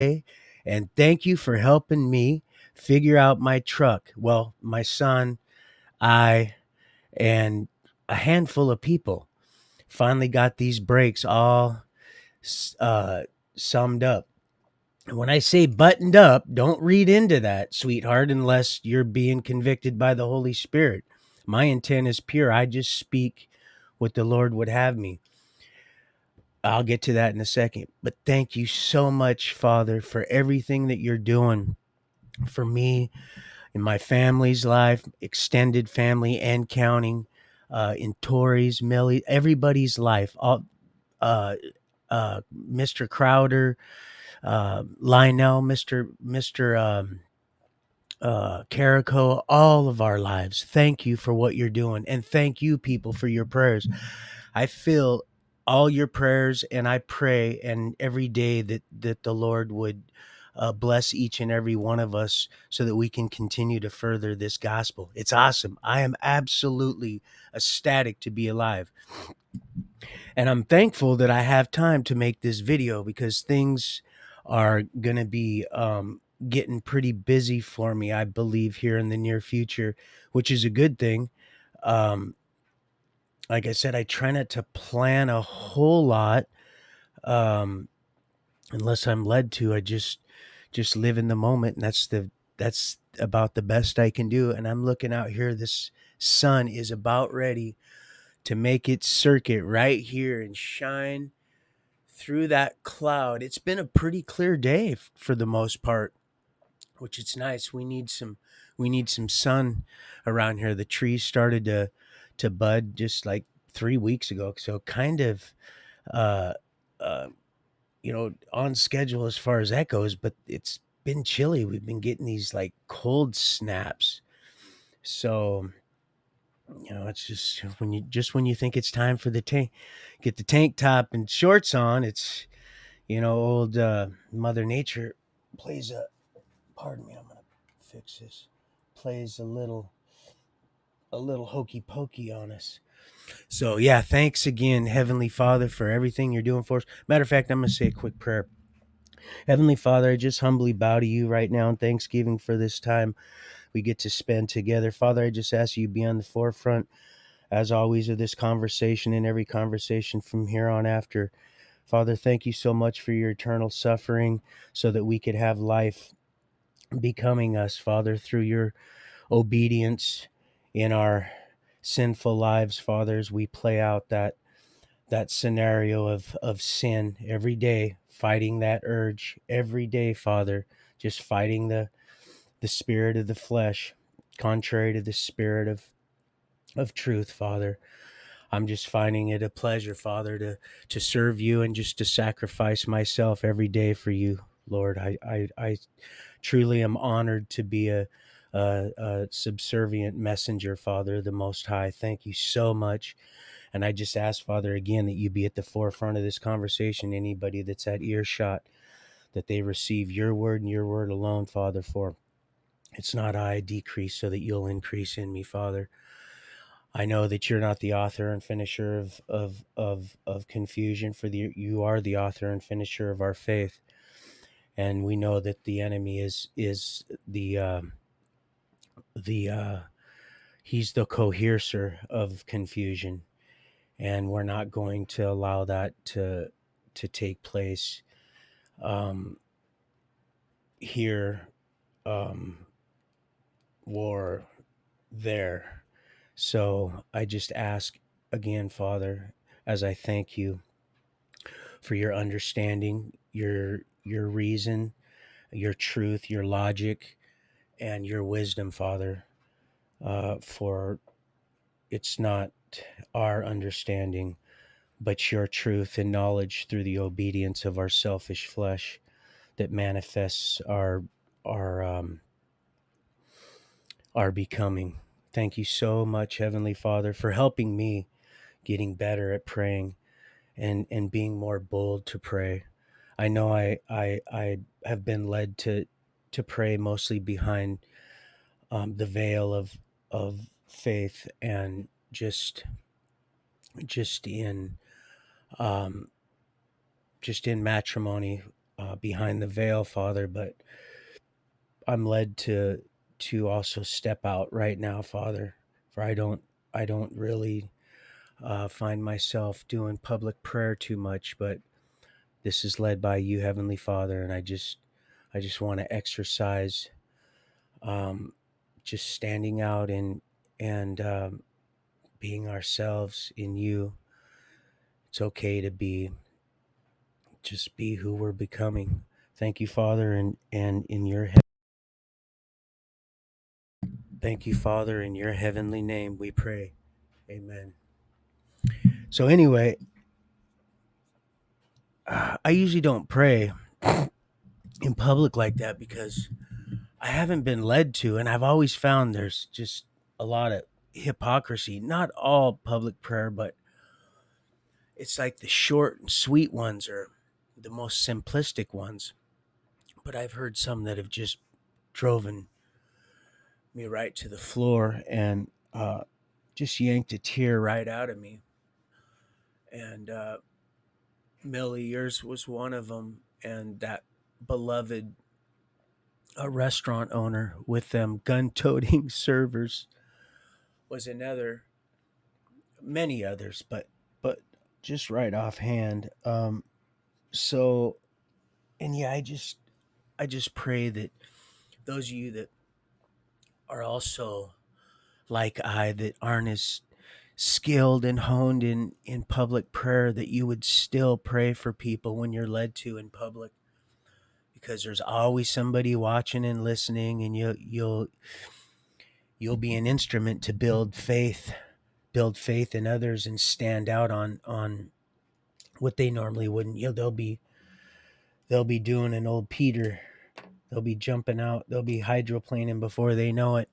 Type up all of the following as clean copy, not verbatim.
And thank you for helping me figure out my truck. Well, my son, I, and a handful of people finally got these brakes all uh, summed up. And when I say buttoned up, don't read into that, sweetheart, unless you're being convicted by the Holy Spirit. My intent is pure. I just speak what the Lord would have me. I'll get to that in a second. But thank you so much, Father, for everything that you're doing for me in my family's life, extended family and counting, in Tori's, Millie, everybody's life. All, uh, Mr. Crowder, Lionel, Mr. Carico, all of our lives. Thank you for what you're doing. And thank you, people, for your prayers. I feel all your prayers, and I pray and every day that the Lord would bless each and every one of us so that we can continue to further this gospel. It's awesome. I am absolutely ecstatic to be alive. And I'm thankful that I have time to make this video because things are going to be getting pretty busy for me, I believe, here in the near future, which is a good thing. Um, like I said, I try not to plan a whole lot um, unless I'm led to. I just live in the moment, and that's about the best I can do. And I'm looking out here. This sun is about ready to make its circuit right here and shine through that cloud. It's been a pretty clear day for the most part, which it's nice. We need some sun around here. The trees started to bud just like 3 weeks ago, so kind of uh uh on schedule as far as that goes. But it's been chilly. We've been getting these like cold snaps. So it's just when you think it's time for the tank, get the tank top and shorts on. It's old Mother Nature plays a, pardon me, I'm gonna fix this, plays a little hokey pokey on us. So yeah, thanks again, Heavenly Father, for everything you're doing for us. Matter of fact, I'm gonna say a quick prayer. Heavenly Father, I just humbly bow to you right now in thanksgiving for this time we get to spend together. Father, I just ask you be on the forefront, as always, of this conversation and every conversation from here on after. Father, thank you so much for your eternal suffering so that we could have life becoming us, Father, through your obedience in our sinful lives, Father, as we play out that scenario of sin every day, fighting that urge every day, Father, just fighting the spirit of the flesh, contrary to the spirit of truth, Father. I'm just finding it a pleasure, Father, to serve you and just to sacrifice myself every day for you, Lord. I truly am honored to be a subservient messenger, Father, of the Most High. Thank you so much. And I just ask, Father, again, that you be at the forefront of this conversation. Anybody that's at earshot, that they receive your word and your word alone, Father, for it's not I decrease so that you'll increase in me, Father. I know that you're not the author and finisher of confusion, for you are the author and finisher of our faith. And we know that the enemy is the he's the coercer of confusion, and we're not going to allow that to take place um, here um, or there. So I just ask again, Father, as I thank you for your understanding, your reason, your truth, your logic, and your wisdom, Father. For it's not our understanding, but your truth and knowledge through the obedience of our selfish flesh that manifests our our becoming. Thank you so much, Heavenly Father, for helping me getting better at praying and being more bold to pray. I know I have been led to pray mostly behind the veil of faith and just in um, just in matrimony behind the veil, Father, but I'm led to also step out right now, Father, for I don't really find myself doing public prayer too much, but this is led by you, Heavenly Father, and I just want to exercise, um, just standing out and being ourselves in you. It's okay to just be who we're becoming. Thank you, Father, and in your thank you, Father, in your heavenly name we pray. Amen. So anyway, I usually don't pray in public like that because I haven't been led to, and I've always found there's just a lot of hypocrisy. Not all public prayer, but it's like the short and sweet ones are the most simplistic ones. But I've heard some that have just driven me right to the floor and just yanked a tear right out of me. And Millie, yours was one of them, and that beloved restaurant owner with them gun-toting servers was another. Many others, but just right offhand. So and yeah, I just pray that those of you that are also like I, that aren't as skilled and honed in public prayer, that you would still pray for people when you're led to in public, because there's always somebody watching and listening, and you'll be an instrument to build faith in others and stand out on what they normally wouldn't. They'll be doing an old Peter. They'll be jumping out. They'll be hydroplaning before they know it.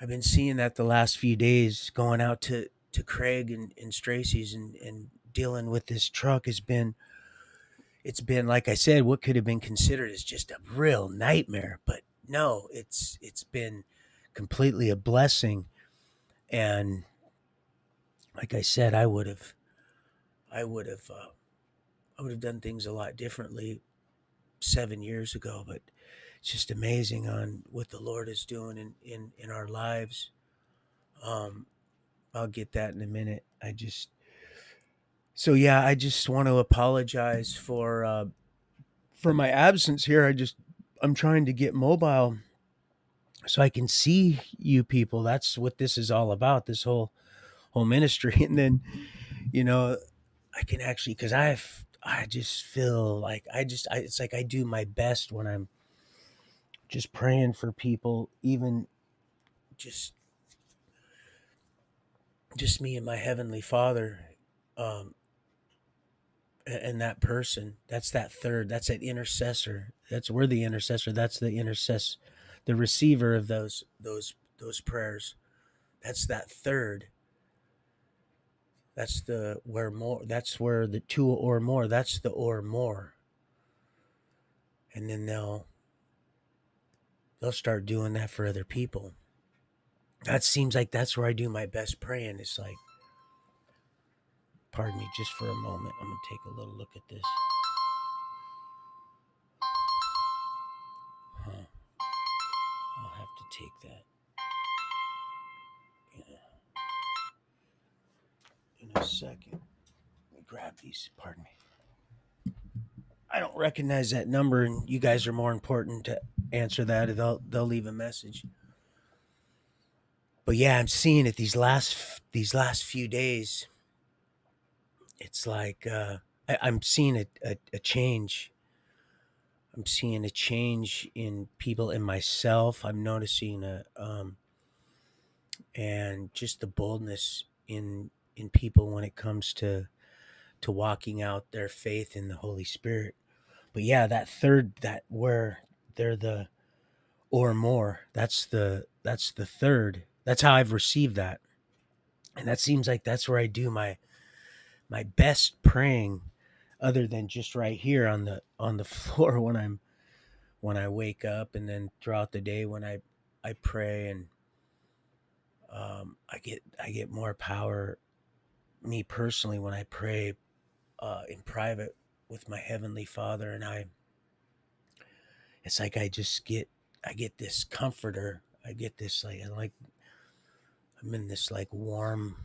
I've been seeing that the last few days, going out to Craig and Stracy's and dealing with this truck it's been, like I said, what could have been considered as just a real nightmare, but no, it's been completely a blessing. And like I said, I would have I would have done things a lot differently 7 years ago, but it's just amazing on what the Lord is doing in our lives. Um, I'll get that in a minute. So yeah, I just want to apologize for my absence here. I'm trying to get mobile so I can see you people. That's what this is all about. This whole ministry, and then you know I can actually, because I just feel like it's like I do my best when I'm just praying for people, even just just me and my heavenly Father, um, and that person. That's that third. That's that intercessor. We're the intercessor. That's the receiver of those prayers. That's that third. That's the where more. That's where the two or more. That's the or more, and then they'll start doing that for other people. That seems like that's where I do my best praying. It's like, pardon me, just for a moment. I'm gonna take a little look at this. Huh. I'll have to take that in a second. Let me grab these. Pardon me. I don't recognize that number, and you guys are more important to answer that. They'll leave a message. But yeah, I'm seeing it these last few days. It's like I'm seeing a change. I'm seeing a change in people, in myself. I'm noticing and just the boldness in people when it comes to walking out their faith in the Holy Spirit. But yeah, that third, that where they're the or more, that's the third. That's how I've received that. And that seems like that's where I do my best praying, other than just right here on the floor when I wake up, and then throughout the day when I pray. And I get more power, me personally, when I pray in private. with my heavenly Father, and it's like I get this comforter. I get this like I'm in this like warm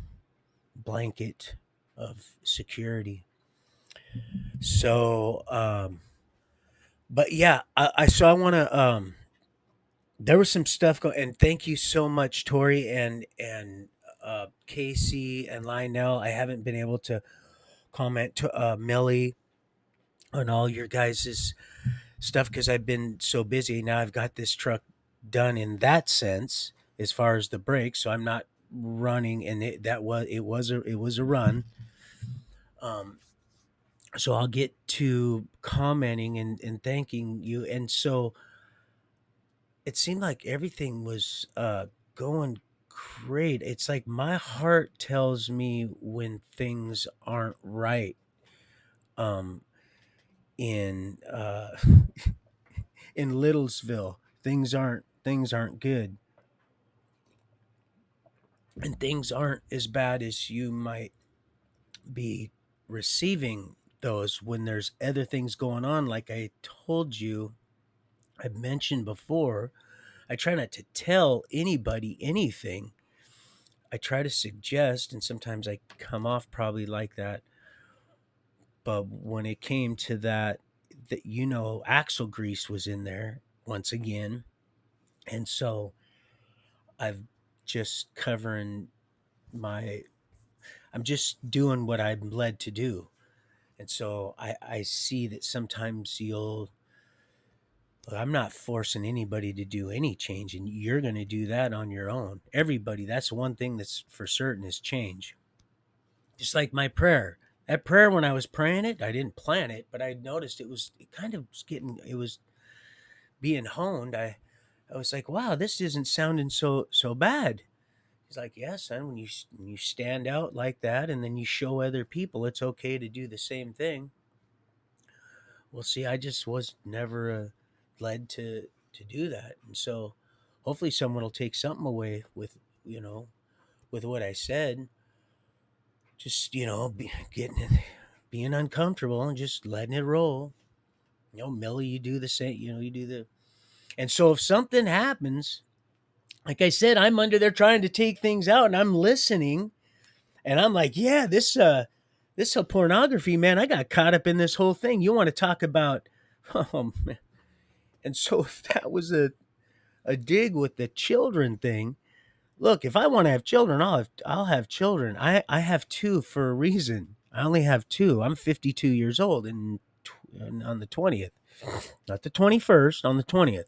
blanket of security. So, but yeah, I want to there was some stuff going, and thank you so much, Tori and Casey and Lionel. I haven't been able to comment to Millie on all your guys' stuff because I've been so busy. Now I've got this truck done in that sense as far as the brakes, so I'm not running, and it was a run. Um, so I'll get to commenting and thanking you, and so it seemed like everything was going great. It's like my heart tells me when things aren't right. Um, in in Littlesville, things aren't good, and things aren't as bad as you might be receiving those when there's other things going on. Like I told you, I mentioned before, I try not to tell anybody anything. I try to suggest, and sometimes I come off probably like that. But when it came to that axle grease was in there once again, and so I've just covering my. I'm just doing what I'm led to do, and so I see that sometimes I'm not forcing anybody to do any change, and you're going to do that on your own. Everybody, that's one thing that's for certain is change. Just like my prayer. That prayer, when I was praying it, I didn't plan it, but I noticed it kind of was it was being honed. I was like, wow, this isn't sounding so bad. He's like, yeah, son, when you stand out like that, and then you show other people it's okay to do the same thing. Well, see, I just was never led to do that, and so hopefully someone will take something away with you know with what I said. Just being uncomfortable and just letting it roll. Millie, you do the same. You do the. And so if something happens, like I said, I'm under there trying to take things out, and I'm listening, and I'm like, yeah, this pornography, man. I got caught up in this whole thing. You want to talk about, oh man. And so if that was a dig with the children thing, look, if I want to have children, I'll have children. I have two for a reason. I only have two. I'm 52 years old, and on the 20th, not the 21st, on the 20th.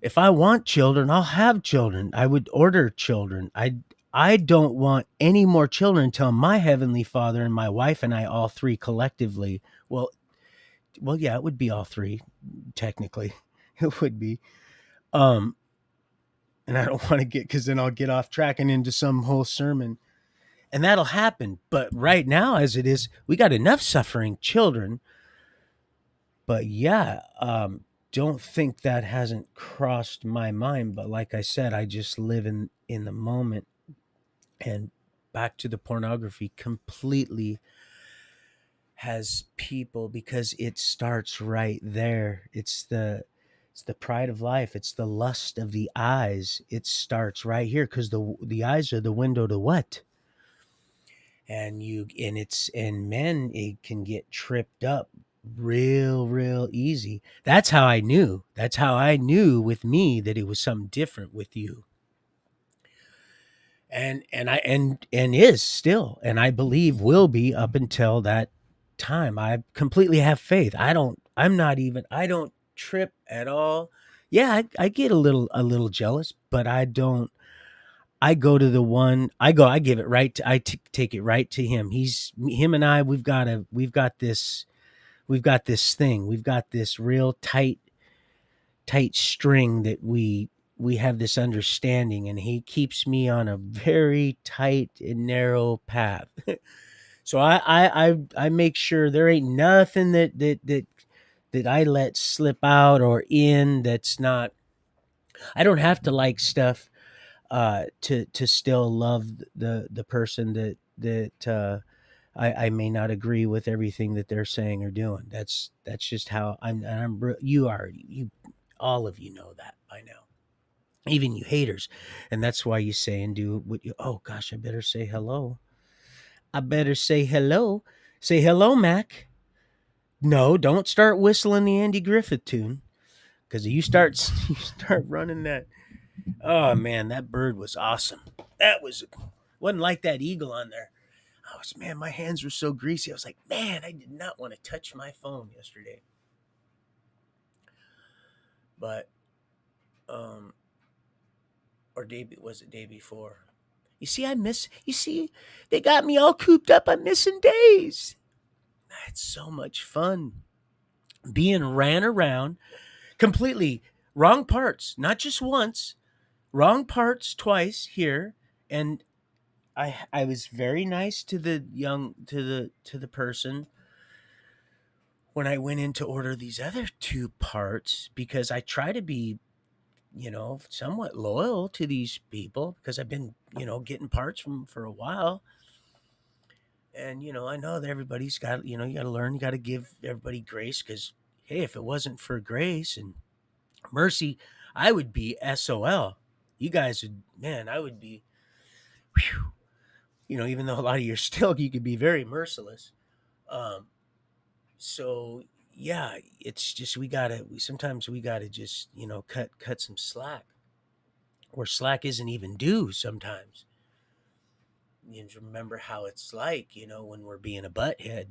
If I want children, I'll have children. I would order children. I don't want any more children until my heavenly Father and my wife and I, all three collectively. Well, yeah, it would be all three technically. It would be. Um, and I don't want to get because then I'll get off track and into some whole sermon, and that'll happen. But right now, as it is, we got enough suffering children. But yeah, don't think that hasn't crossed my mind. But like I said, I just live in the moment. And back to the pornography, completely has people, because it starts right there. It's the pride of life. It's the lust of the eyes. It starts right here because the eyes are the window to what? And men, it can get tripped up real easy. That's how I knew with me that it was something different with you, and is still, and I believe will be up until that time. I completely have faith. I don't trip at all. Yeah, I get a little jealous, but I don't. I go to the one. I give it right to. Take it right to him. Him and I. We've got this. We've got this thing. We've got this real tight string that we have this understanding, and he keeps me on a very tight and narrow path. So I make sure there ain't nothing that I let slip out or in that's not. I don't have to like stuff to still love the person that I may not agree with everything that they're saying or doing. That's just how you already, you, all of you know that by now, even you haters. And that's why you say and do what you, oh gosh, I better say hello. I better say hello. Say hello, Mac. No, don't start whistling the Andy Griffith tune, because you start you start running that. Oh man, that bird was awesome. That was, wasn't like that eagle on there. I was, man, my hands were so greasy. I was like, man, I did not want to touch my phone yesterday. But or day, was it day before? You see, I miss. You see, they got me all cooped up. I'm missing days. It's so much fun being ran around completely wrong parts, not just once, wrong parts twice here. And I was very nice to the young, to the person when I went in to order these other two parts, because I try to be, somewhat loyal to these people, because I've been, getting parts from 'em for a while. And, I know that everybody's got, you got to learn, you got to give everybody grace, because, hey, if it wasn't for grace and mercy, I would be SOL. You guys would, man, I would be, whew, even though a lot of you are still, you could be very merciless. Um, so yeah, it's just, sometimes we gotta just, cut some slack, or slack isn't even due sometimes. You just remember how it's like, when we're being a butthead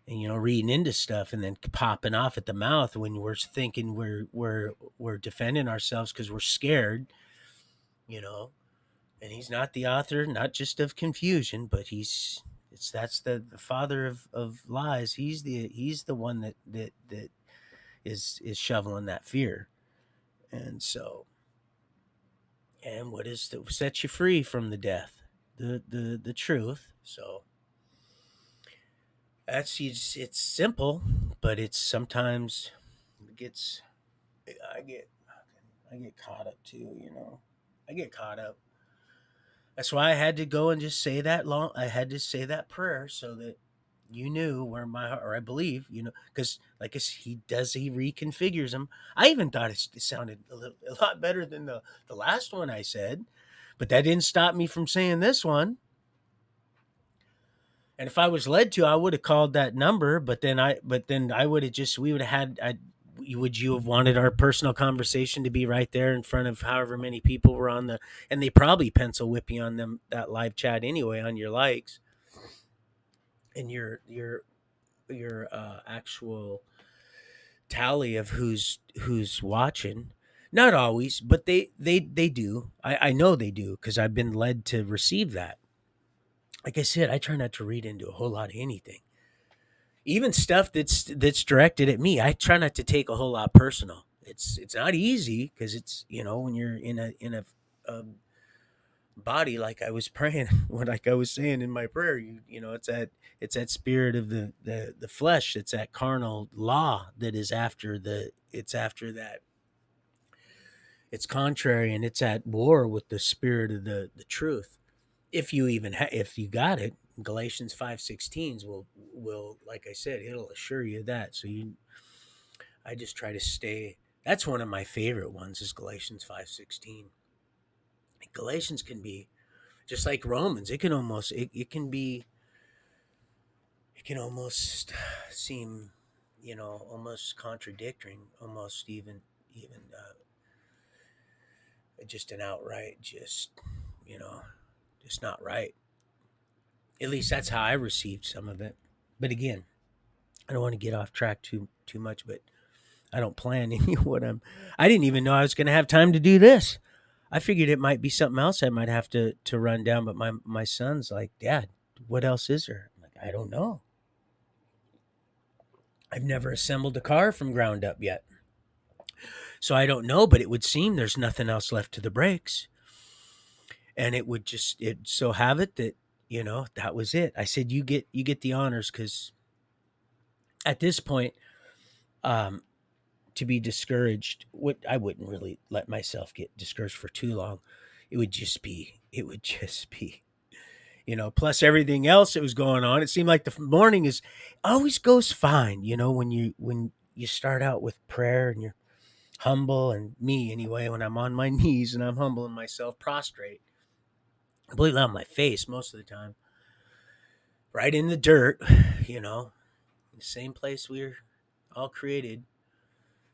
and, reading into stuff and then popping off at the mouth when we're thinking we're defending ourselves because we're scared, you know. And he's not the author, not just of confusion, but that's the father of lies. He's the one that is shoveling that fear. And so, and what is to set you free from the death? The truth. So it's simple, but it's sometimes it gets I get I get caught up too, I get caught up. That's why I had to go and just say that long. I had to say that prayer so that you knew where my heart, or I believe, because like he does, he reconfigures them. I even thought it sounded a lot better than the last one I said, but that didn't stop me from saying this one. And if I was led to, I would have called that number. But then I would have just, we would have had. Would you have wanted our personal conversation to be right there in front of however many people were on the, and they probably pencil whip you on them, that live chat anyway, on your likes and your actual tally of who's watching. Not always, but they do. I know they do, because I've been led to receive that. Like I said, I try not to read into a whole lot of anything, even stuff that's directed at me. I try not to take a whole lot personal. It's not easy, because it's, when you're a body, like I was praying, like I was saying in my prayer, it's that spirit of the flesh. It's that carnal law that is after it's after that. It's contrary, and it's at war with the spirit of the truth. If you even if you got it, Galatians 5:16 will, like I said, it'll assure you that. So I just try to stay. That's one of my favorite ones, is Galatians 5:16. Galatians can be just like Romans. It can be, it can almost seem, almost contradicting, almost even just an outright, you know just not right. At least that's how I received some of it. But again, I don't want to get off track too much. But I don't plan any what I didn't even know I was going to have time to do this. I figured it might be something else I might have to run down. But my son's like, Dad, what else is there? I'm like, I don't know. I've never assembled a car from ground up yet. So I don't know, but it would seem there's nothing else left to the brakes. And it so have it that, that was it. I said, you get the honors, because at this point, um, to be discouraged, I wouldn't really let myself get discouraged for too long. It would just be plus everything else that was going on. It seemed like the morning is always goes fine, when you start out with prayer and you're humble, and me anyway, when I'm on my knees and I'm humbling myself, prostrate, completely on my face most of the time, right in the dirt, you know, the same place we were all created.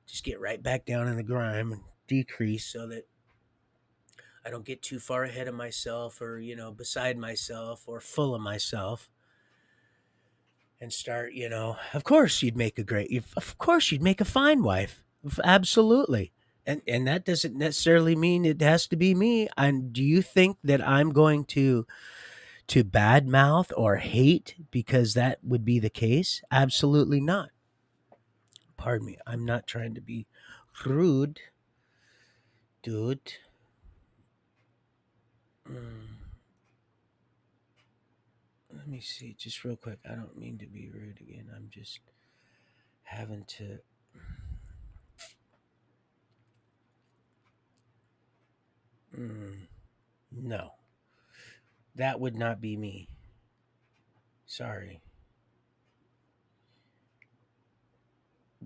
Just get right back down in the grime and decrease so that I don't get too far ahead of myself or, beside myself or full of myself and start, of course of course you'd make a fine wife. Absolutely. And that doesn't necessarily mean it has to be me. And do you think that I'm going to badmouth or hate because that would be the case? Absolutely not. Pardon me. I'm not trying to be rude, dude. Mm, let me see, just real quick. I don't mean to be rude again. I'm just having to. Mm, no, that would not be me. Sorry.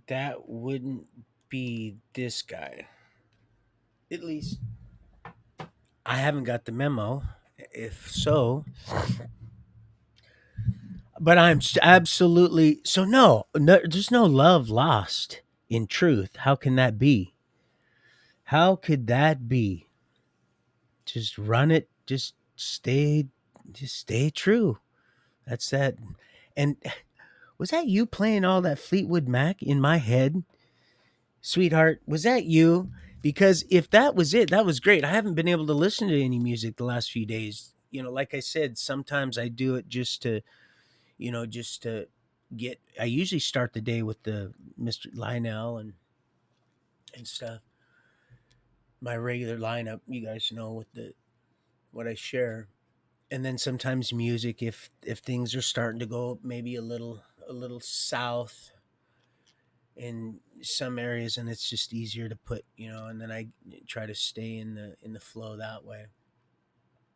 That wouldn't be this guy. At least I haven't got the memo. If so, but absolutely so. No, no, there's no love lost in truth. How can that be? How could that be? Just run it. Just stay true. That's that. And was that you playing all that Fleetwood Mac in my head, sweetheart? Was that you? Because if that was it, that was great. I haven't been able to listen to any music the last few days. Like I said, sometimes I do it just to get. I usually start the day with the Mr. Lionel and stuff. My regular lineup, you guys know with the what I share, and then sometimes music if things are starting to go maybe a little south in some areas, and it's just easier to put, and then I try to stay in the flow that way.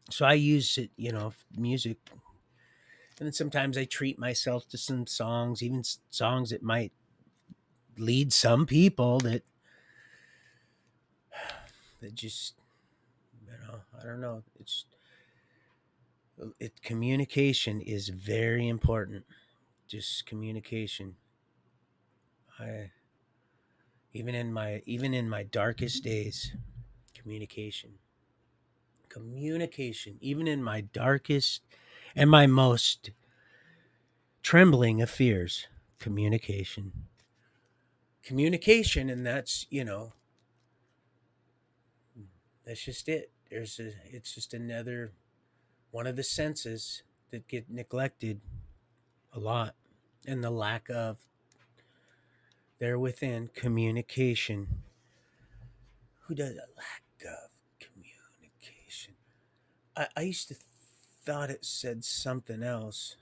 So I use it, music, and then sometimes I treat myself to some songs, even songs that might lead some people that just, I don't know. Communication is very important. Just communication. I even in my darkest days, communication. Communication, even in my darkest and my most trembling of fears, communication. Communication, and that's just it. It's just another one of the senses that get neglected a lot, and the lack of there within communication. Who does a lack of communication? I used to thought it said something else.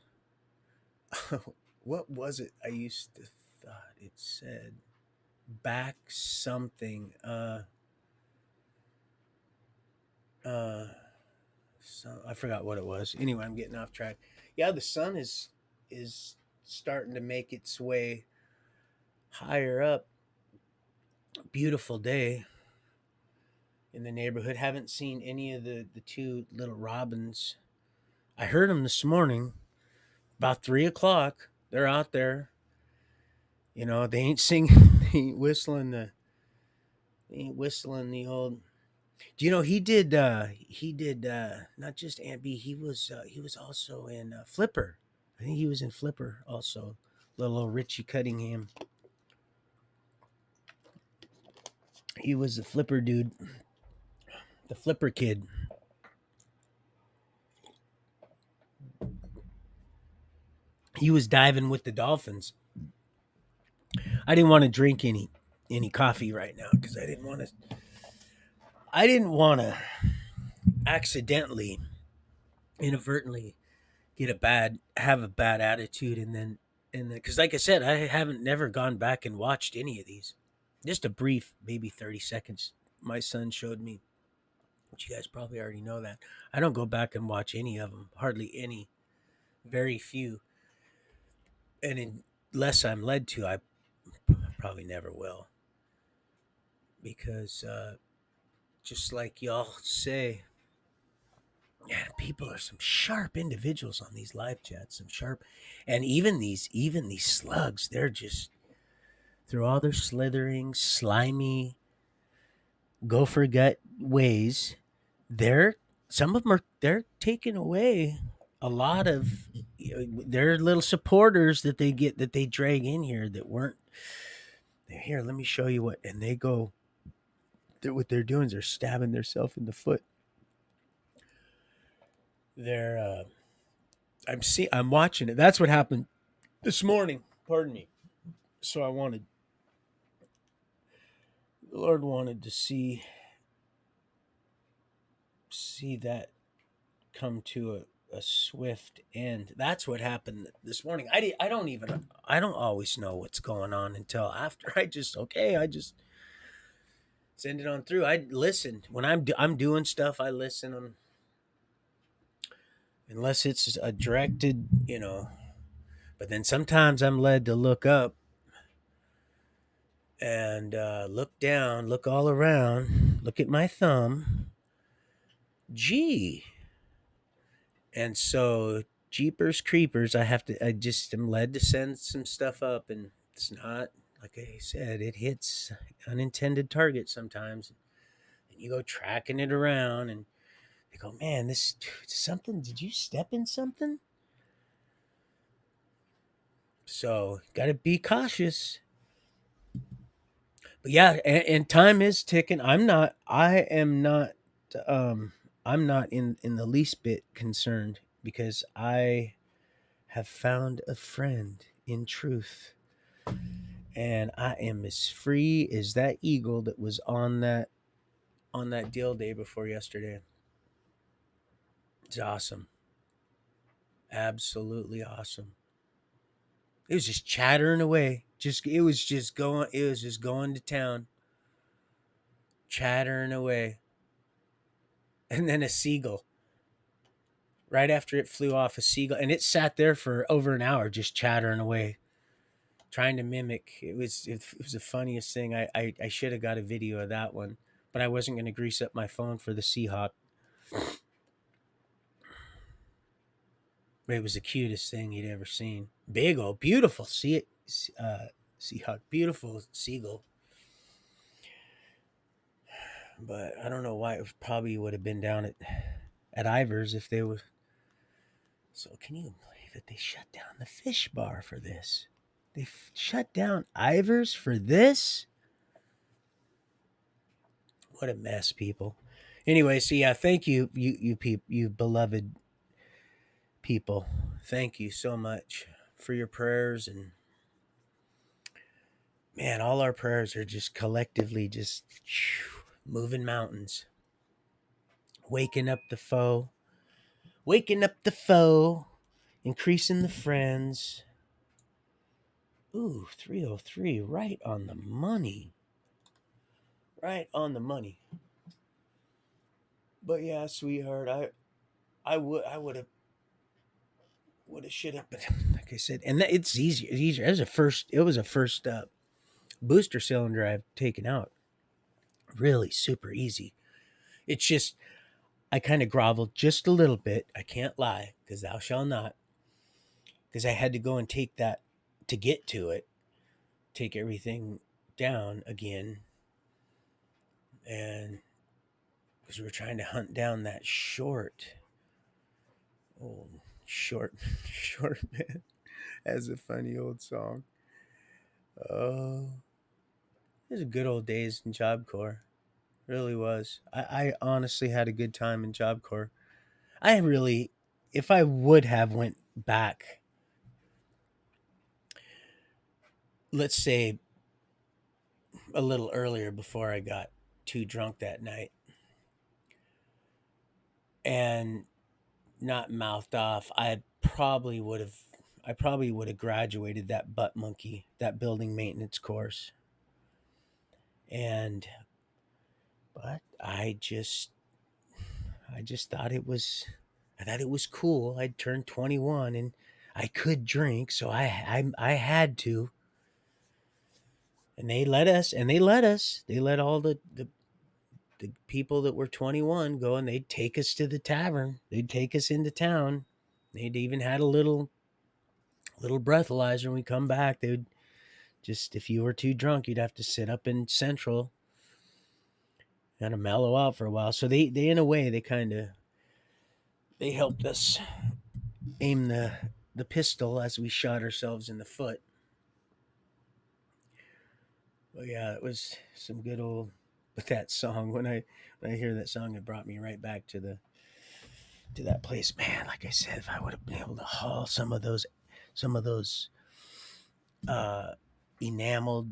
What was it? I used to thought it said back something. Uh, so I forgot what it was. Anyway, I'm getting off track. Yeah, the sun is starting to make its way higher up. Beautiful day in the neighborhood. Haven't seen any of the two little robins. I heard them this morning about 3 o'clock. They're out there. They ain't singing. They ain't whistling the old. Do you know he did not just Aunt B, he was also in Flipper. I think he was in Flipper also. Little Richie Cunningham. He was the Flipper dude, the Flipper kid. He was diving with the dolphins. I didn't want to drink any coffee right now because I didn't want to accidentally, inadvertently have a bad attitude, and then because like I said, I haven't never gone back and watched any of these. Just a brief, maybe 30 seconds. My son showed me But you guys probably already know that. I don't go back and watch any of them, hardly any, very few. And unless I'm led to, I probably never will. Because just like y'all say, man, people are some sharp individuals on these live chats. Some sharp, and even these slugs, they're just through all their slithering, slimy, gopher gut ways. They're some of them are they're taking away a lot of their little supporters that they get that they drag in here that weren't here. Let me show you what, and they go. What they're doing is they're stabbing themselves in the foot. They're I'm watching it. That's what happened this morning. Pardon me. So the Lord wanted to see that come to a swift end. That's what happened this morning. I don't always know what's going on until after. I just send it on through. I listen when I'm doing stuff. I listen unless it's a directed, But then sometimes I'm led to look up and look down, look all around, look at my thumb. Gee, and so jeepers creepers, I just am led to send some stuff up, and it's not like I said, it hits unintended targets sometimes, and you go tracking it around, and they go, man, this something. Did you step in something? So got to be cautious. But yeah, and time is ticking. I am not. Um, I'm not in the least bit concerned because I have found a friend in truth, and I am as free as that eagle that was on that deal day before yesterday. It's awesome, absolutely awesome. It was just chattering away. It was just going to town, chattering away, and then a seagull. Right after it flew off, a seagull, and it sat there for over an hour, just chattering away, trying to mimic. It was the funniest thing. I should have got a video of that one, but I wasn't going to grease up my phone for the Seahawk. It was the cutest thing you'd ever seen. Big old, beautiful. Seahawk, beautiful seagull. But I don't know why it probably would have been down at Ivers if they were. So can you believe it? They shut down the fish bar for this. They shut down Ivers for this. What a mess, people. Anyway, so yeah, thank you, you beloved people. Thank you so much for your prayers, and man, all our prayers are just collectively just moving mountains, waking up the foe, waking up the foe, increasing the friends. Ooh, 303, right on the money. Right on the money. But yeah, sweetheart, I would have should have, but like I said, and it's easier. It's easier. It was a first booster cylinder I've taken out. Really super easy. It's just I kind of groveled just a little bit. I can't lie, because thou shalt not. Because I had to go and take that to get to it, take everything down again, and because we were trying to hunt down that short, oh short, short man, has a funny old song. Oh, it was a good old days in Job Corps. Really was. I honestly had a good time in Job Corps. I really, if I would have went back, let's say a little earlier before I got too drunk that night and not mouthed off, I probably would have graduated that butt monkey, that building maintenance course. And but I just I just thought it was, I thought it was cool. I'd turned 21 and I could drink, so I had to. And they let all the people that were 21 go, and they'd take us to the tavern. They'd take us into town. They'd even had a little breathalyzer. When we come back, they would just, if you were too drunk, you'd have to sit up in Central, kind of mellow out for a while. So they in a way, they kind of, they helped us aim the pistol as we shot ourselves in the foot. But yeah, it was some good old. But that song, when I hear that song, it brought me right back to that place. Man, like I said, if I would have been able to haul some of those uh, enameled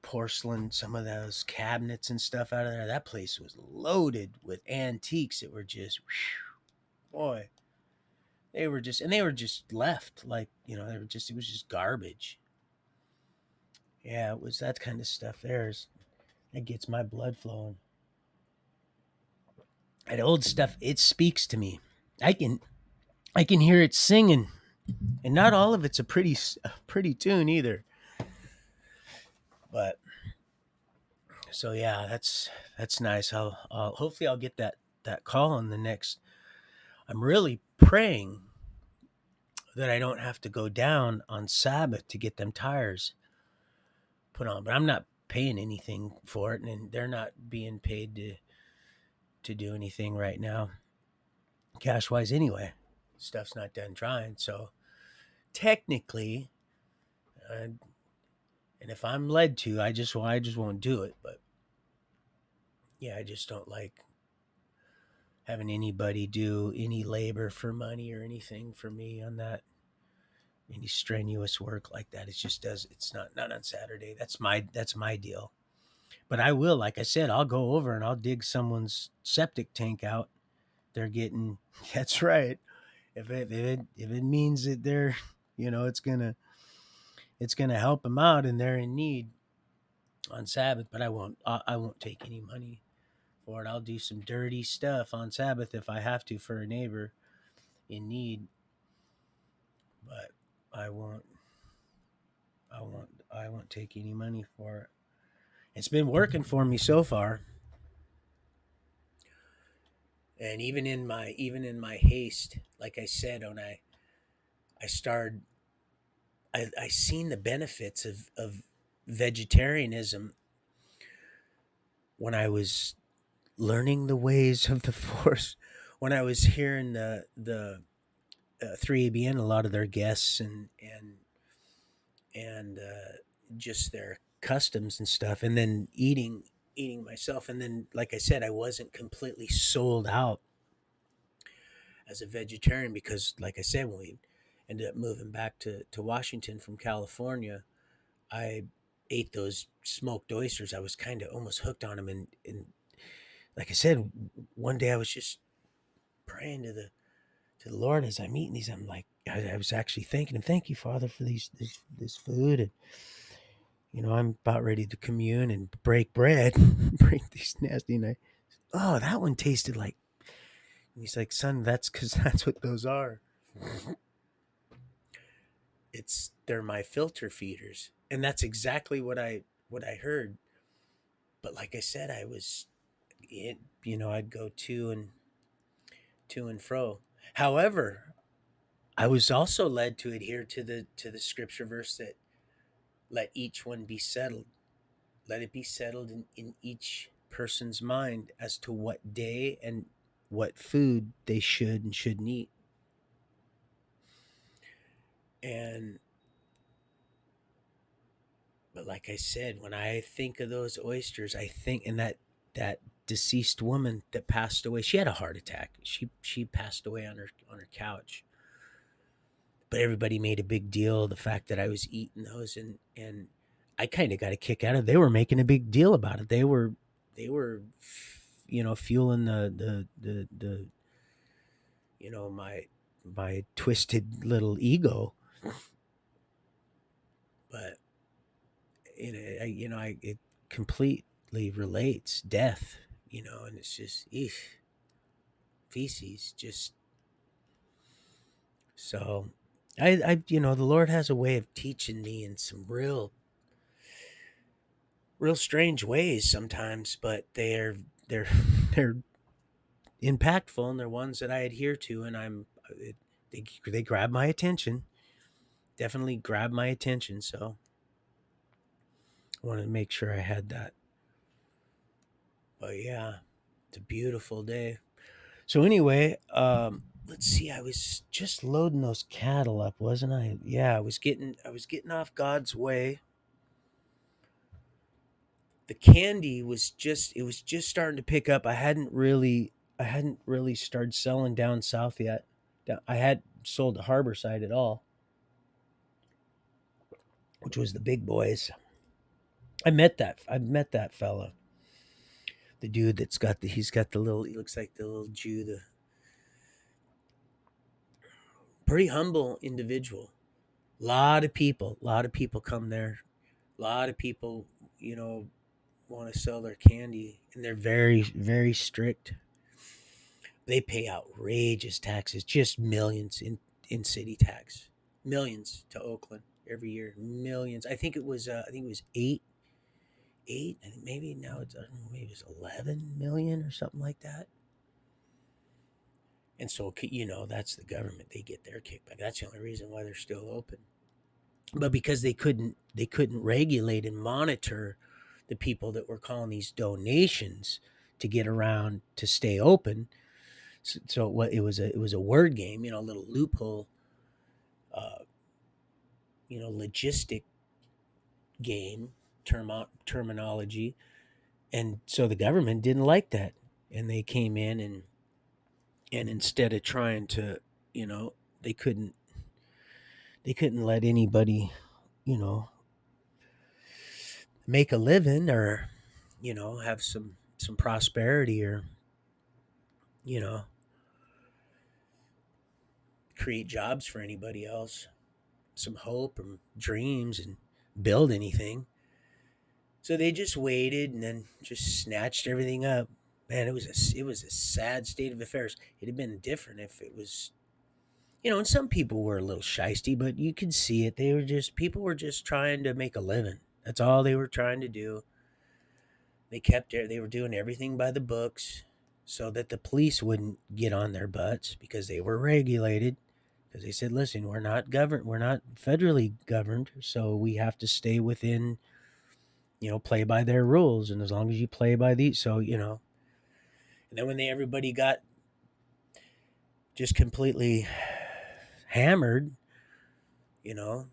porcelain, some of those cabinets and stuff out of there, that place was loaded with antiques that were just, whew, boy, they were just left, like, they were just, it was just garbage. Yeah, it was that kind of stuff. It gets my blood flowing. That old stuff, it speaks to me. I can hear it singing, and not all of it's a pretty tune either. But so yeah, that's nice. I'll hopefully I'll get that call on the next. I'm really praying that I don't have to go down on Sabbath to get them tires put on, but I'm not paying anything for it, and they're not being paid to do anything right now, cash wise anyway. Stuff's not done drying, so technically, uh, and if I'm led to, I just won't do it. But yeah, I just don't like having anybody do any labor for money or anything for me on that, any strenuous work like that. It just does. It's not on Saturday. That's my deal. But I will, like I said, I'll go over and I'll dig someone's septic tank out. They're getting. That's right. If it means that they're, it's gonna help them out and they're in need on Sabbath. But I won't take any money for it. I'll do some dirty stuff on Sabbath if I have to for a neighbor in need. But I won't. I won't take any money for it. It's been working for me so far. And even in my haste, like I said, when I started, I seen the benefits of vegetarianism when I was learning the ways of the Force. When I was hearing the 3ABN, a lot of their guests and just their customs and stuff, and then eating myself, and then, like I said, I wasn't completely sold out as a vegetarian because, like I said, when we ended up moving back to Washington from California, I ate those smoked oysters. I was kind of almost hooked on them, and like I said, one day I was just praying to the Lord as I'm eating these. I'm like, I was actually thanking Him, thank you, Father, for this food, and I'm about ready to commune and break bread, break these nasty. And that one tasted like. And he's like, son, that's because that's what those are. They're my filter feeders, and that's exactly what I heard. But like I said, I'd go to and fro. However, I was also led to adhere to the scripture verse that let each one be settled. Let it be settled in each person's mind as to what day and what food they should and shouldn't eat. And but like I said, when I think of those oysters, I think, and that deceased woman that passed away, she had a heart attack. She passed away on her couch. But everybody made a big deal of the fact that I was eating those, and I kind of got a kick out of it. They were making a big deal about it. They were fueling my twisted little ego. But it completely relates death, and it's just, eesh. feces. Just so the Lord has a way of teaching me in some real strange ways sometimes, but they're they're impactful, and they're ones that I adhere to, and they grab my attention. Definitely grab my attention. So I wanted to make sure I had that. But yeah, it's a beautiful day. So anyway, let's see. I was just loading those cattle up, wasn't I? Yeah, I was getting off God's way. The candy was just starting to pick up. I hadn't really started selling down south yet. I had sold to Harborside at all, which was the big boys. I met that fella, the dude he's got the little, he looks like the little Jew, the pretty humble individual. A lot of people come there. A lot of people, you know, want to sell their candy, and they're very, very strict. They pay outrageous taxes, just millions in city tax, millions to Oakland every year, millions. I think it was eight. I think maybe now it's, I don't know, maybe it's 11 million or something like that. And so, that's the government. They get their kickback. That's the only reason why they're still open. But because they couldn't regulate and monitor the people that were calling these donations to get around to stay open. So what it was a word game, a little loophole, uh, logistic game, terminology, and so the government didn't like that, and they came in, and instead of trying to, you know, they couldn't they couldn't let anybody, you know, make a living, or have some prosperity, or you know create jobs for anybody else, some hope and dreams, and build anything. So they just waited and then just snatched everything up. Man, it was a sad state of affairs. It had been different if it was, and some people were a little shisty, but you could see it. People were just trying to make a living. That's all they were trying to do. They were doing everything by the books, so that the police wouldn't get on their butts, because they were regulated. Because they said, listen, we're not federally governed, so we have to stay within, play by their rules. And as long as you play by these, so, and then when everybody got just completely hammered, you know,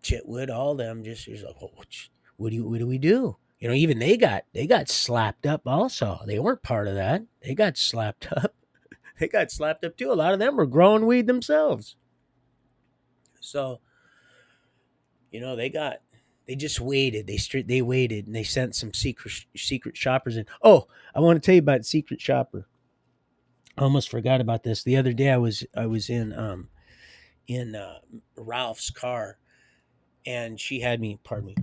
Chitwood, all them, just was like, oh, what do we do? Even they got slapped up also. They weren't part of that. They got slapped up. They got slapped up too. A lot of them were growing weed themselves. So, they just waited. They waited, and they sent some secret shoppers in. Oh, I want to tell you about secret shopper. I almost forgot about this. The other day I was in Ralph's car, and she had me, pardon me.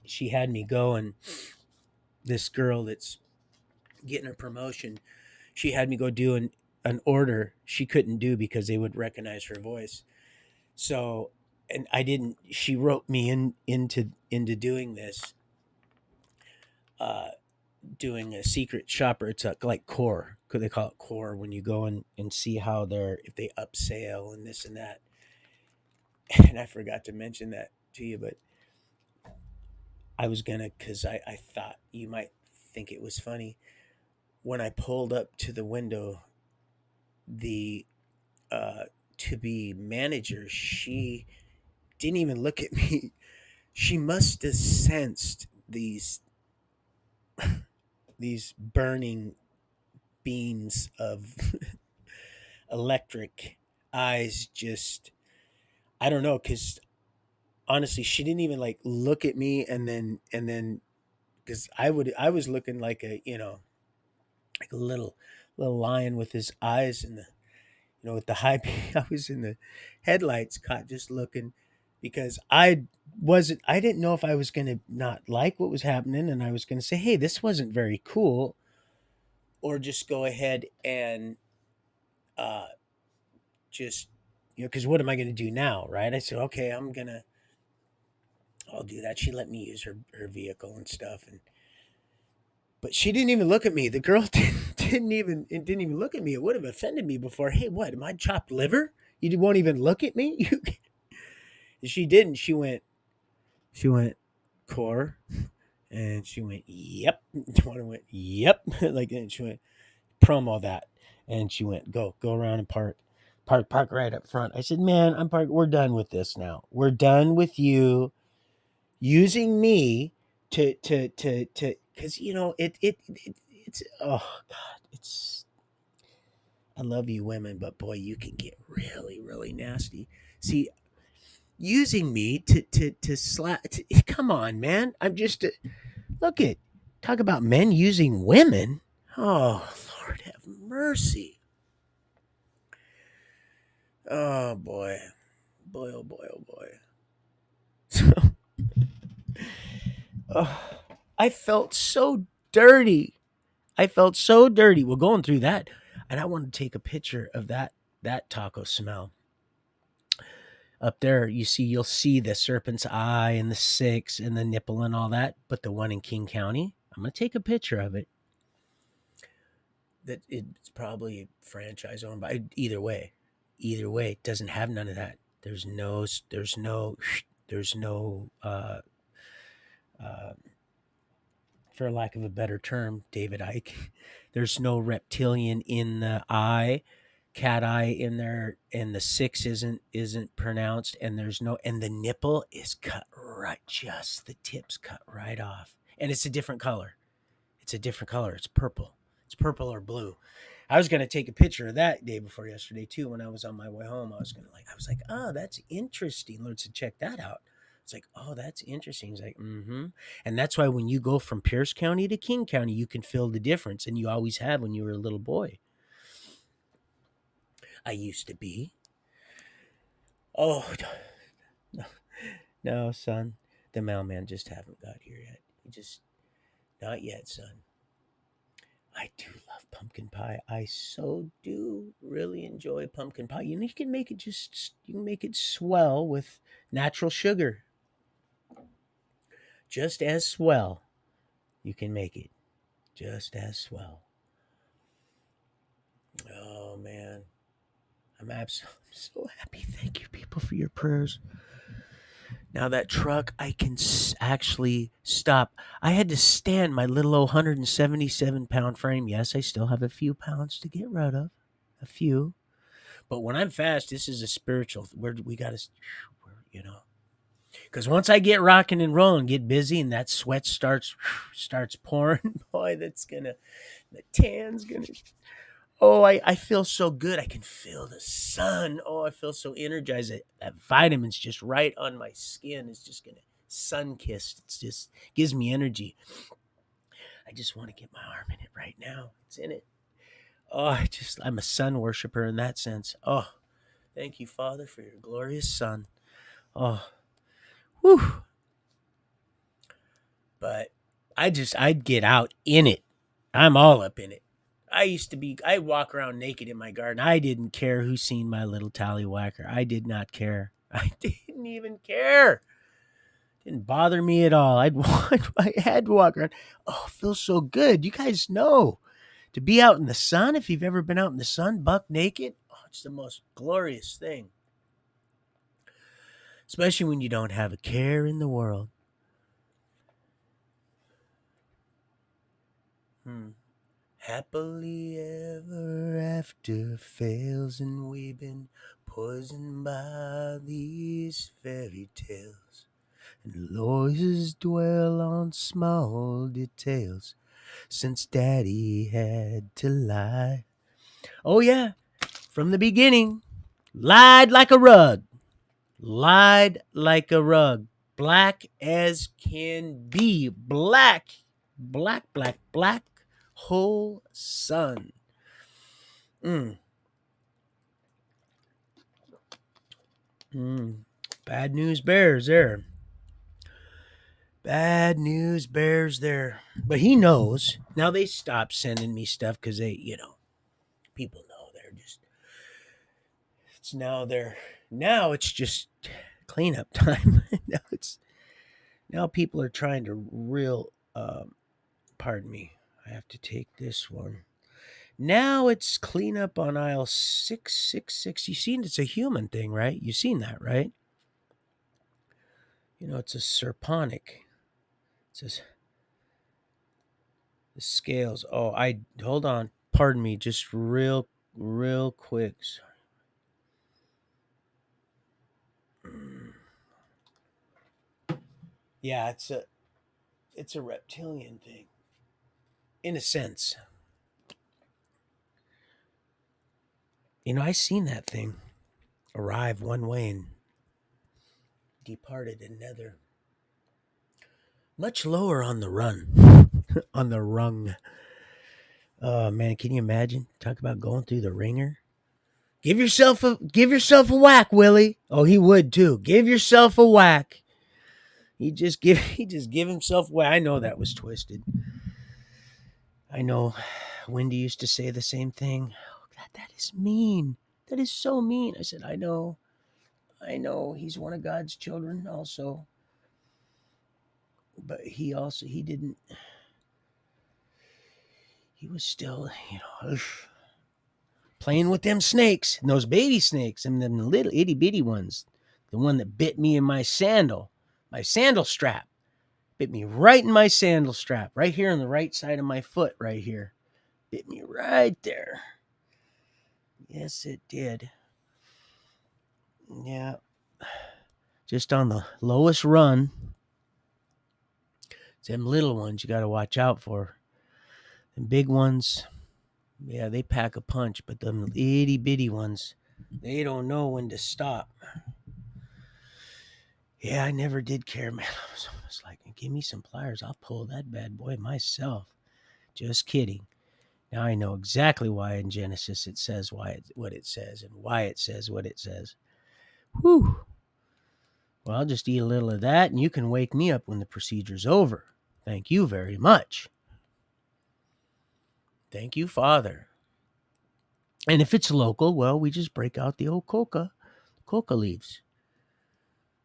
She had me go, and this girl that's getting her promotion, she had me go do an order she couldn't do because they would recognize her voice. So, and I didn't. She wrote me into doing this, uh, doing a secret shopper. It's like core. Could they call it core when you go and see how if they upsell and this and that. And I forgot to mention that to you, but I was gonna, because I thought you might think it was funny. When I pulled up to the window, the uh, to be manager, she didn't even look at me. She must have sensed these burning beams of electric eyes. Just, I don't know, because honestly, she didn't even like look at me, and then because I was looking like a little lion with his eyes in the, with the high beam. I was in the headlights, caught just looking, because I didn't know if I was going to not like what was happening, and I was going to say, hey, this wasn't very cool, or just go ahead and uh, just, because what am I going to do now, right? I said, okay, I'll do that. She let me use her vehicle and stuff, and but she didn't even look at me. The girl didn't even look at me. It would have offended me before. Hey, what? Am I chopped liver? You won't even look at me. She didn't. She went, core, and she went, yep. One went, yep, like, and she went, promo that, and she went, go around and park right up front. I said, man, I'm parked. We're done with this now. We're done with you using me to because it's, oh god, it's, I love you women, but boy, you can get really really nasty. See, using me to slap, come on, man. I'm just look at, talk about men using women. Oh Lord have mercy. Oh boy, oh boy, oh boy. So, oh, I felt so dirty. I felt so dirty. Well, going through that, and I wanted to take a picture of that taco smell. Up there, you'll see the serpent's eye and the six and the nipple and all that. But the one in King County, I'm gonna take a picture of it. That it's probably franchise owned by, either way, it doesn't have none of that. There's no uh, for lack of a better term, David Icke. There's no reptilian in the eye, cat eye in there, and the six isn't pronounced, and there's no, and the nipple is cut right, just the tips cut right off, and it's a different color. It's a different color. It's purple. It's purple or blue. I was gonna take a picture of that day before yesterday too. When I was on my way home, I was like, oh, that's interesting. Let's check that out. It's like, oh, that's interesting. It's like, mm-hmm. And that's why when you go from Pierce County to King County, you can feel the difference, and you always have when you were a little boy. I used to be. Oh no, no, son. The mailman just haven't got here yet. He just not yet, son. I do love pumpkin pie. I so do really enjoy pumpkin pie. You can make it swell with natural sugar. Just as swell. You can make it just as swell. Oh man. I'm so happy. Thank you people for your prayers. Now that truck, I can actually stop. I had to stand my little 177-pound frame. Yes, I still have a few pounds to get rid of. A few. But when I'm fast, this is a spiritual. We got to, because once I get rocking and rolling, get busy, and that sweat starts pouring, boy, the tan's gonna. Oh, I feel so good. I can feel the sun. Oh, I feel so energized. That vitamin's just right on my skin. It's just gonna sun kissed. It's just gives me energy. I just want to get my arm in it right now. It's in it. Oh, I'm a sun worshiper in that sense. Oh, thank you, Father, for your glorious Son. Oh, whew. But I'd get out in it. I'm all up in it. I'd walk around naked in my garden. I didn't care who seen my little tallywhacker. I did not care. I didn't even care. Didn't bother me at all. I had to walk around. Oh, it feels so good. You guys know to be out in the sun. If you've ever been out in the sun, buck naked, oh, it's the most glorious thing. Especially when you don't have a care in the world. Hmm. Happily ever after fails, and we've been poisoned by these fairy tales, and lawyers dwell on small details since daddy had to lie. Oh yeah, from the beginning, lied like a rug, lied like a rug, black as can be, black whole sun. Mm. Mm. Bad news bears there. Bad news bears there. But he knows. Now they stopped sending me stuff because they, people know they're just, it's now they're, now it's just cleanup time. Now people are trying to pardon me, I have to take this one. Now it's cleanup on aisle 666. You seen it's a human thing, right? You seen that, right? It's a serponic. It says the scales. Oh, I hold on. Pardon me, just real quick. Yeah, it's a reptilian thing. In a sense. I seen that thing arrive one way and departed another. Much lower on the run. On the rung. Oh man, can you imagine? Talk about going through the ringer. Give yourself a whack, Willie. Oh, he would too. Give yourself a whack. He just give himself away. I know that was twisted. I know Wendy used to say the same thing. Oh, God, that is mean. That is so mean. I said, I know. He's one of God's children also. But he didn't, he was still, playing with them snakes, and those baby snakes, and them little itty bitty ones. The one that bit me in my sandal strap. Bit me right in my sandal strap, right here on the right side of my foot, right here. Bit me right there. Yes, it did. Yeah. Just on the lowest run. It's them little ones you got to watch out for. The big ones, yeah, they pack a punch, but them itty bitty ones, they don't know when to stop. Yeah, I never did care, man. I was like, give me some pliers. I'll pull that bad boy myself. Just kidding. Now I know exactly why in Genesis it says what it says and why it says what it says. Whew. Well, I'll just eat a little of that and you can wake me up when the procedure's over. Thank you very much. Thank you, Father. And if it's local, well, we just break out the old coca leaves.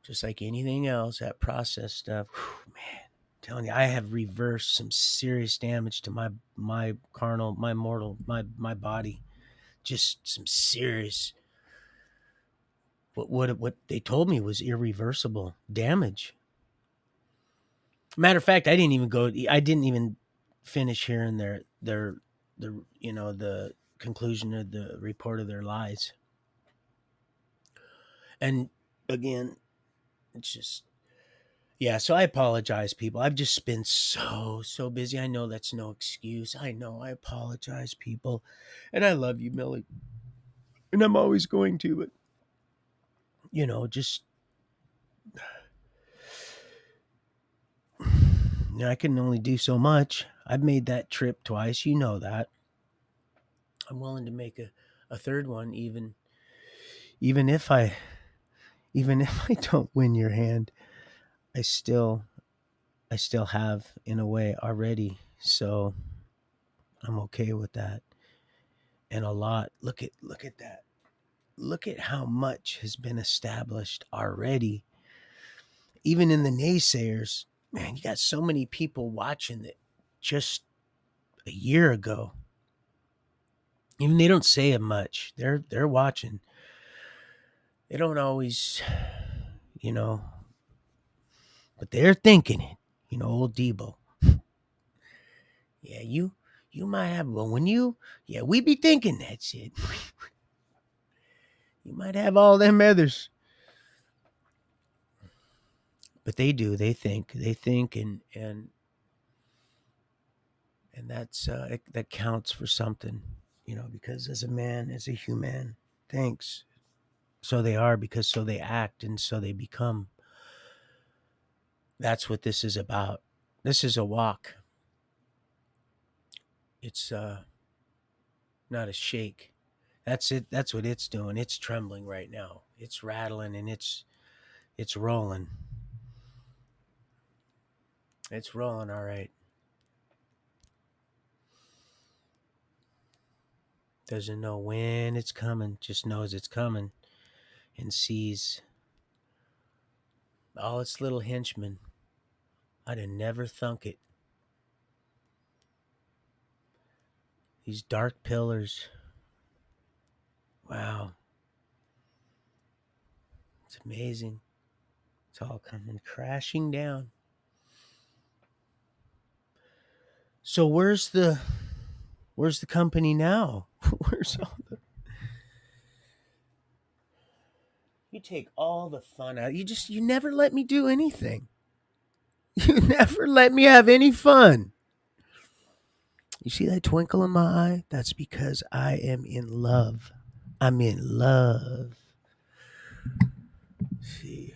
Just like anything else, that processed stuff. Whew, man, I'm telling you, I have reversed some serious damage to my carnal, my mortal, my body. Just some serious. What they told me was irreversible damage. Matter of fact, I didn't even finish hearing the conclusion of the report of their lies. And again, it's just, yeah, so I apologize, people. I've just been so busy. I know that's no excuse. I know. I apologize, people. And I love you, Millie. And I'm always going to, but just I can only do so much. I've made that trip twice. You know that. I'm willing to make a third one, even if I even if I don't win your hand. I still have in a way already. So I'm okay with that. And a lot. Look at that. Look at how much has been established already. Even in the naysayers, man, you got so many people watching that just a year ago. Even they don't say it much. They're watching. They don't always, you know, but they're thinking it. Old Debo. Yeah, you might have, but we be thinking that shit. You might have all them others. But they do. They think, and that's that counts for something, because as a man, as a human, thanks. So they are, because so they act, and so they become. That's what this is about. This is a walk. It's not a shake. That's it. That's what it's doing. It's trembling right now. It's rattling and it's rolling. It's rolling all right. Doesn't know when it's coming, just knows it's coming and sees all its little henchmen. I'd have never thunk it. These dark pillars. Wow. It's amazing. It's all coming crashing down. So where's the company now? Where's all the You take all the fun out. You never let me do anything. You never let me have any fun. You see that twinkle in my eye? That's because I am in love. I'm in love. See.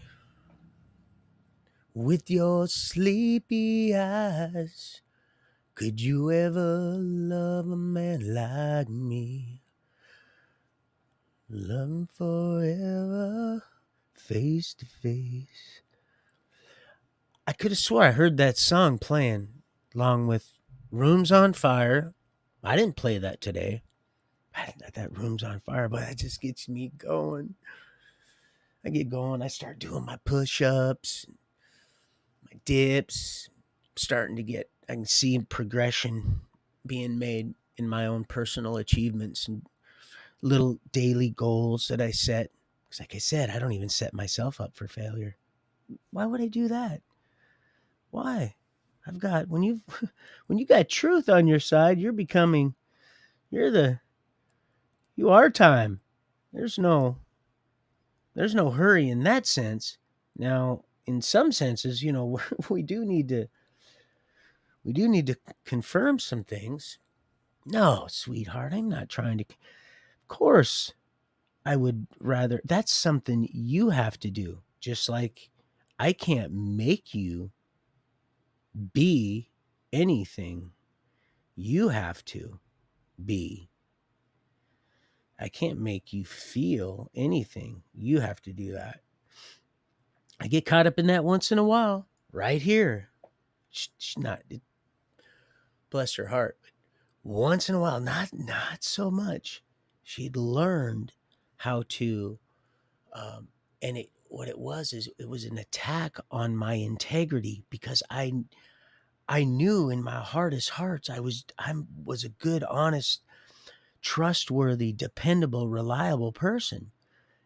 With your sleepy eyes, could you ever love a man like me? Love him forever, face to face. I could have swore I heard that song playing along with Rooms on Fire. I didn't play that today. That Rooms on Fire, but that just gets me going. I get going. I start doing my push-ups, my dips. Starting to get, I can see progression being made in my own personal achievements and little daily goals that I set. Because, like I said, I don't even set myself up for failure. Why would I do that? Why? I've got when you when you got truth on your side, you are time. There's no hurry in that sense. Now, in some senses, we do need to confirm some things. No, sweetheart, I'm not trying to. Of course, I would rather. That's something you have to do. Just like I can't make you be anything. You have to be. I can't make you feel anything. You have to do that. I get caught up in that once in a while, right here. She's not, bless her heart, but once in a while, not so much. She'd learned how to, and what it was is it was an attack on my integrity because I knew in my hardest hearts I was a good, honest, trustworthy, dependable, reliable person,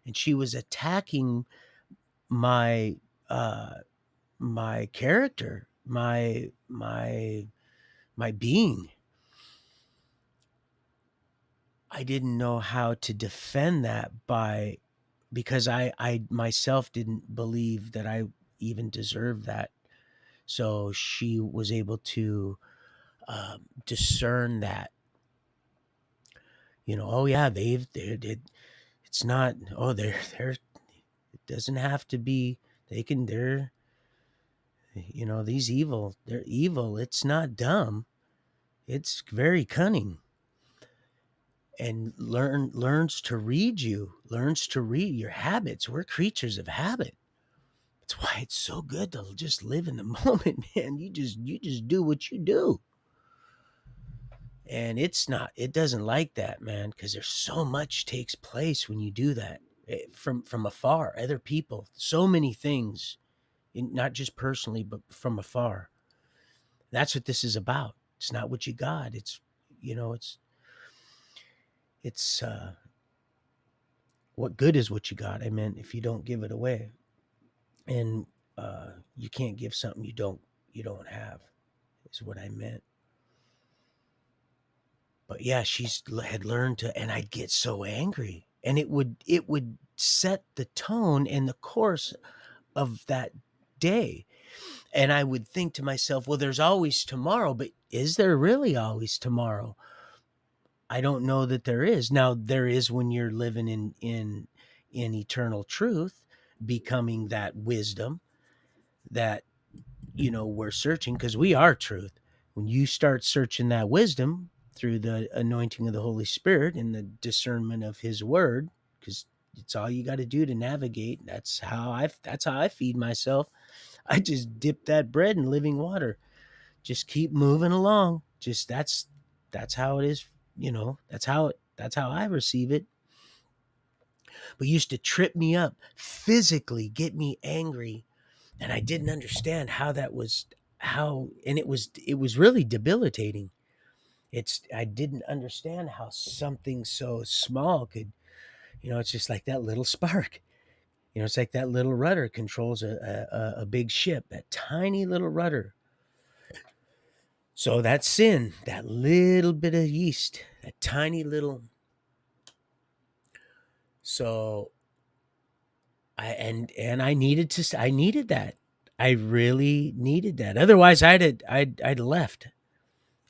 and she was attacking my my character, my being. I didn't know how to defend that because I myself didn't believe that I even deserved that. So she was able to discern that, oh yeah, it's not, oh, they're, it doesn't have to be, they're, they're evil. It's not dumb. It's very cunning. And learns to read your habits. We're creatures of habit. That's why it's so good to just live in the moment, man. You just do what you do. And it doesn't like that, man, because there's so much takes place when you do that. From afar, other people, so many things, not just personally, but from afar. That's what this is about. It's not what you got. It's, it's what good is what you got? I mean, if you don't give it away, and you can't give something you don't have, is what I meant. But yeah, had learned to, and I'd get so angry, and it would set the tone and the course of that day. And I would think to myself, well, there's always tomorrow, but is there really always tomorrow? I don't know that there is. Now there is when you're living in eternal truth, becoming that wisdom that we're searching, because we are truth. When you start searching that wisdom through the anointing of the Holy Spirit and the discernment of His Word, because it's all you got to do to navigate. That's how I feed myself. I just dip that bread in living water. Just keep moving along. Just that's how it is, that's how I receive it. But used to trip me up, physically get me angry, and I didn't understand how that was how and it was really debilitating. I didn't understand how something so small could, it's just like that little spark. It's like that little rudder controls a big ship, that tiny little rudder. So that sin, that little bit of yeast, that tiny little. So I needed I needed that. I really needed that. Otherwise, I'd left.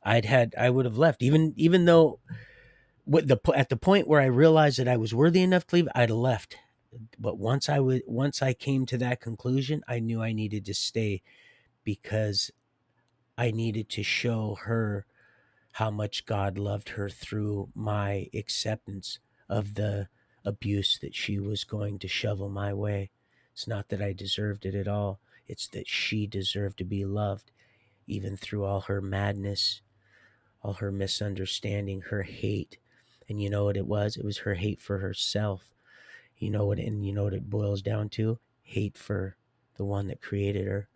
I would have left, even though at the point where I realized that I was worthy enough to leave, I'd have left. But once I came to that conclusion, I knew I needed to stay, because I needed to show her how much God loved her through my acceptance of the abuse that she was going to shovel my way. It's not that I deserved it at all. It's that she deserved to be loved, even through all her madness, all her misunderstanding, her hate. And you know what it was? It was her hate for herself. You know what it boils down to? Hate for the one that created her.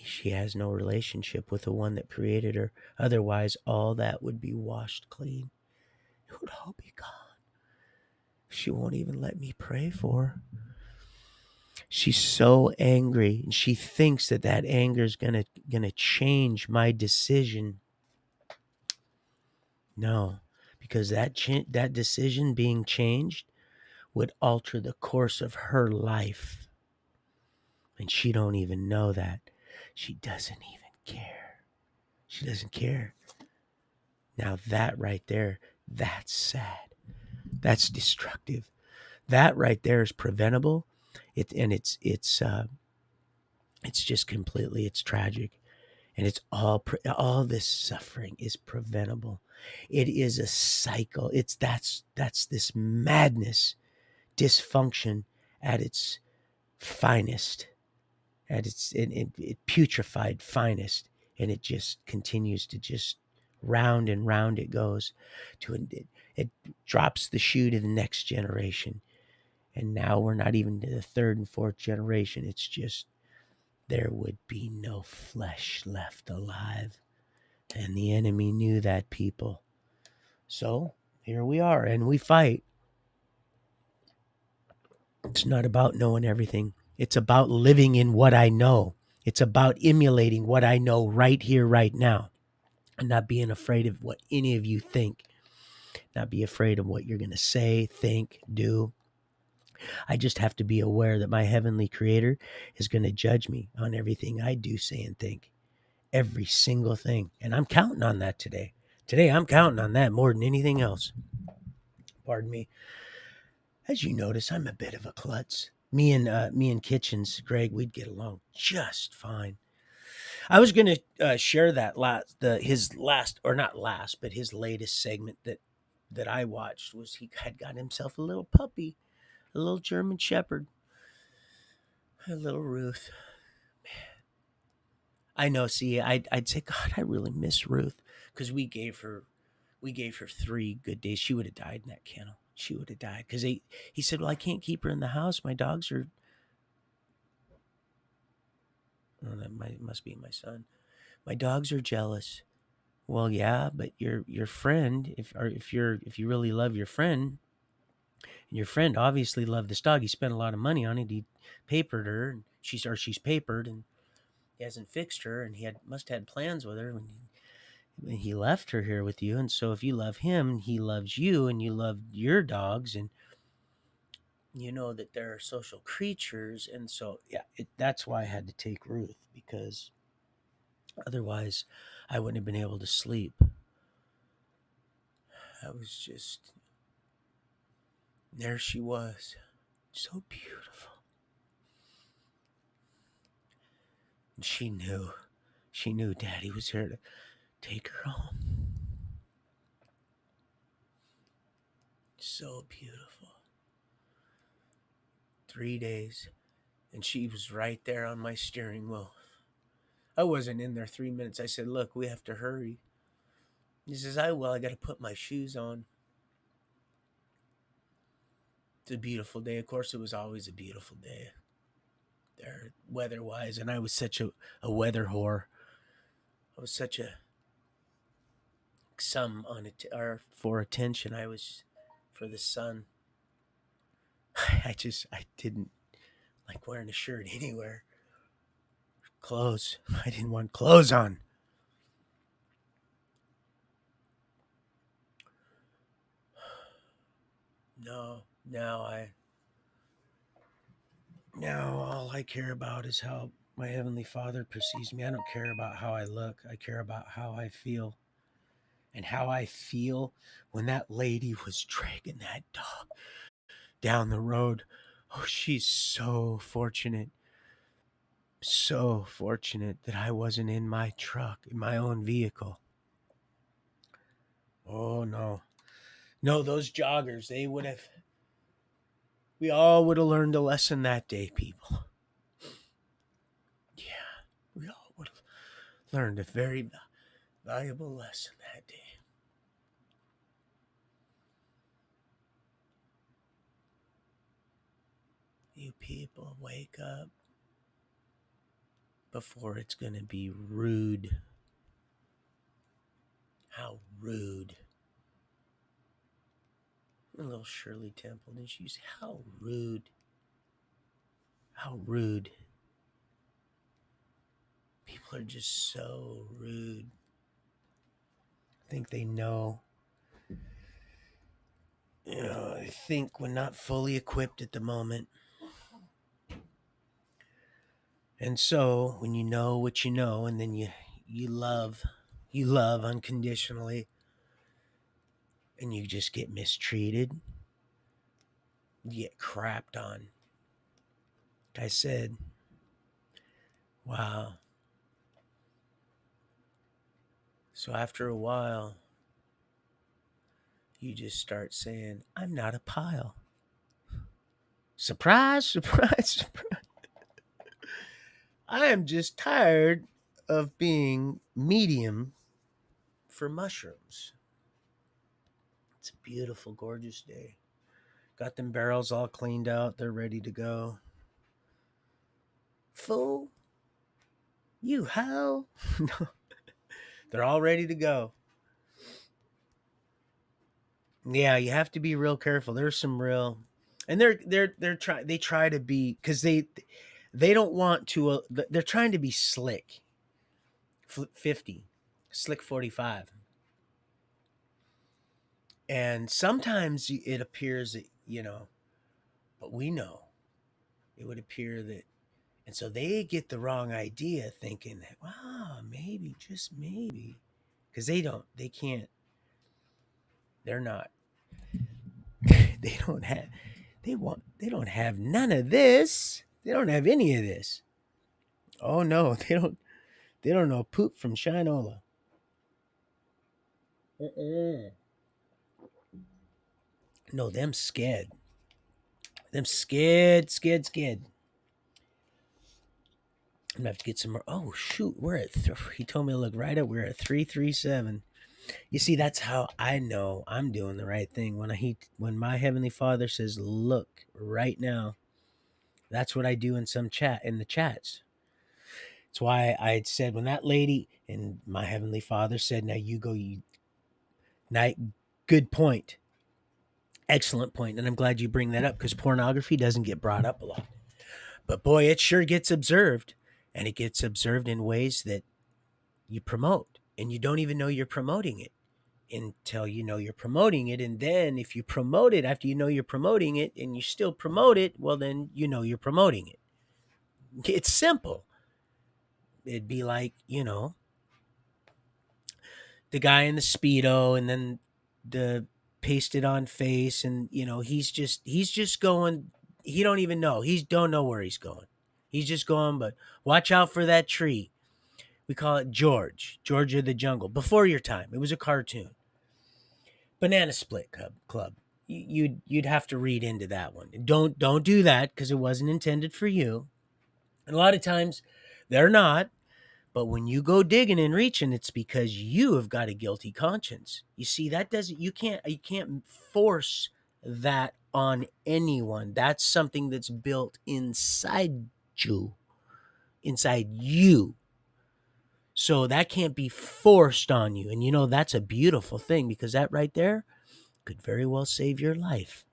She has no relationship with the one that created her. Otherwise, all that would be washed clean. It would all be gone. She won't even let me pray for her. She's so angry, and she thinks that anger is gonna change my decision. No, because that decision being changed would alter the course of her life, and she don't even know that. She doesn't even care. She doesn't care. Now that right there, that's sad. That's destructive. That right there is preventable. It's just completely, it's tragic, and it's all this suffering is preventable. It is a cycle. That's this madness, dysfunction at its finest, at its it putrefied finest, and it just continues to just round and round it goes to it drops the shoe to the next generation, and now we're not even to the third and fourth generation. It's just there would be no flesh left alive, and the enemy knew that, people. So here we are, and we fight. It's not about knowing everything. It's about living in what I know. It's about emulating what I know right here, right now, and not being afraid of what any of you think, not be afraid of what you're going to say, think, do. I just have to be aware that my heavenly creator is going to judge me on everything I do, say, and think. Every single thing. And I'm counting on that today. Today, I'm counting on that more than anything else. Pardon me. As you notice, I'm a bit of a klutz. Me and Kitchens, Greg, we'd get along just fine. I was going to share that his last, or not last, but his latest segment that I watched was he had got himself a little puppy, a little German Shepherd, a little Ruth. I know. See, I'd say, God, I really miss Ruth, because we gave her 3 good days. She would have died in that kennel. She would have died, because he said, well, I can't keep her in the house. My dogs are. Oh, must be my son. My dogs are jealous. Well, yeah, but your friend, if you really love your friend, and your friend obviously loved this dog, he spent a lot of money on it. He papered her, and she's papered, and he hasn't fixed her, and must have had plans with her when he left her here with you. And so if you love him, he loves you, and you love your dogs, and you know that they're social creatures. And so yeah, that's why I had to take Ruth, because otherwise I wouldn't have been able to sleep. I was just there. She was so beautiful, and she knew Daddy was here to take her home. So beautiful. 3 days. And she was right there on my steering wheel. I wasn't in there 3 minutes. I said, "Look, we have to hurry." He says, I got to put my shoes on." It's a beautiful day. Of course, it was always a beautiful day there, weather wise. And I was such a weather whore. I was such a some on it or for attention. I was for the sun. I didn't like wearing a shirt anywhere. Clothes. I didn't want clothes on. No, now all I care about is how my heavenly Father perceives me. I don't care about how I look. I care about how I feel. And how I feel when that lady was dragging that dog down the road. Oh, she's so fortunate. So fortunate that I wasn't in my truck, in my own vehicle. Oh no. No, those joggers, we all would have learned a lesson that day, people. Yeah, we all would have learned a very valuable lesson that day. You people, wake up before it's going to be rude. How rude. A little Shirley Temple, didn't she say, how rude? How rude. People are just so rude. I think they know. I think we're not fully equipped at the moment. And so when you know what you know, and then you love unconditionally, and you just get mistreated, you get crapped on. Like I said, wow. So after a while, you just start saying, I'm not a pile. Surprise, surprise, surprise. I am just tired of being medium for mushrooms. It's a beautiful, gorgeous day. Got them barrels all cleaned out. They're ready to go. Fool, you how? No, they're all ready to go. Yeah, you have to be real careful. There's some real, and they try to be because they don't want to. They're trying to be slick. 50, slick 45, and sometimes it appears that but we know it would appear that, and so they get the wrong idea, thinking that wow, maybe just maybe, because they can't, they're not, they don't have, they don't have none of this. They don't have any of this. Oh no, they don't know poop from Shinola. Mm-mm. No, them scared. Them scared. I'm gonna have to get some more. Oh shoot, we're at. He told me to look right up. We're at 337. You see, that's how I know I'm doing the right thing. When my heavenly Father says, "Look right now," that's what I do in the chats. It's why I had said when that lady and my heavenly Father said, "Now you go, you night." Good point, excellent point, and I'm glad you bring that up because pornography doesn't get brought up a lot, but boy, it sure gets observed, and it gets observed in ways that you promote, and you don't even know you're promoting it until you know you're promoting it. And then if you promote it after you know you're promoting it and you still promote it, well, then you know you're promoting it. It's simple. It'd be like, the guy in the Speedo and then the pasted on face, and he's just going, he don't even know. He don't know where he's going. He's just going, but watch out for that tree. We call it George of the Jungle. Before your time. It was a cartoon. Banana Split Club. You'd have to read into that one. Don't do that because it wasn't intended for you. And a lot of times they're not. But when you go digging and reaching, it's because you have got a guilty conscience. You see, that doesn't you can't force that on anyone. That's something that's built you, inside you. So that can't be forced on you. And that's a beautiful thing, because that right there could very well save your life.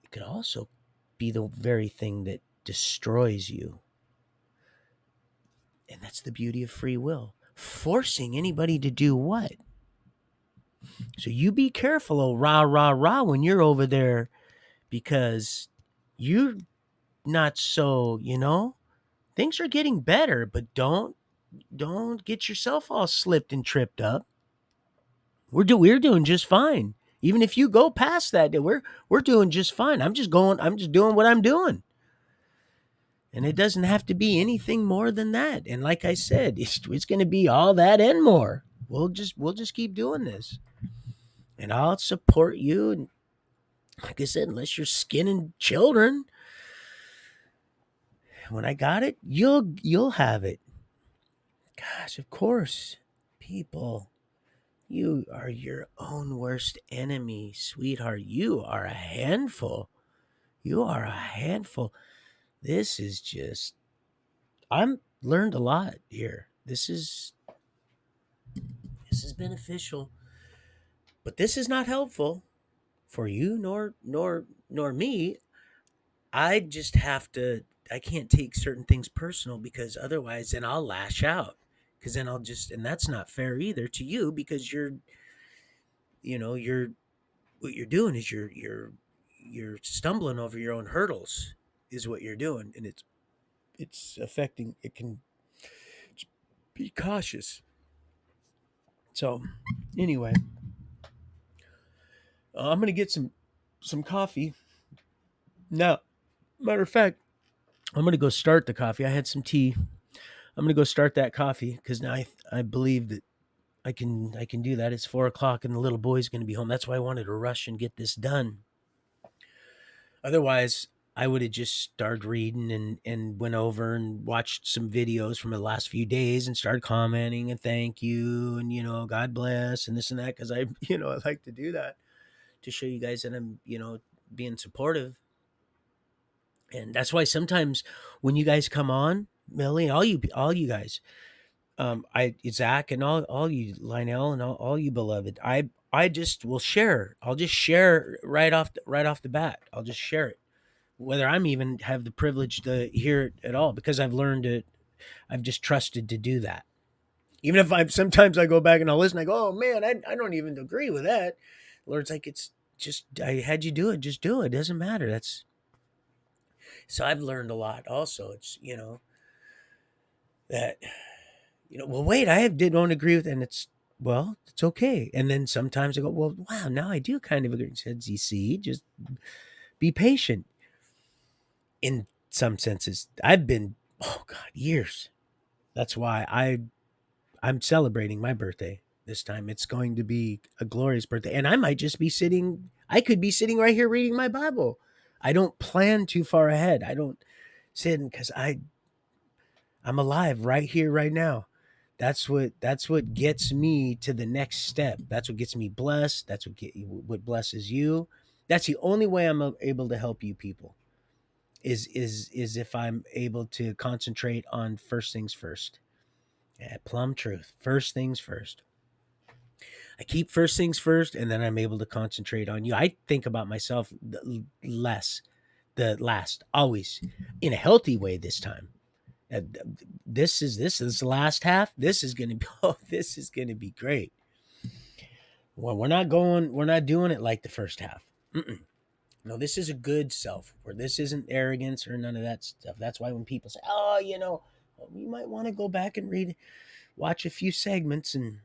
It could also be the very thing that destroys you. And that's the beauty of free will. Forcing anybody to do what? So you be careful, oh rah rah rah, when you're over there, because you're not so, things are getting better, but don't get yourself all slipped and tripped up. We're doing just fine. Even if you go past that, we're doing just fine. I'm just doing what I'm doing. And it doesn't have to be anything more than that. And like I said, it's going to be all that and more. We'll just keep doing this. And I'll support you. And like I said, unless you're skinning children, when I got it, you'll have it. Gosh, of course. People, you are your own worst enemy, sweetheart. You are a handful. You are a handful. This is just I'm learned a lot here. This is beneficial, but this is not helpful for you nor me. I just have to I can't take certain things personal, because otherwise then I'll lash out. Because then and that's not fair either to you, because you're what you're doing is you're stumbling over your own hurdles, is what you're doing, and it's affecting. It can be cautious. So anyway, I'm gonna get some coffee now. Matter of fact, I'm gonna go start the coffee. I had some tea. I'm gonna go start that coffee, because now I believe that I can do that. It's 4 o'clock and the little boy's gonna be home. That's why I wanted to rush and get this done. Otherwise, I would have just started reading and went over and watched some videos from the last few days and started commenting and thank you and God bless and this and that, because I I like to do that to show you guys that I'm being supportive. And that's why sometimes when you guys come on, Millie, all you guys, I Zach and all you Lionel and all you beloved, I just will share. I'll just share right off the bat. I'll just share it, whether I'm even have the privilege to hear it at all, because I've learned it. I've just trusted to do that. Even if sometimes I go back and I'll listen, I go, oh man, I don't even agree with that. Lord's like, it's just, I had you do it, just do it. It doesn't matter. So I've learned a lot also. It's, that, well, wait, don't agree with, and it's okay. And then sometimes I go, well, wow, now I do kind of agree. He said, you see, just be patient. In some senses, I've been, oh God, years. That's why I'm celebrating my birthday this time. It's going to be a glorious birthday. And I could be sitting right here reading my Bible. I don't plan too far ahead. I don't sit because I'm alive right here, right now. That's what gets me to the next step. That's what gets me blessed. That's what blesses you. That's the only way I'm able to help you people, is if I'm able to concentrate on first things first. Yeah, plumb truth. First things first. I keep first things first, and then I'm able to concentrate on you. I think about myself the last, always, in a healthy way this time. This is the last half. This is gonna be this is gonna be great. Well, we're not doing it like the first half. Mm-mm. No, this is a good self, where this isn't arrogance or none of that stuff. That's why when people say, "Oh, you might want to go back and watch a few segments," and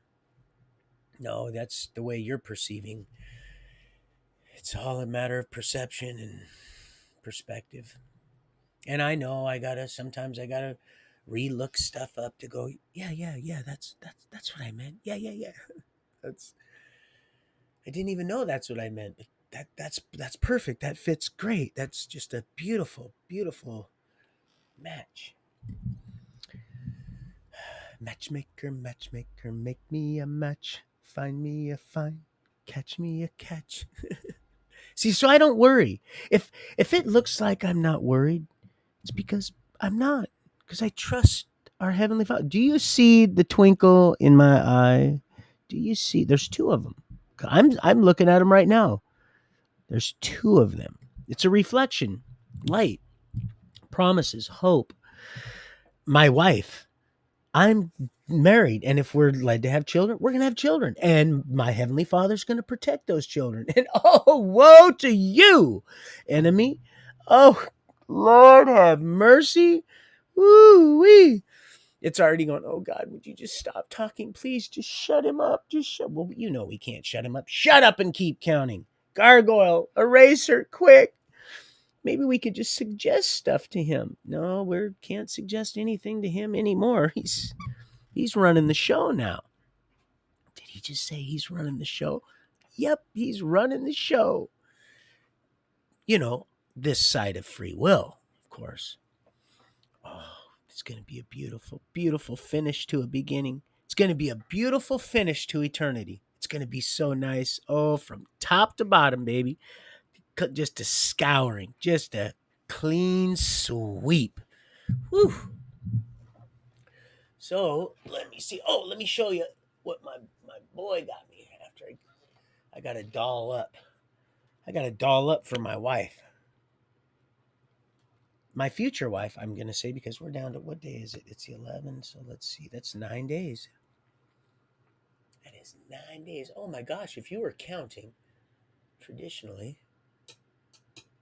no, that's the way you're perceiving. It's all a matter of perception and perspective. And I know sometimes I gotta relook stuff up to go, yeah, yeah, yeah, that's what I meant. Yeah, yeah, yeah. That's I didn't even know that's what I meant. But that's perfect. That fits great. That's just a beautiful, beautiful. Match. Matchmaker, matchmaker, make me a match. Find me a find. Catch me a catch. See, so I don't worry. If it looks like I'm not worried, it's because I'm not. Because I trust our Heavenly Father. Do you see the twinkle in my eye? Do you see? There's two of them. I'm looking at them right now. There's two of them. It's a reflection, light, promises, hope. My wife. I'm married, and if we're led to have children, we're going to have children, and my Heavenly Father's going to protect those children. And oh, woe to you, enemy! Oh, Lord, have mercy! Woo wee! It's already going. Oh God, would you just stop talking, please? Just shut him up. Just shut. Well, you know we can't shut him up. Shut up and keep counting. Gargoyle, eraser, quick. Maybe we could just suggest stuff to him. No, we can't suggest anything to him anymore. He's running the show now. Did he just say he's running the show? Yep, he's running the show. You know, this side of free will, of course. Oh, it's going to be a beautiful, beautiful finish to a beginning. It's going to be a beautiful finish to eternity. It's going to be so nice. Oh, from top to bottom, baby. Just a scouring, just a clean sweep. Whew. So let me see. Oh, let me show you what my boy got me after I got a doll up. I got a doll up for my wife. My future wife, I'm going to say, because we're down to, what day is it? It's the 11th. So let's see. That's 9 days. That is 9 days. Oh my gosh. If you were counting traditionally,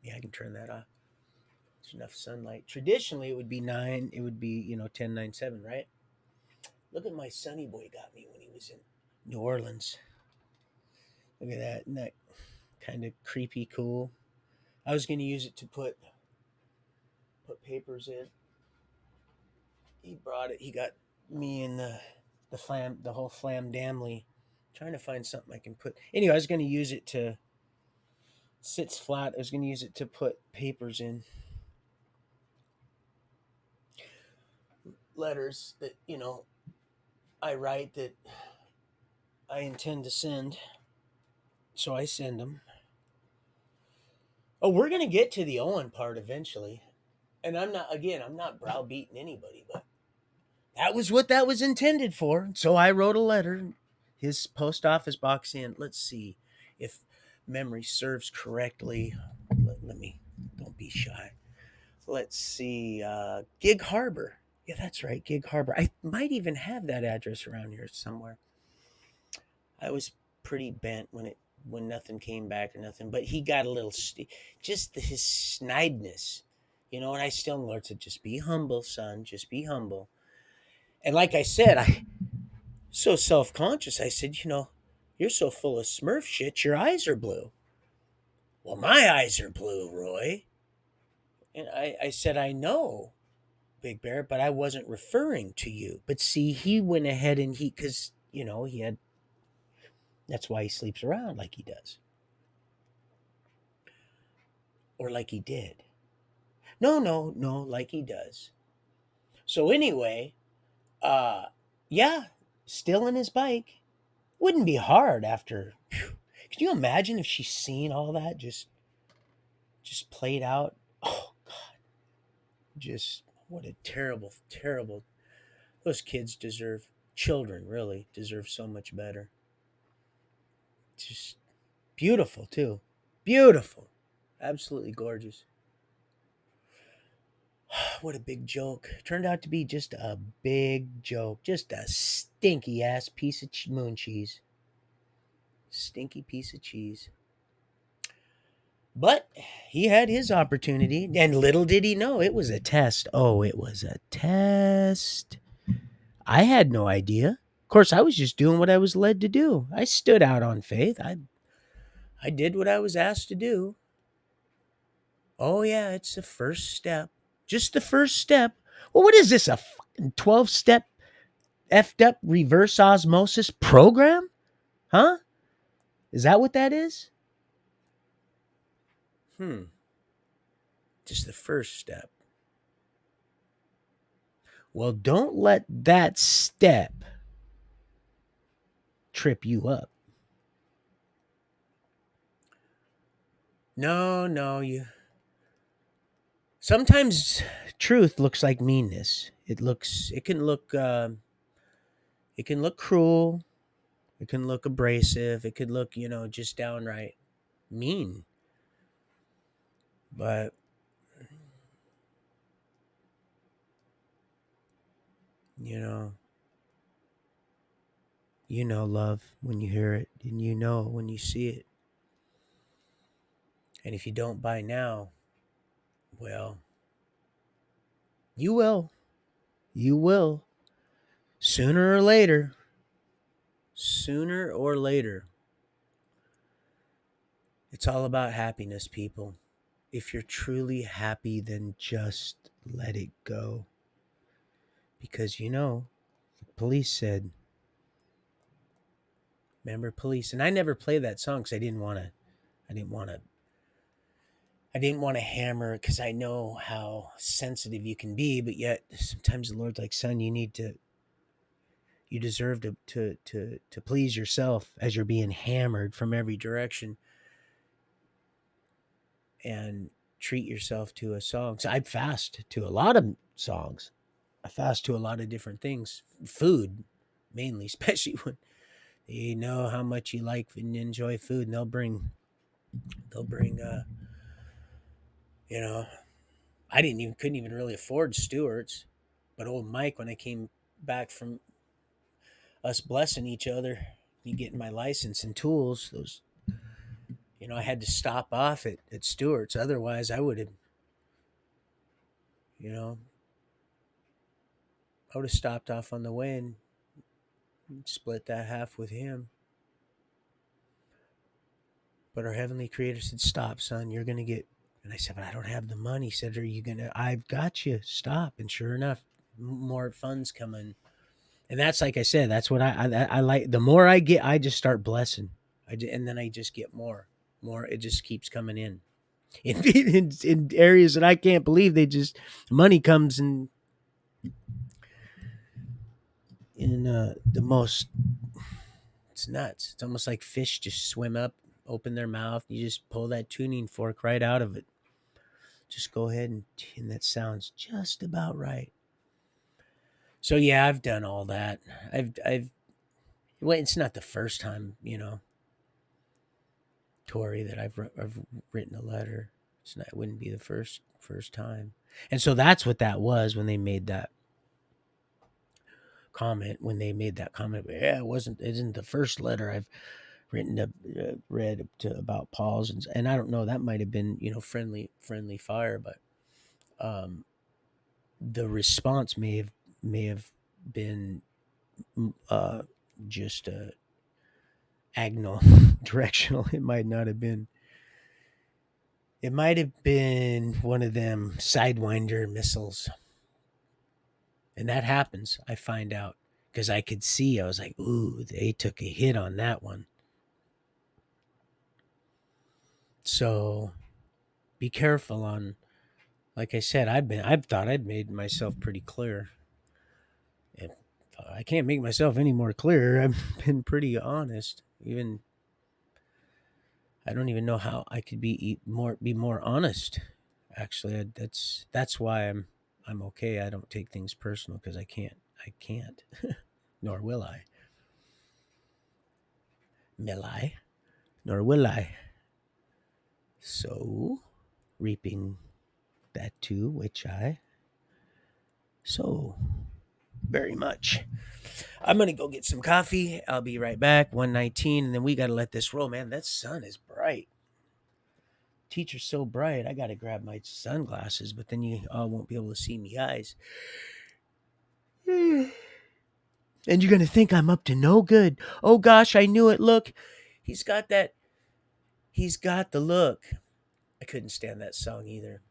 yeah, I can turn that off. There's enough sunlight. Traditionally, it would be 9. It would be, 10, 9, 7, right? Look at my sonny boy got me when he was in New Orleans. Look at that. Isn't that kind of creepy cool? I was going to use it to put papers in. He brought it. He got me in the whole flam damly. Trying to find something I can put. Anyway, I was going to use it to sits flat. I was going to use it to put papers in, letters that I write that I intend to send. So I send them. Oh, we're going to get to the Owen part eventually. And I'm not browbeating anybody, but that was what that was intended for. So I wrote a letter. His post office box in. Let's see if memory serves correctly. Let me, don't be shy. Let's see. Gig Harbor. Yeah, that's right. Gig Harbor. I might even have that address around here somewhere. I was pretty bent when nothing came back or nothing, but he got a little just his snideness, and I still Lord said, just be humble, son, just be humble. And like I said, I so self-conscious. I said, you're so full of Smurf shit, your eyes are blue. Well, my eyes are blue, Roy. And I said, I know, Big Bear, but I wasn't referring to you. But see, he went ahead and because, he had, that's why he sleeps around like he does. Or like he did. No, like he does. So anyway, yeah, still in his bike. Wouldn't be hard after. Phew. Can you imagine if she's seen all that just played out? Oh God, just what a terrible, terrible. Those kids deserve. Children really deserve so much better. Just beautiful too, beautiful, absolutely gorgeous. What a big joke. Turned out to be just a big joke. Just a stinky ass piece of moon cheese. Stinky piece of cheese. But he had his opportunity, and little did he know it was a test. Oh, it was a test. I had no idea. Of course, I was just doing what I was led to do. I stood out on faith. I did what I was asked to do. Oh, yeah, it's the first step. Just the first step. Well, what is this, a fucking 12-step effed up reverse osmosis program? Huh? Is that what that is? Just the first step. Well, don't let that step trip you up. No, no, you sometimes truth looks like meanness. It can look cruel, it can look abrasive, it could look, just downright mean. But you know, love when you hear it, and when you see it. And if you don't by now, well, you will. You will. Sooner or later. Sooner or later. It's all about happiness, people. If you're truly happy, then just let it go. Because the police said, remember police, and I never played that song because I didn't want to I didn't want to hammer it because I know how sensitive you can be, but yet sometimes the Lord's like, son, you deserve to please yourself as you're being hammered from every direction, and treat yourself to a song. So I fast to a lot of songs. I fast to a lot of different things. Food, mainly, especially when they know how much you like and enjoy food, and they'll bring you know, I didn't even couldn't even really afford Stewart's, but old Mike, when I came back from us blessing each other, me getting my license and tools, those I had to stop off at Stewart's. Otherwise I would have, you know, I would have stopped off on the way and split that half with him. But our heavenly creator said, stop, son, you're gonna get, and I said, but I don't have the money. He said, are you gonna, I've got you, stop. And sure enough, more funds coming. And that's, like I said, that's what I like. The more I get, I just start blessing. And then I just get more. It just keeps coming in. In areas that I can't believe, they just money comes in the most. It's nuts. It's almost like fish just swim up, open their mouth. You just pull that tuning fork right out of it. Just go ahead and that sounds just about right. So yeah, I've done all that. I've well, it's not the first time, Tori, that I've written a letter. It wouldn't be the first time. And so that's what that was when they made that comment. When they made that comment, yeah, it isn't the first letter I've written to read to about Paul's, and I don't know, that might have been friendly fire, but um, the response may have been uh, just agnal directional. It might not have been. It might have been one of them Sidewinder missiles. And that happens, I find out. Because I could see, I was like, ooh, they took a hit on that one. So be careful on, like I said, I've thought I'd made myself pretty clear. If I can't make myself any more clear, I've been pretty honest. Even I don't even know how I could be more honest. Actually, that's why I'm okay. I don't take things personal because I can't, nor will I. Will I? Nor will I. So, reaping that too, which I so very much. I'm gonna go get some coffee. I'll be right back. 1:19, and then we gotta let this roll, man. That sun is bright. Teacher's so bright. I gotta grab my sunglasses, but then you all won't be able to see me eyes. And you're gonna think I'm up to no good. Oh gosh, I knew it. Look, he's got that. He's got the look. I couldn't stand that song either.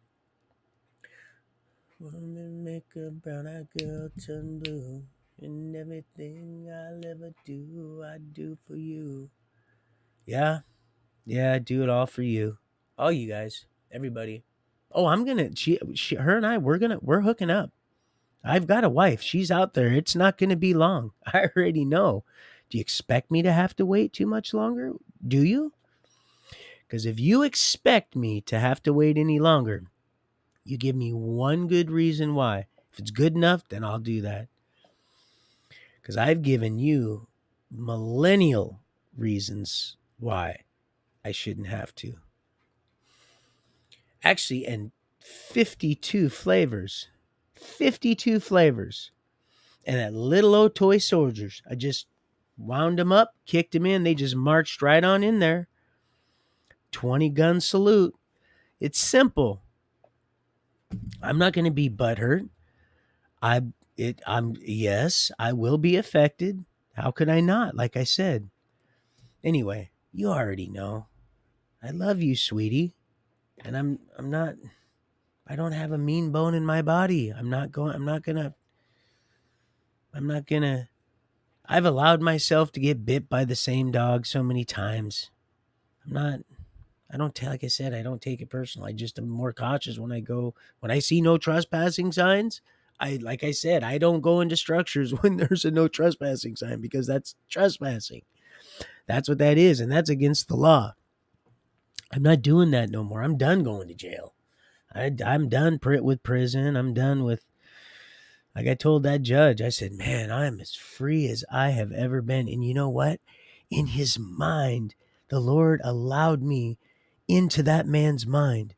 Woman make a brown eyed girl turn blue. And everything I'll ever do, I do for you. Yeah, yeah, I do it all for you. All you guys, everybody. Oh, I'm gonna. Her and I, we're hooking up. I've got a wife. She's out there. It's not going to be long. I already know. Do you expect me to have to wait too much longer? Do you? Because if you expect me to have to wait any longer, you give me one good reason why. If it's good enough, then I'll do that. Because I've given you millennial reasons why I shouldn't have to. Actually, and 52 flavors. 52 flavors. And that little old toy soldiers, I just wound them up, kicked them in. They just marched right on in there. 20 gun salute. It's simple. I'm not going to be butthurt. Yes, I will be affected. How could I not? Like I said. Anyway, you already know. I love you, sweetie. And I'm not I don't have a mean bone in my body. I'm not gonna I've allowed myself to get bit by the same dog so many times. I'm not I don't like I said, I don't take it personal. I just am more cautious when I see no trespassing signs. Like I said, I don't go into structures when there's a no trespassing sign because that's trespassing. That's what that is, and that's against the law. I'm not doing that no more. I'm done going to jail. I'm done with prison. I'm done with, like I told that judge, I said, man, I'm as free as I have ever been. And you know what? In his mind, the Lord allowed me into that man's mind.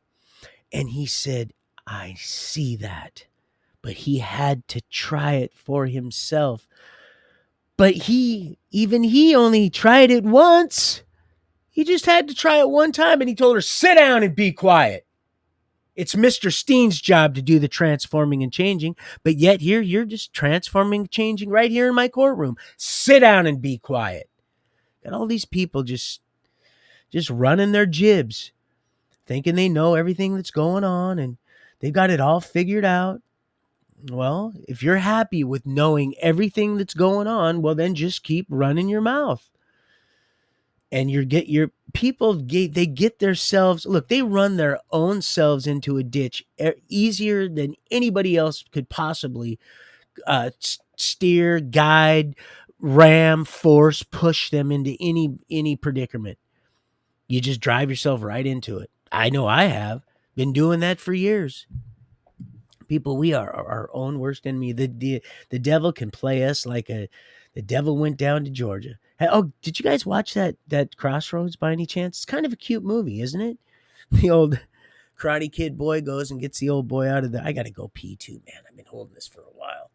And he said, I see that. But he had to try it for himself. But even he only tried it once. He just had to try it one time. And he told her, sit down and be quiet. It's Mr. Steen's job to do the transforming and changing, but yet here you're just transforming, changing right here in my courtroom. Sit down and be quiet. And all these people just running their jibs, thinking they know everything that's going on and they've got it all figured out. Well, if you're happy with knowing everything that's going on, well, then just keep running your mouth. And they get themselves, look, they run their own selves into a ditch easier than anybody else could possibly steer, guide, ram, force, push them into any predicament. You just drive yourself right into it. I know I have been doing that for years. People, we are our own worst enemy. The devil can play us like the devil went down to Georgia. Oh, did you guys watch that Crossroads by any chance? It's kind of a cute movie, isn't it? The old Karate Kid boy goes and gets the old boy out of I got to go pee too, man. I've been holding this for a while.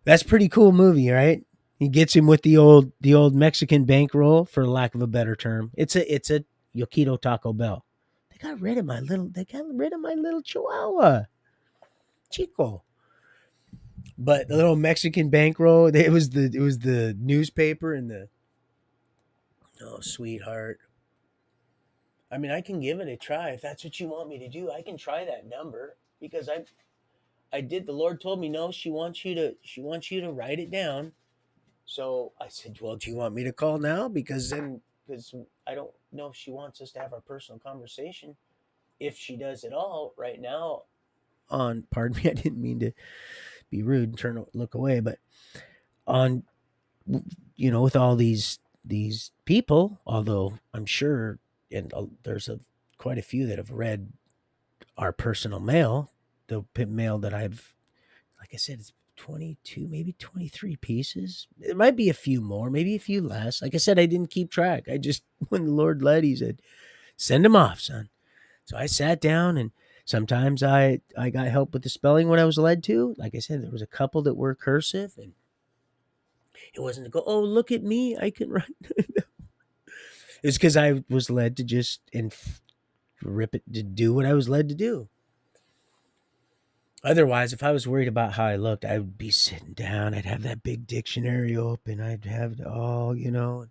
That's a pretty cool movie, right? He gets him with the old Mexican bankroll, for lack of a better term. It's a Yoquito Taco Bell. They got rid of my little Chihuahua. Chico. But the little Mexican bankroll, it was the newspaper and oh, sweetheart. I mean, I can give it a try if that's what you want me to do. I can try that number because I did. The Lord told me no. She wants you to write it down. So I said, well, do you want me to call now? Because I don't know if she wants us to have our personal conversation. If she does at all right now, pardon me, I didn't mean to be rude and look away, but on, with all these people, although I'm sure, and there's quite a few that have read our personal mail, the mail that I've, like I said, it's 22, maybe 23 pieces. It might be a few more, maybe a few less. Like I said, I didn't keep track. I just, when the Lord led, he said, send them off, son. So I sat down, and sometimes I got help with the spelling when I was led to. Like I said, there was a couple that were cursive, and it wasn't to go, oh, look at me, I can write. It's because I was led to just rip it, to do what I was led to do. Otherwise, if I was worried about how I looked, I would be sitting down. I'd have that big dictionary open. I'd have it all, because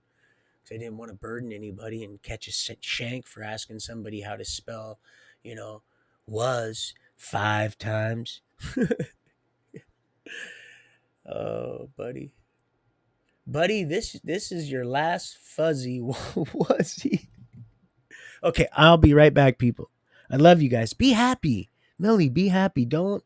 I didn't want to burden anybody and catch a shank for asking somebody how to spell, was 5 times. Oh, buddy. Buddy, this is your last fuzzy was-he? Okay, I'll be right back, people. I love you guys. Be happy. Millie, be happy. Don't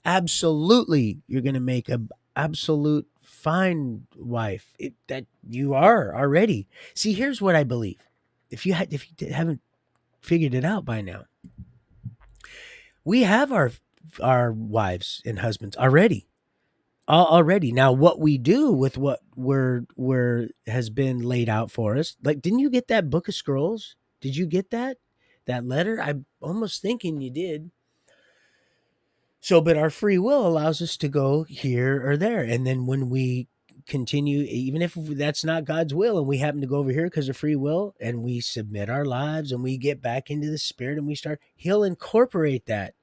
Absolutely, you're going to make a absolute fine wife. That you are already. See, here's what I believe. If you haven't figured it out by now, we have our wives and husbands already. Already. Now, what we do with what we're has been laid out for us. Like, didn't you get that book of scrolls? Did you get that letter? I'm almost thinking you did. So, but our free will allows us to go here or there. And then when we continue, even if that's not God's will, and we happen to go over here because of free will, and we submit our lives and we get back into the spirit and we start, He'll incorporate that.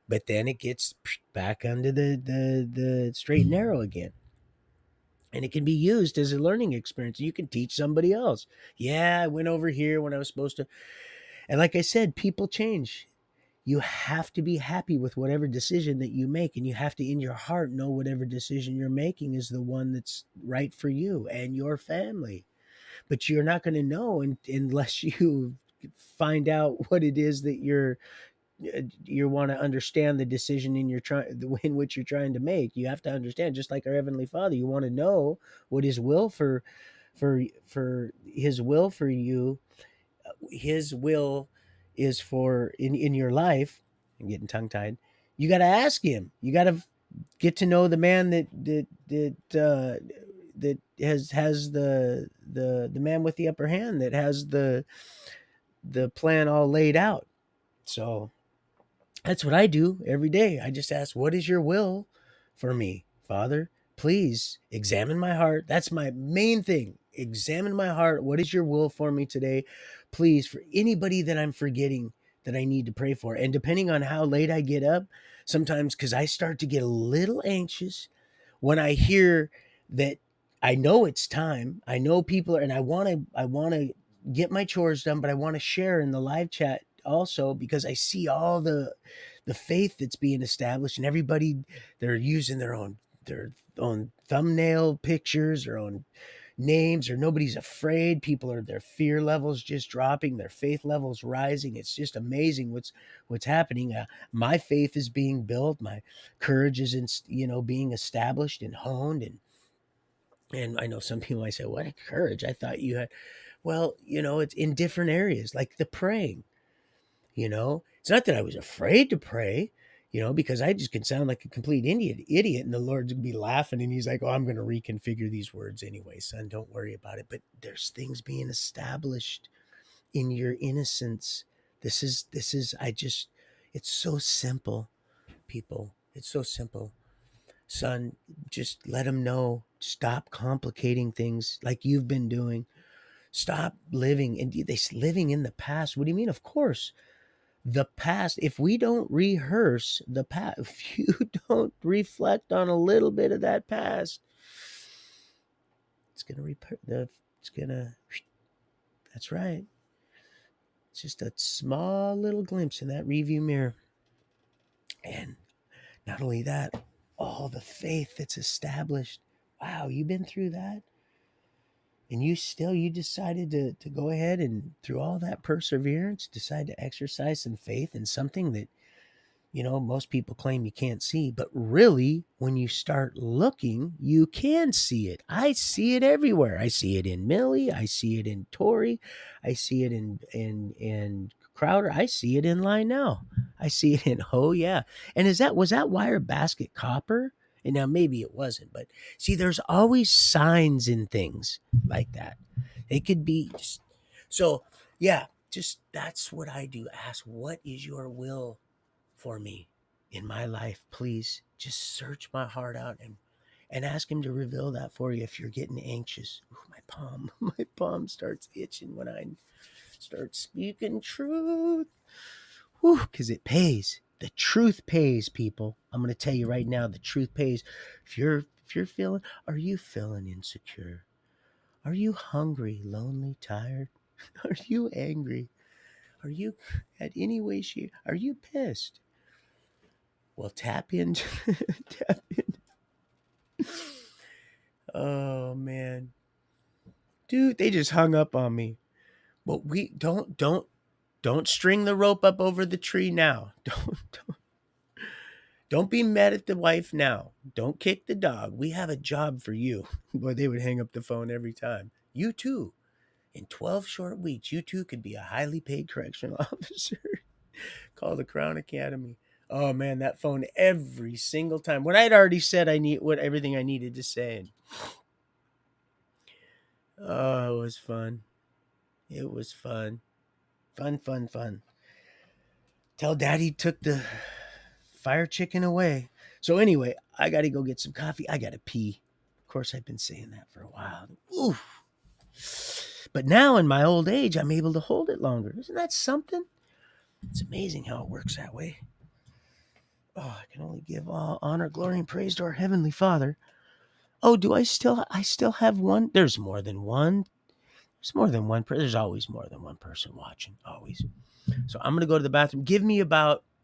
But then it gets back under the straight and narrow again. And it can be used as a learning experience. You can teach somebody else. Yeah, I went over here when I was supposed to. And like I said, people change. You have to be happy with whatever decision that you make, and you have to in your heart know whatever decision you're making is the one that's right for you and your family. But you're not going to know unless you find out what it is that you want to understand the decision in which you're trying to make. You have to understand, just like our heavenly Father, you want to know what his will for his will for you. His will is for in your life. I'm getting tongue tied. You got to ask him. You got to get to know the man that has the man with the upper hand, that has the plan all laid out. So that's what I do every day. I just ask, what is your will for me, Father? Please examine my heart. That's my main thing. Examine my heart. What is your will for me today? Please, for anybody that I'm forgetting that I need to pray for. And depending on how late I get up, sometimes because I start to get a little anxious when I hear that I know it's time. I know people are, and I want to get my chores done, but I want to share in the live chat also because I see all the faith that's being established, and everybody, they're using their own thumbnail pictures, their own names, or nobody's afraid. People are, their fear levels just dropping, their faith levels rising. It's just amazing what's happening. My faith is being built, my courage is being established and honed. And I know some people might say, what a courage, I thought you had. Well, it's in different areas, like the praying. It's not that I was afraid to pray, because I just can sound like a complete idiot, and the Lord's gonna be laughing, and he's like, oh, I'm going to reconfigure these words anyway, son, don't worry about it. But there's things being established in your innocence. This is it's so simple, people. It's so simple. Son, just let them know. Stop complicating things like you've been doing. Stop living living in the past. What do you mean? Of course, the past. If we don't rehearse the past, if you don't reflect on a little bit of that past, it's gonna it's gonna. That's right. It's just a small little glimpse in that review mirror, and not only that, all the faith that's established. Wow, you've been through that, and you decided to go ahead and through all that perseverance, decide to exercise some faith in something that most people claim you can't see, but really, when you start looking, you can see it. I see it everywhere. I see it in Millie. I see it in Tori. I see it in Crowder. I see it in Line Now. I see it in Oh yeah. And was that wire basket copper? And now maybe it wasn't, but see, there's always signs in things like that. They could be just so yeah. Just that's what I do. Ask, what is your will for me in my life? Please just search my heart out and ask him to reveal that for you if you're getting anxious. Ooh, my palm my palm starts itching when I start speaking truth. Because it pays. The truth pays, people. I'm going to tell you right now, the truth pays. If you're feeling, are you feeling insecure? Are you hungry, lonely, tired? Are you angry? Are you at any way shape? Are you pissed? Well, tap into tap in. Oh man, dude, they just hung up on me. Well, we don't string the rope up over the tree now. Don't Don't be mad at the wife now. Don't kick the dog. We have a job for you. Boy, they would hang up the phone every time. You too. In 12 short weeks, you too could be a highly paid correctional officer. Call the Crown Academy. Oh man, that phone every single time. When I'd already said I need what everything I needed to say. And, oh, it was fun. It was fun. Fun, fun, fun. Tell Daddy took the fire chicken away. So anyway, I got to go get some coffee. I got to pee. Of course, I've been saying that for a while. Oof. But now in my old age, I'm able to hold it longer. Isn't that something? It's amazing how it works that way. Oh, I can only give all honor, glory, and praise to our Heavenly Father. Oh, do I still have one? There's more than one. There's more than one. There's always more than one person watching. Always. So I'm going to go to the bathroom.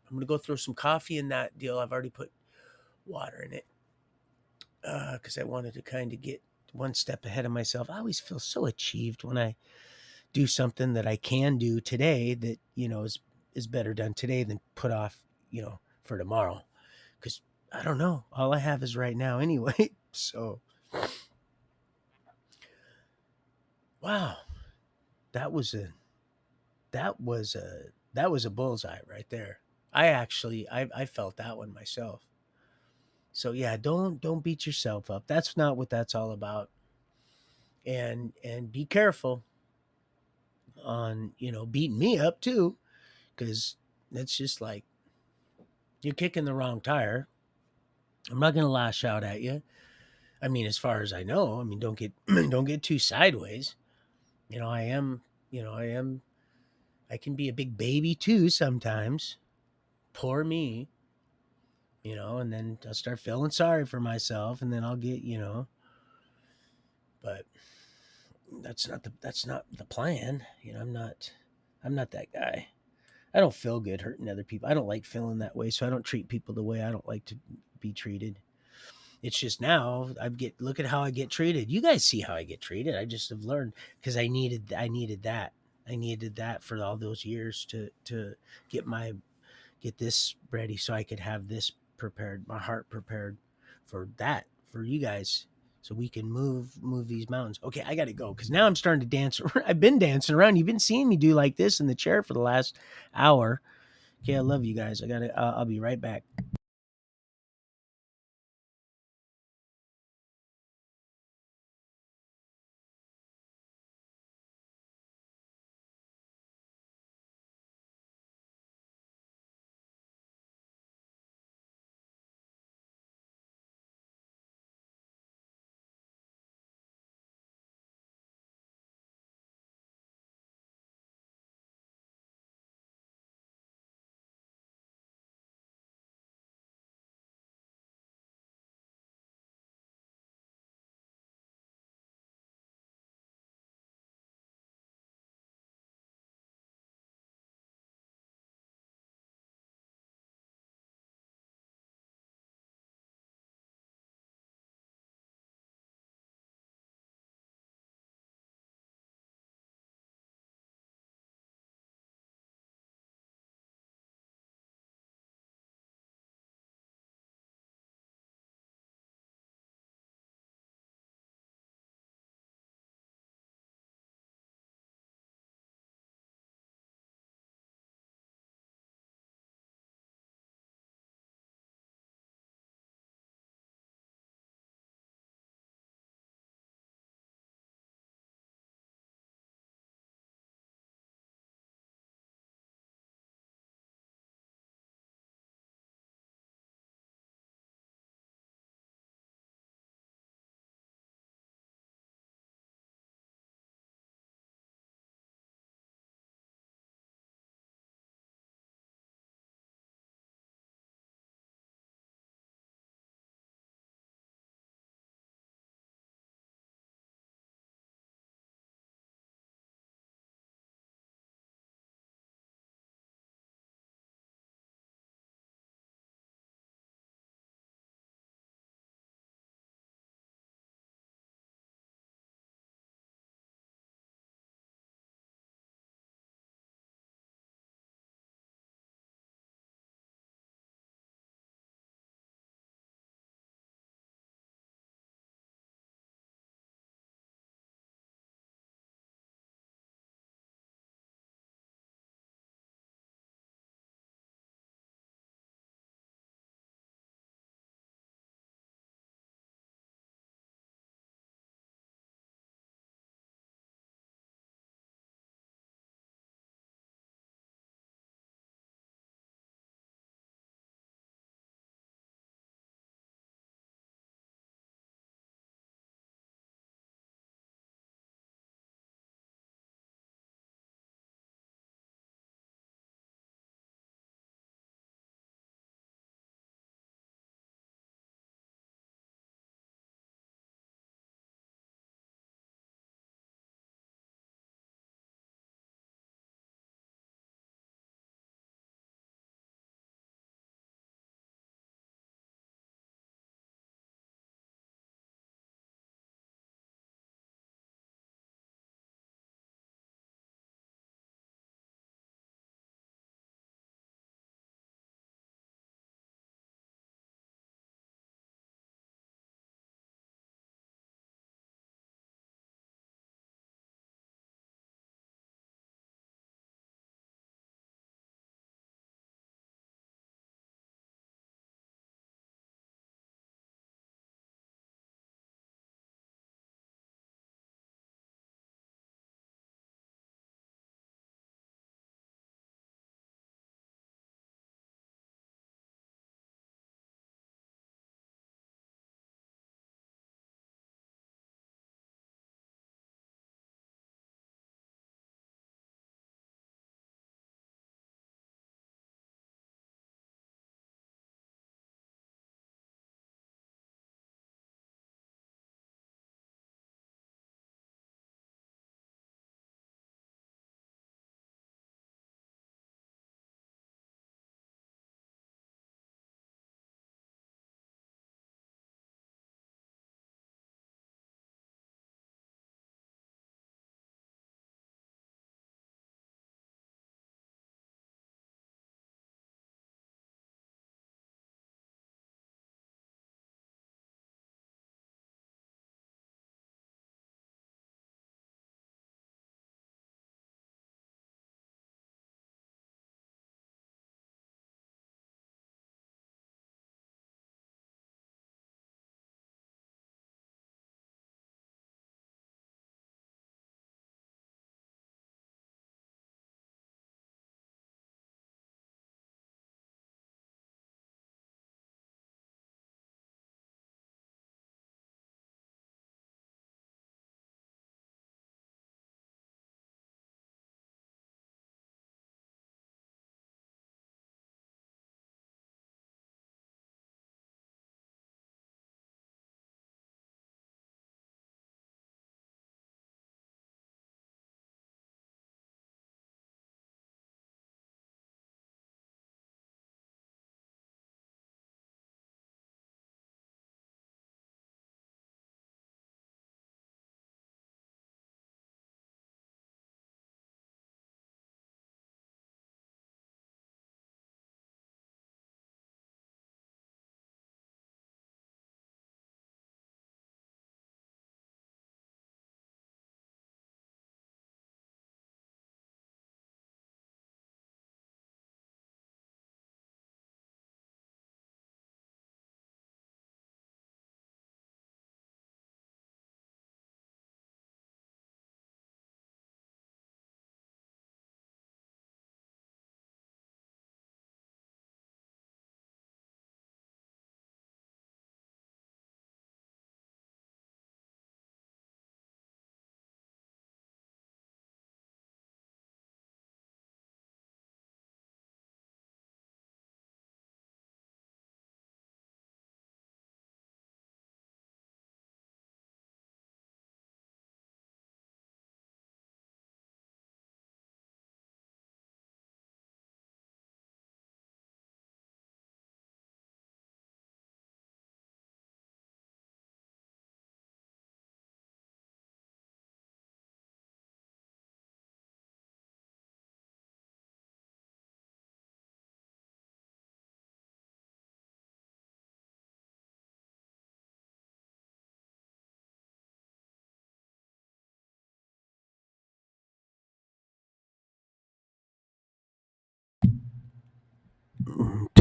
I'm going to go throw some coffee in that deal. I've already put water in it because I wanted to kind of get one step ahead of myself. I always feel so achieved when I do something that I can do today that, is better done today than put off, for tomorrow. Because I don't know. All I have is right now anyway. So, wow, that was a that was a bullseye right there. I felt that one myself. So yeah, don't beat yourself up. That's not what that's all about. And be careful on, beating me up too, because it's just like you're kicking the wrong tire. I'm not gonna lash out at you. I mean, as far as I know, I mean, don't get don't get too sideways. I am, I am. I can be a big baby too sometimes. Poor me, and then I'll start feeling sorry for myself, and then I'll get, but that's not the plan. I'm not that guy. I don't feel good hurting other people. I don't like feeling that way, so I don't treat people the way I don't like to be treated. It's just now look at how I get treated. You guys see how I get treated. I just have learned because I needed that. I needed that for all those years to get get this ready so I could have this prepared, my heart prepared for that, for you guys, so we can move these mountains. Okay, I got to go because now I'm starting to dance. I've been dancing around. You've been seeing me do like this in the chair for the last hour. Okay, I love you guys. I got to. I'll be right back.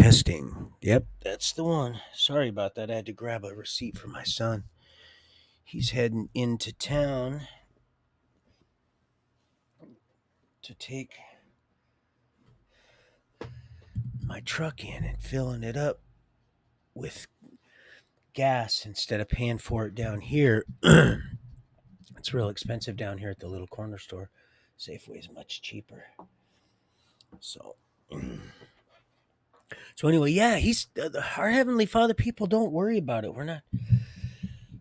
Testing. Yep, that's the one. Sorry about that. I had to grab a receipt for my son. He's heading into town to take my truck in and filling it up with gas instead of paying for it down here. It's real expensive down here at the little corner store. Safeway is much cheaper. So, so anyway, yeah, he's our heavenly Father. People, don't worry about it. We're not.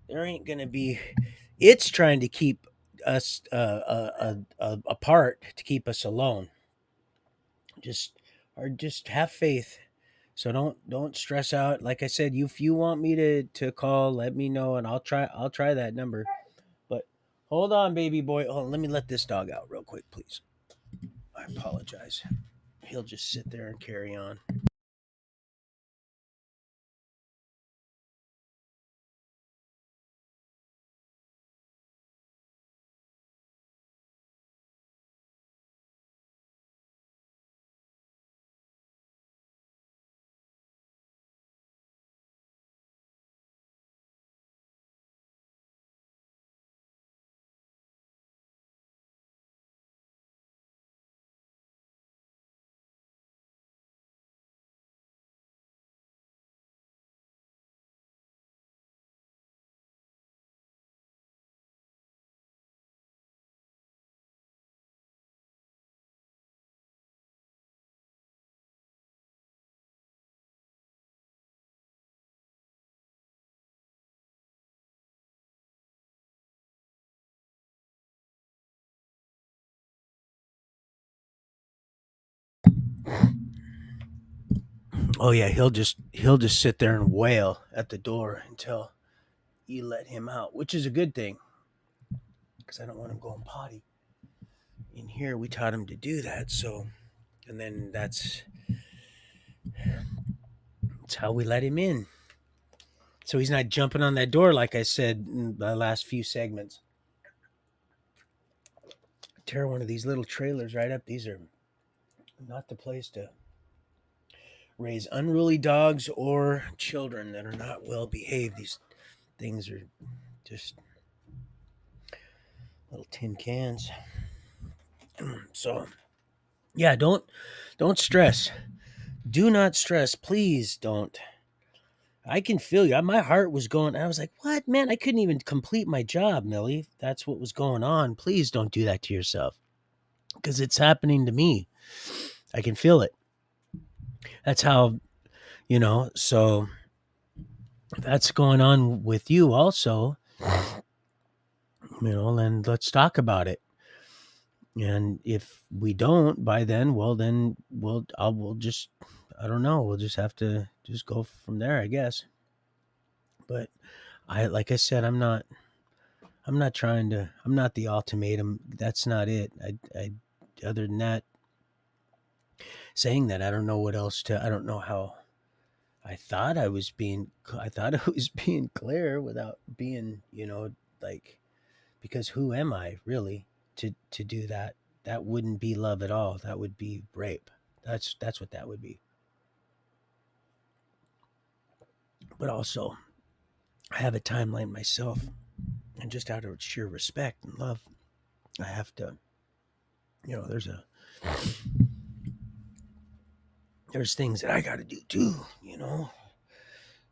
There ain't gonna be. It's trying to keep us apart to keep us alone. Just or just have faith. So don't stress out. Like I said, if you want me to call, let me know and I'll try that number. But hold on, baby boy. Oh, let me let this dog out real quick, please. I apologize. He'll just sit there and carry on. Oh yeah, he'll just sit there and wail at the door until you let him out, which is a good thing because I don't want him going potty in here. We taught him to do that, so and then that's how we let him in. So he's not jumping on that door like I said in the last few segments. Tear one of these little trailers right up. These are not the place to raise unruly dogs or children that are not well behaved. These things are just little tin cans. So yeah, don't stress. Do not stress. Please don't. I can feel you. My heart was going. I was like, "What, man? I couldn't even complete my job, Millie. That's what was going on. Please don't do that to yourself, because it's happening to me. I can feel it. That's how So that's going on with you, also. Then let's talk about it. And if we don't by then, well, then we'll just, I don't know. We'll just have to just go from there, I guess. But like I said, I'm not trying to. I'm not the ultimatum. That's not it. Other than that, saying that, I don't know what else to. I don't know how. I thought I was being. I thought I was being clear without being, like, because who am I really to do that? That wouldn't be love at all. That would be rape. That's what that would be. But also, I have a timeline myself, and just out of sheer respect and love, I have to. There's things that I got to do too.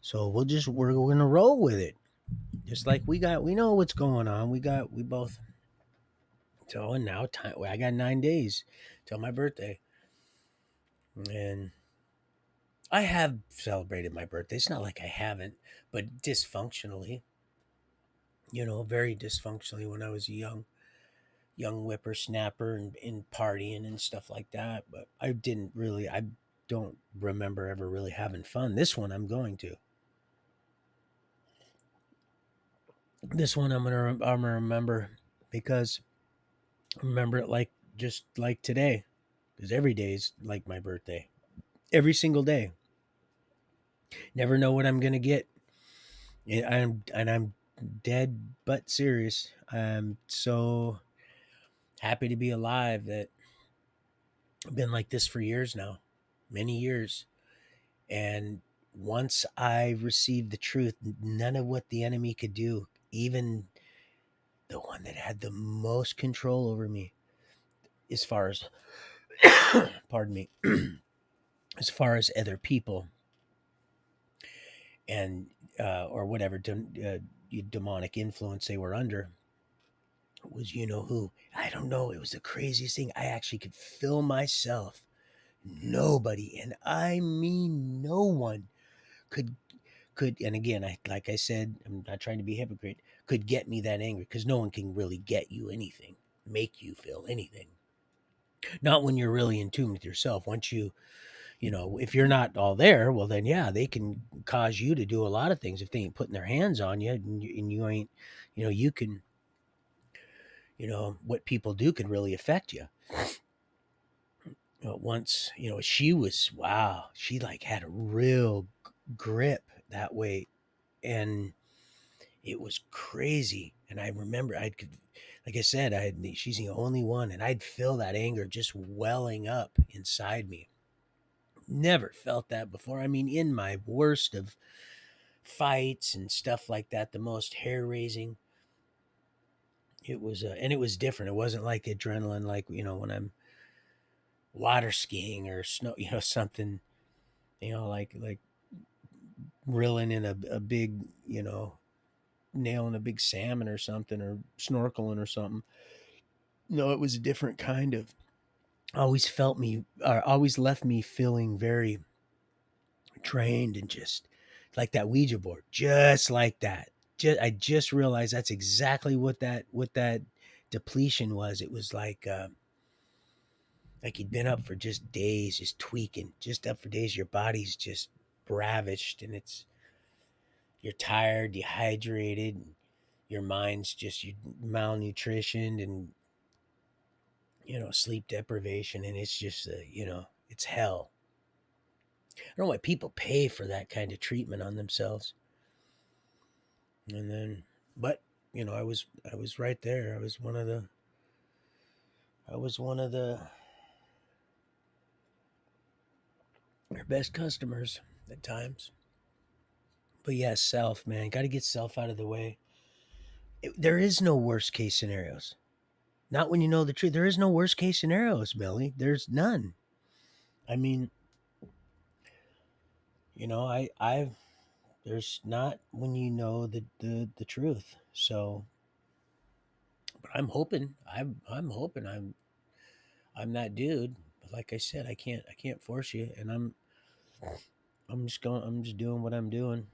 So we're gonna roll with it. Just like we know what's going on. We both. So and now time. I got 9 days till my birthday, and I have celebrated my birthday. It's not like I haven't, but dysfunctionally. Very dysfunctionally when I was a young whippersnapper and partying and stuff like that. But I don't remember ever really having fun. This one I'm going to. This one I'm gonna remember because I remember it like just like today, because every day is like my birthday. Every single day. Never know what I'm gonna get. I'm dead but serious. I'm so happy to be alive that I've been like this for years now, many years, And once I received the truth, none of what the enemy could do, even the one that had the most control over me, as far as, pardon me, as far as other people and or whatever demonic influence they were under, was, you know who. I don't know. It was the craziest thing. I actually could feel myself. Nobody, and I mean no one, could and again, I like I said, I'm not trying to be a hypocrite, could get me that angry, because no one can really get you anything, make you feel anything. Not when you're really in tune with yourself. Once if you're not all there, well then yeah, they can cause you to do a lot of things if they ain't putting their hands on you, and you ain't, you can, what people do can really affect you. Once, she was, wow, she like had a real grip that way, and it was crazy. And I remember, like I said, she's the only one, and I'd feel that anger just welling up inside me. Never felt that before. I mean, in my worst of fights and stuff like that, the most hair raising, it was, and it was different. It wasn't like adrenaline, like, when I'm water skiing or snow, something, like reeling in a big, nailing a big salmon or something, or snorkeling or something. No, it was a different kind of, always left me feeling very trained, and just like that Ouija board, just like that. I just realized that's exactly what that depletion was. It was like you'd been up for just days, just tweaking, just up for days. Your body's just ravished, and you're tired, dehydrated, and your mind's just you malnutrition, and sleep deprivation, and it's just it's hell. I don't know why people pay for that kind of treatment on themselves. And then, but I was right there. I was one of the their best customers at times. But yeah, self, man, got to get self out of the way. There is no worst case scenarios. Not when you know the truth. There is no worst case scenarios, Billy. There's none. I mean, I've there's not when you know the truth. So, but I'm hoping I'm that dude. But like I said, I can't force you, and I'm just doing what I'm doing.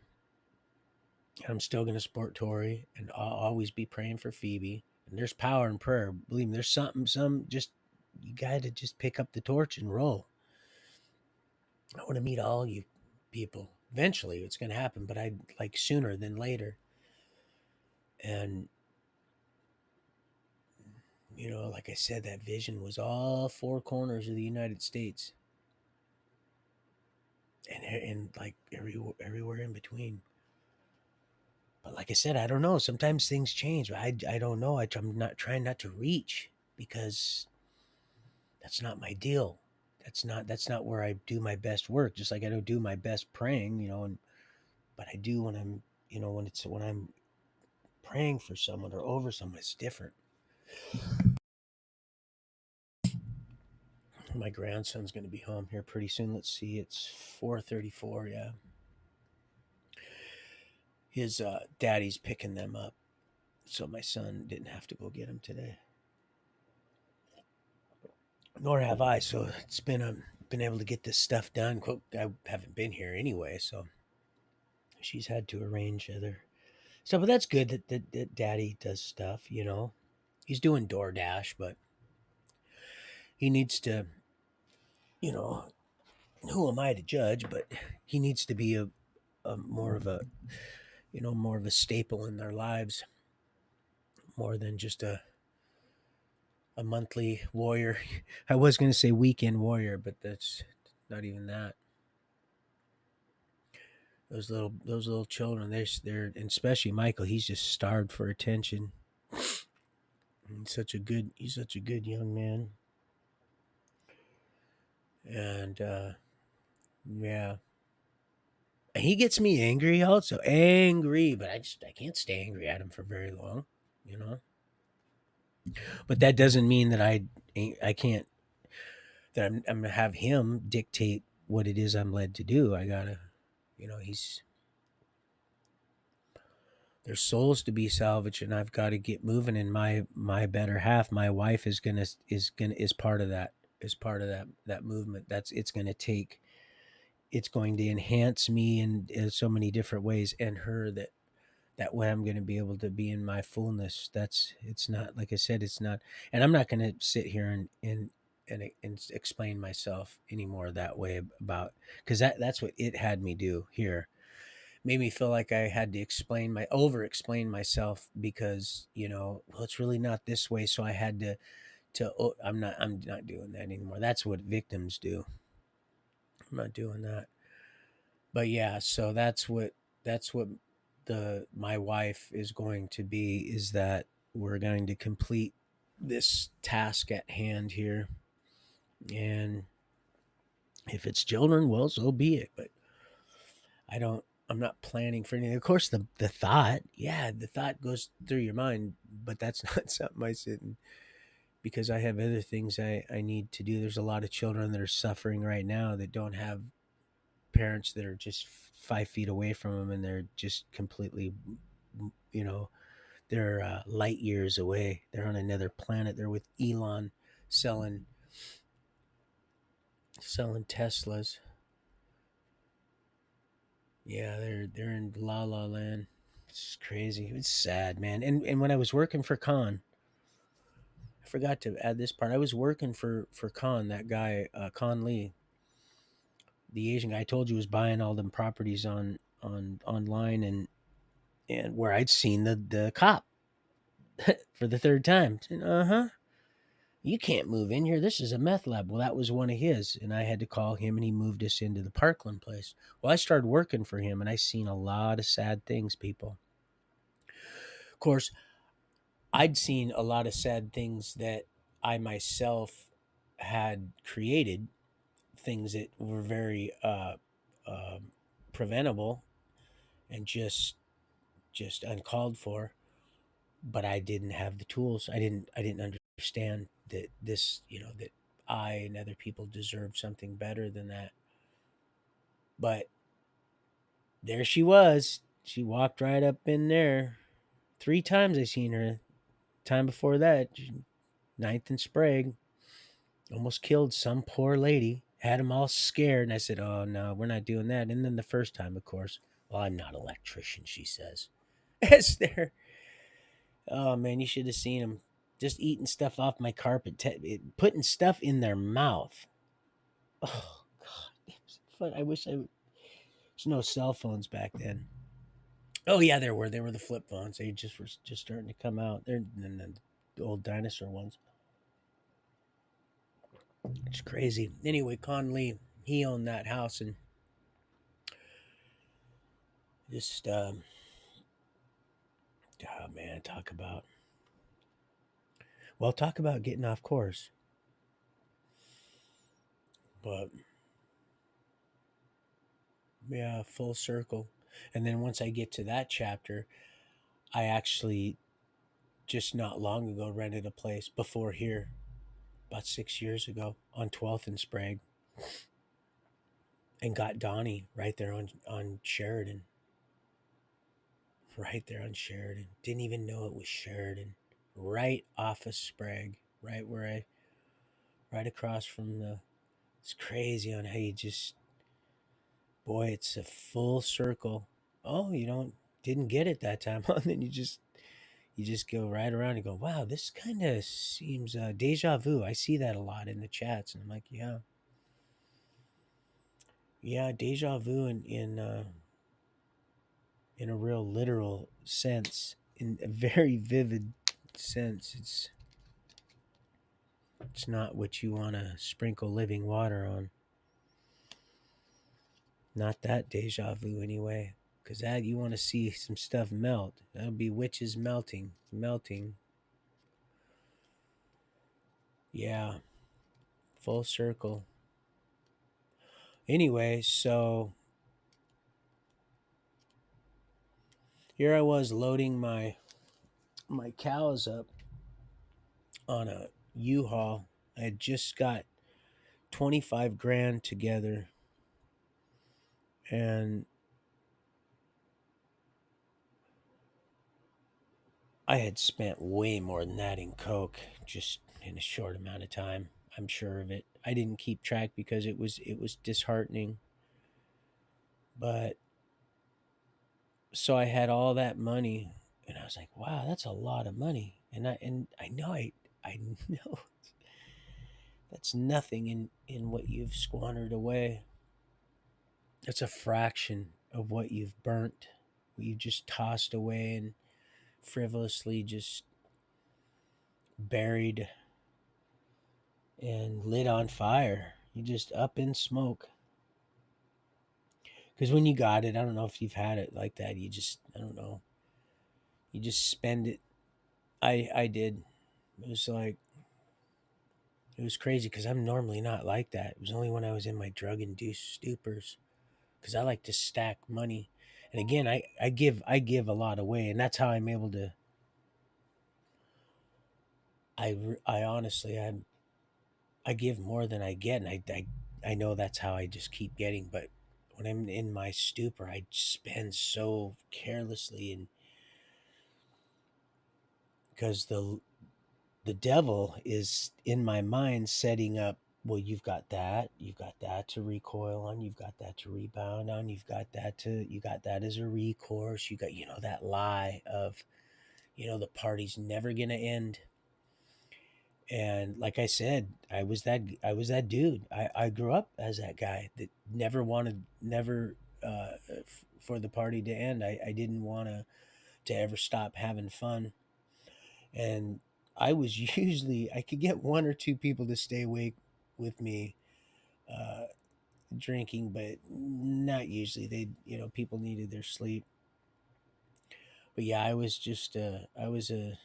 I'm still gonna support Tori, and I'll always be praying for Phoebe. And there's power in prayer. Believe me, there's something. Some just you got to just pick up the torch and roll. I want to meet all you people. Eventually, it's gonna happen, but I'd like sooner than later. And like I said, that vision was all four corners of the United States, and like everywhere in between. But like I said, I don't know. Sometimes things change. I don't know. I'm not trying not to reach, because that's not my deal. That's not where I do my best work. Just like I don't do my best praying, and but I do when I'm praying for someone or over someone. It's different. My grandson's going to be home here pretty soon. Let's see, it's 4:34. Yeah, his daddy's picking them up, so my son didn't have to go get him today. Nor have I. So it's been able to get this stuff done. I haven't been here anyway, so she's had to arrange other stuff. But that's good that Daddy does stuff. He's doing DoorDash, but he needs to. You know, who am I to judge? But he needs to be a more of a more of a staple in their lives, more than just a monthly warrior. I was going to say weekend warrior, but that's not even that. Those little children, they're and especially Michael, he's just starved for attention. He's such a good young man. And yeah, he gets me angry also, angry, but I can't stay angry at him for very long, you know. But that doesn't mean that I can't that I'm gonna have him dictate what it is I'm led to do. I gotta, he's there's souls to be salvaged, and I've got to get moving. And my better half, my wife, is part of that. Is part of that movement. It's gonna take. It's going to enhance me in so many different ways, and her that way I'm going to be able to be in my fullness. It's not, like I said, it's not, and I'm not going to sit here and explain myself anymore that way about, because that's what it had me do here. Made me feel like I had to over explain myself, because well, it's really not this way, so I had to oh, I'm not doing that anymore. That's what victims do. I'm not doing that. But yeah, so that's what the my wife is going to be, is that we're going to complete this task at hand here. And if it's children, well, so be it. But I'm not planning for anything. Of course, the thought goes through your mind, but that's not something I sit and, because I have other things I need to do. There's a lot of children that are suffering right now that don't have parents that are just 5 feet away from them, and they're just completely, you know, they're light years away. They're on another planet. They're with Elon, selling selling Teslas. Yeah, they're in La La Land. It's crazy. It's sad, man. And when I was working for Khan, I forgot to add this part. I was working for Khan, that guy, Khan Lee, the Asian guy I told you was buying all them properties on online, and where I'd seen the cop for the third time. Uh huh. You can't move in here. This is a meth lab. Well, that was one of his, and I had to call him, and he moved us into the Parkland place. Well, I started working for him, and I seen a lot of sad things, people. Of course, I'd seen a lot of sad things that I myself had created, things that were very preventable and just uncalled for. But I didn't have the tools. I didn't understand that that I and other people deserve something better than that. But there she was. She walked right up in there. 3 times I seen her. Time before that, Ninth and Sprague, almost killed some poor lady. Had them all scared, and I said, "Oh no, we're not doing that." And then the first time, of course, well, I'm not an electrician, she says. As there, oh man, you should have seen them just eating stuff off my carpet, putting stuff in their mouth. Oh God, it was fun. I wish I. There's no cell phones back then. Oh yeah, there were. They were the flip phones. They just were just starting to come out. They're and the old dinosaur ones. It's crazy. Anyway, Conley, he owned that house, and just oh man, talk about getting off course. But yeah, full circle. And then once I get to that chapter, I actually just not long ago rented a place before here, about 6 years ago, on 12th and Sprague, and got Donnie right there on Sheridan, right there on Sheridan. Didn't even know it was Sheridan, right off of Sprague, right where right across from the. It's crazy on how you just, boy, it's a full circle. Oh, you don't didn't get it that time, and then you just go right around and go, wow, this kind of seems deja vu. I see that a lot in the chats, and I'm like, yeah, yeah, deja vu in a real literal sense, in a very vivid sense. It's not what you want to sprinkle living water on. Not that deja vu anyway, because that you want to see some stuff melt. That'll be witches melting. Yeah, full circle. Anyway, so Here I was loading my cows up on a U-Haul. I had just got 25 grand together, and I had spent way more than that in coke just in a short amount of time. I'm sure of it. I didn't keep track because it was disheartening. But so I had all that money, and I was like, wow, that's a lot of money. And I know that's nothing in what you've squandered away. That's a fraction of what you've burnt, what you just tossed away and frivolously just buried and lit on fire. You just up in smoke. Because when you got it, I don't know if you've had it like that. I don't know, you just spend it. I did. It was like, it was crazy because I'm normally not like that. It was only when I was in my drug induced stupors because I like to stack money. And again, I give a lot away, and that's how I'm able to. I honestly I give more than I get, and I know that's how I just keep getting. But when I'm in my stupor, I spend so carelessly, and because the devil is in my mind setting up. Well, you've got that to recoil on, you've got that to rebound on, you got that as a recourse, you got, that lie of, the party's never gonna end. And like I said, I was that dude. I grew up as that guy that never for the party to end. I didn't want to ever stop having fun. And I was usually, I could get one or two people to stay awake with me uh, drinking, but not usually. People needed their sleep. But yeah, I was a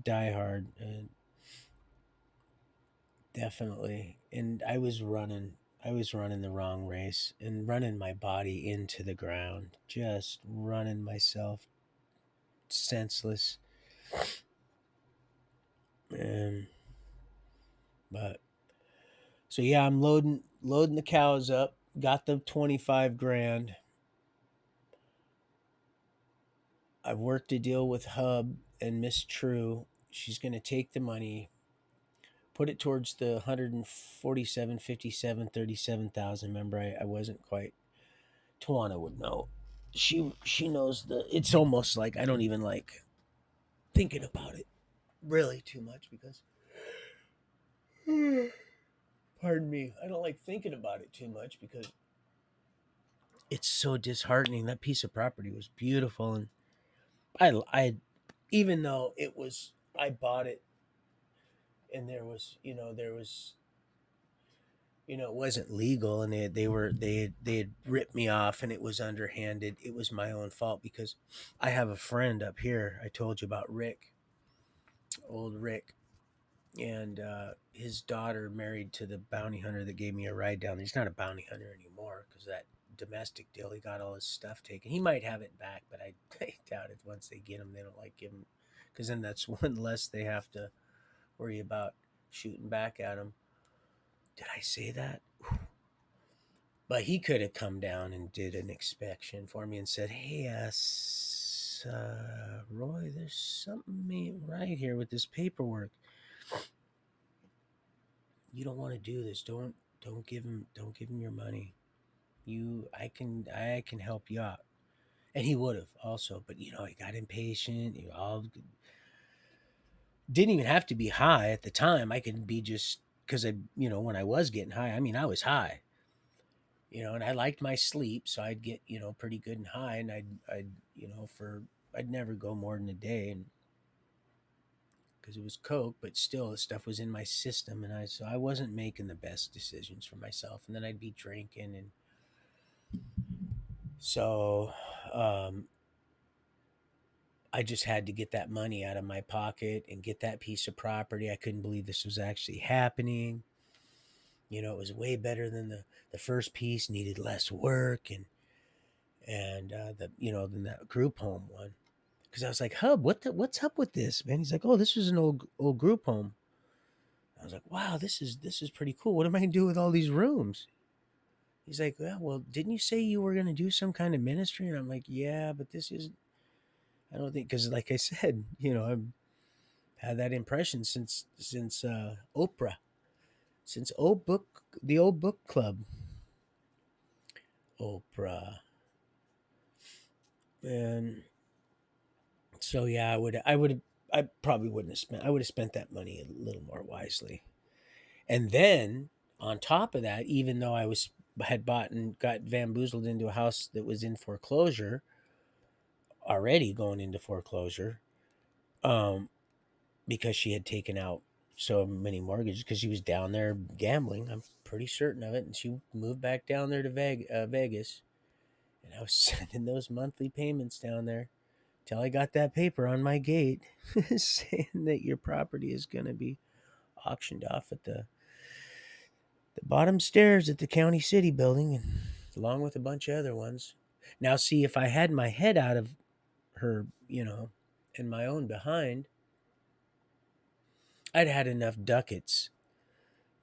diehard, definitely. And I was running the wrong race and running my body into the ground, just running myself senseless. And but So yeah, I'm loading the cows up. Got the 25 grand. I've worked a deal with Hub and Miss True. She's going to take the money, put it towards the 147, 57, 37,000. Remember, I wasn't quite. Tawana would know. She knows it's almost like I don't even like thinking about it really too much because pardon me, I don't like thinking about it too much because it's so disheartening. That piece of property was beautiful, and I even though I bought it, and it wasn't legal, and they had ripped me off, and it was underhanded. It was my own fault because I have a friend up here. I told you about Rick, old Rick, and his daughter married to the bounty hunter that gave me a ride down there. He's not a bounty hunter anymore because that domestic deal, he got all his stuff taken. He might have it back, but I doubt it. Once they get him, they don't like give him, because then that's one less they have to worry about shooting back at him. Did I say that? But he could have come down and did an inspection for me and said, "Hey, Roy, there's something ain't right here with this paperwork. You don't want to do this. Don't give him your money. I can help you out." And he would have also, but he got impatient. All didn't even have to be high at the time. I could be just because when I was getting high, I mean, I was high, and I liked my sleep, so I'd get pretty good and high, and I'd for I'd never go more than a day, and because it was coke, but still the stuff was in my system, and I wasn't making the best decisions for myself, and then I'd be drinking, and so I just had to get that money out of my pocket and get that piece of property. I couldn't believe this was actually happening. It was way better than the first piece, needed less work, and then that group home one. Because I was like, Hub, what's up with this, man? He's like, oh, this is an old group home. I was like, wow, this is pretty cool. What am I gonna do with all these rooms? He's like, well, didn't you say you were gonna do some kind of ministry? And I'm like, yeah, but this is, I don't think, because like I said, I've had that impression since Oprah, since the old book club, Oprah, and so yeah, I probably wouldn't have spent. I would have spent that money a little more wisely. And then on top of that, even though I had bought and got bamboozled into a house that was in foreclosure, already going into foreclosure, um, because she had taken out so many mortgages because she was down there gambling. I'm pretty certain of it, and she moved back down there to Vegas, and I was sending those monthly payments down there till I got that paper on my gate saying that your property is going to be auctioned off at the bottom stairs at the county city building, and along with a bunch of other ones. Now, see, if I had my head out of her, and my own behind, I'd had enough ducats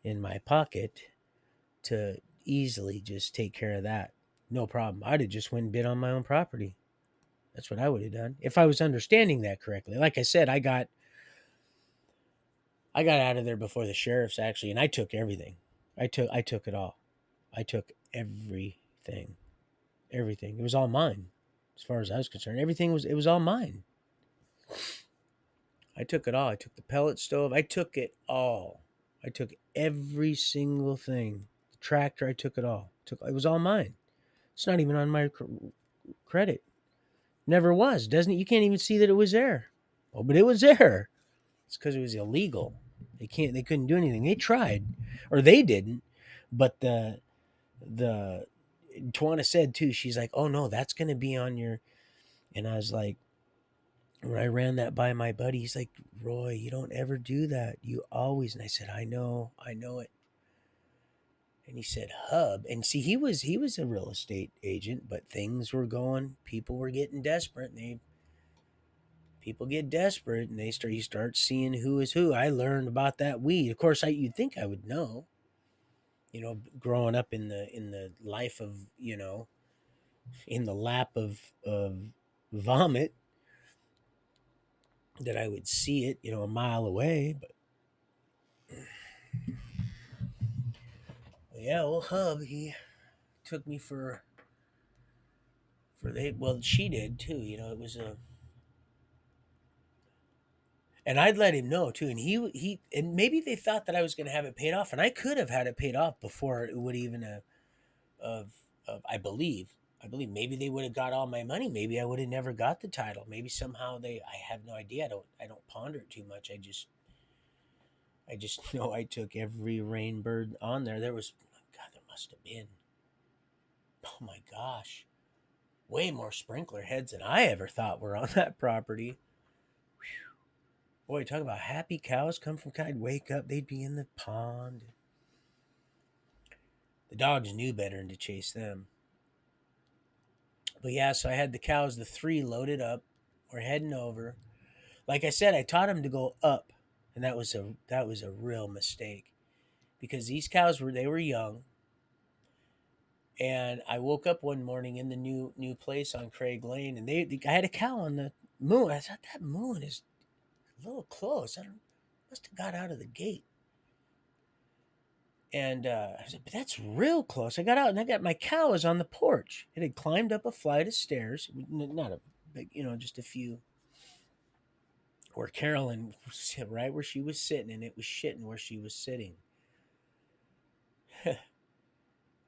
in my pocket to easily just take care of that. No problem. I'd have just went and bid on my own property. That's what I would have done if I was understanding that correctly. Like I said, I got out of there before the sheriffs actually, and I took everything. I took it all. I took everything. Everything. It was all mine. As far as I was concerned, it was all mine. I took it all. I took the pellet stove. I took it all. I took every single thing. The tractor, I took it all. It was all mine. It's not even on my credit. Never was. Doesn't it? You can't even see that it was there. Oh, but it was there. It's because it was illegal. They couldn't do anything. They tried. Or they didn't. But the Tawana said too, she's like, oh no, that's gonna be on your, and I was like, when I ran that by my buddy, he's like, Roy, you don't ever do that. You always, and I said, I know it. And he said, Hub. And see, he was a real estate agent, but things were going, people were getting desperate, and people get desperate, and you start seeing who is who. I learned about that weed. Of course, you'd think I would know, growing up in the life of, in the lap of vomit, that I would see it, a mile away. But yeah, old Hub, he took me well, she did too. It was a, and I'd let him know too. And and maybe they thought that I was going to have it paid off, and I could have had it paid off before it would even of I believe maybe they would have got all my money. Maybe I would have never got the title. Maybe somehow I have no idea. I don't ponder it too much. I just know I took every rainbird on there. God, there must have been, oh my gosh, way more sprinkler heads than I ever thought were on that property. Whew. Boy, talk about happy cows come from kind. I'd wake up, they'd be in the pond. The dogs knew better than to chase them. But yeah, so I had the cows, the three loaded up. We're heading over. Like I said, I taught them to go up, and that was a real mistake because these cows were young. And I woke up one morning in the new place on Craig Lane, and I had a cow on the moon. I thought that moon is a little close. I don't must have got out of the gate. And I said, but that's real close. I got out and I got my cow was on the porch. It had climbed up a flight of stairs, not a big, just a few. Where Carolyn was right where she was sitting, and it was shitting where she was sitting,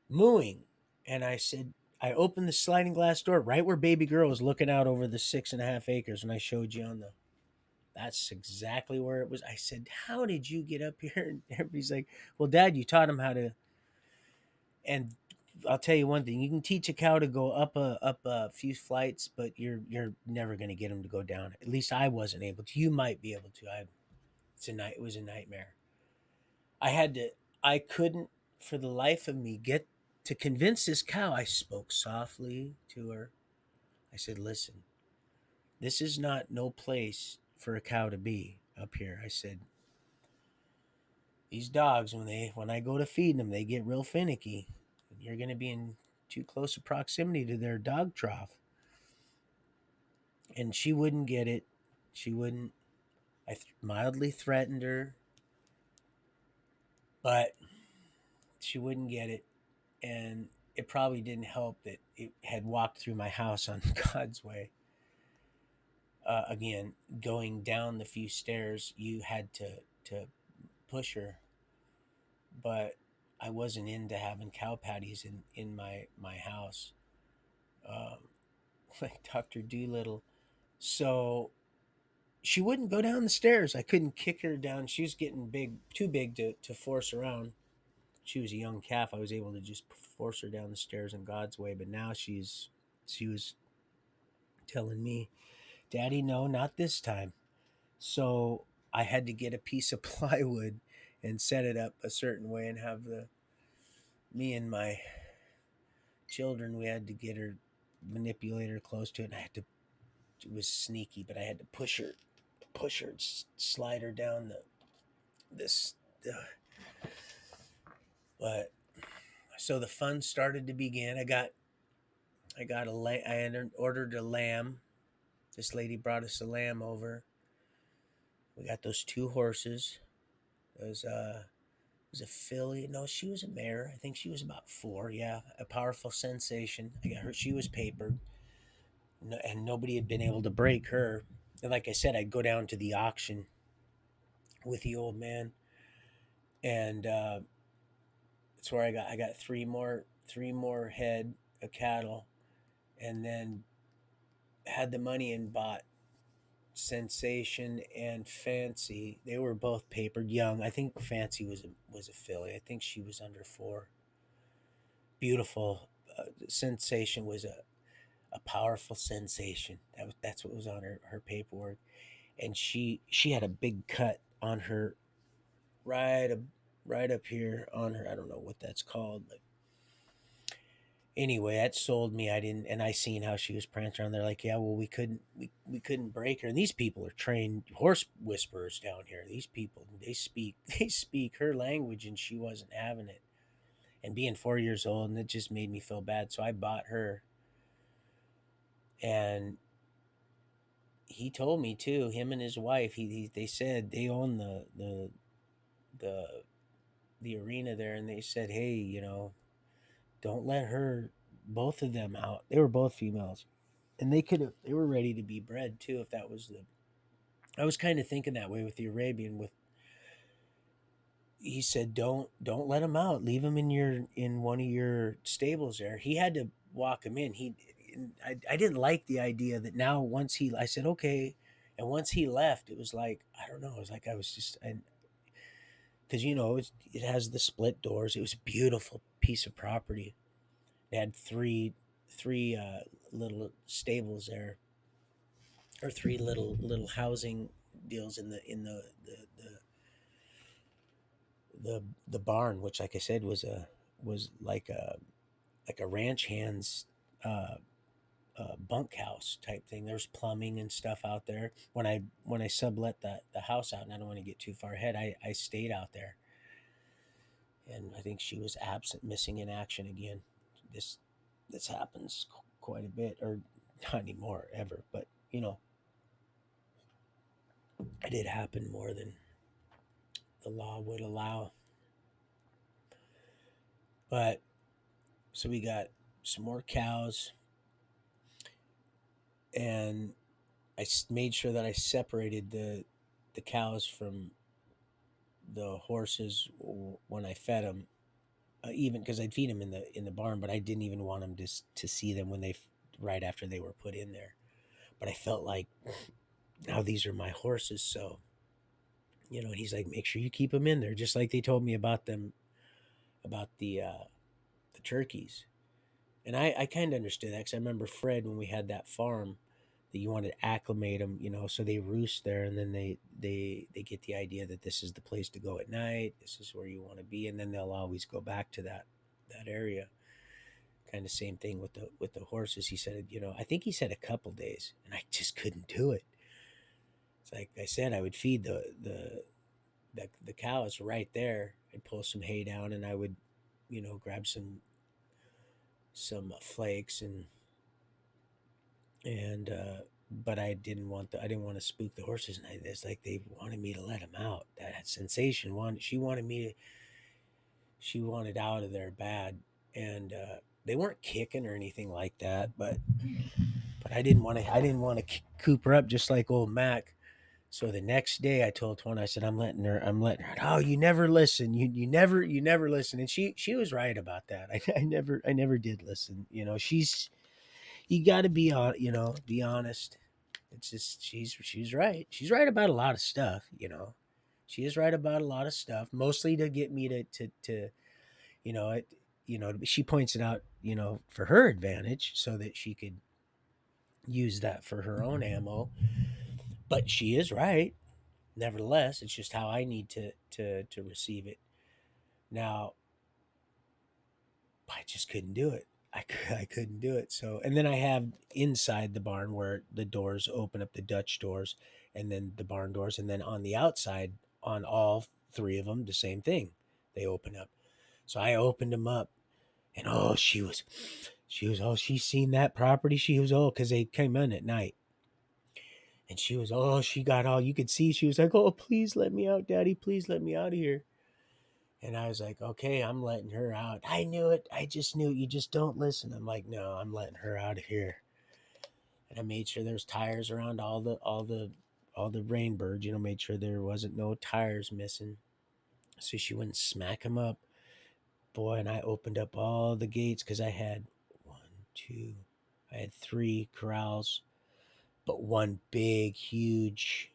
mooing. And I said, I opened the sliding glass door right where baby girl was looking out over the 6.5 acres, and I showed you on the. That's exactly where it was. I said, how did you get up here? And everybody's like, well, Dad, you taught him how to. And I'll tell you one thing: you can teach a cow to go up a few flights, but you're never going to get him to go down. At least I wasn't able to. You might be able to. It was a nightmare. I had to. I couldn't, for the life of me, get to convince this cow, I spoke softly to her. I said, listen, this is not no place for a cow to be up here. I said, these dogs, when I go to feed them, they get real finicky. You're going to be in too close a proximity to their dog trough. And she wouldn't get it. She wouldn't. Mildly threatened her, but she wouldn't get it. And it probably didn't help that it had walked through my house on God's way. Again, going down the few stairs, you had to push her, but I wasn't into having cow patties in my house, um, like Doctor Doolittle. So she wouldn't go down the stairs. I couldn't kick her down. She was getting big, too big to force around. She was a young calf. I was able to just force her down the stairs in God's way. But now she was telling me, "Daddy, no, not this time." So I had to get a piece of plywood and set it up a certain way and have the me and my children. We had to get her manipulate her close to it. And I had to. It was sneaky, but I had to push her, slide her down the this. But so the fun started to begin. I had ordered a lamb. This lady brought us a lamb over. We got those two horses. It was a filly. No, she was a mare. I think she was about 4. Yeah, a powerful sensation. I got her. She was papered, no, and nobody had been able to break her. And like I said, I'd go down to the auction with the old man, and that's where I got three more head of cattle, and then had the money and bought Sensation and Fancy. They were both papered young. I think Fancy was a filly. I think she was under 4. Beautiful. Sensation was a powerful sensation. That's what was on her paperwork, and she had a big cut on her right up right up here on her. I don't know what that's called, but anyway, that sold me. I didn't, and I seen how she was prancing around. They're like, yeah, well, we couldn't break her. And these people are trained horse whisperers down here. These people, they speak her language, and she wasn't having it. And being 4 years old, and it just made me feel bad. So I bought her, and he told me too. Him and his wife, they said they own the the arena there, and they said, hey, don't let her, both of them out. They were both females, and they were ready to be bred too if that was the. I was kind of thinking that way with the Arabian. With he said, don't let him out. Leave him in one of your stables there. He had to walk him in. I didn't like the idea that now once he I said okay, and once he left, it was like I don't know. It was like I was just because it has the split doors. It was a beautiful piece of property. They had three little stables there, or three little housing deals in the barn, which, like I said, was like a ranch hand's uh, bunkhouse type thing. There's plumbing and stuff out there. When I sublet the house out, and I don't want to get too far ahead, I stayed out there, and I think she was absent, missing in action again. This this happens quite a bit, or not anymore ever, but it did happen more than the law would allow. But so we got some more cows, and made sure that I separated the cows from the horses when I fed them. Even because I'd feed them in the barn, but I didn't even want them to see them when right after they were put in there. But I felt like now these are my horses, so And he's like, make sure you keep them in there, just like they told me about them about the turkeys. And I kind of understood that because I remember Fred when we had that farm that you wanted to acclimate them, so they roost there, and then they get the idea that this is the place to go at night. This is where you want to be, and then they'll always go back to that area. kind of same thing with the horses. He said, I think he said a couple days, and I just couldn't do it. It's like I said, I would feed the cows right there. I'd pull some hay down, and I would, grab some flakes and but I didn't want to spook the horses, and it's like they wanted me to let them out. That sensation she wanted out of there bad, and they weren't kicking or anything like that, but I didn't want to coop her up just like old Mac. So the next day I told Twan, I said, I'm letting her. Oh, you never listen. You never listen. And she was right about that. I never did listen. You got to be on, be honest. It's just, she's right. She's right about a lot of stuff. She is right about a lot of stuff, mostly to get me to you know, it, she points it out, for her advantage so that she could use that for her own ammo. But she is right. Nevertheless, it's just how I need to receive it. Now, I just couldn't do it. I couldn't do it. So, and then I have inside the barn where the doors open up, the Dutch doors, and then the barn doors, and then on the outside, on all three of them, the same thing. They open up. So I opened them up, and she's seen that property. She was, because they came in at night. And she got all, you could see, she was like, oh, please let me out, Daddy. Please let me out of here. And I was like, okay, I'm letting her out. I knew it. I just knew it. You just don't listen. I'm like, no, I'm letting her out of here. And I made sure there's tires around all the rainbirds, made sure there wasn't no tires missing. So she wouldn't smack them up. Boy, and I opened up all the gates because I had I had three corrals, but one big, huge,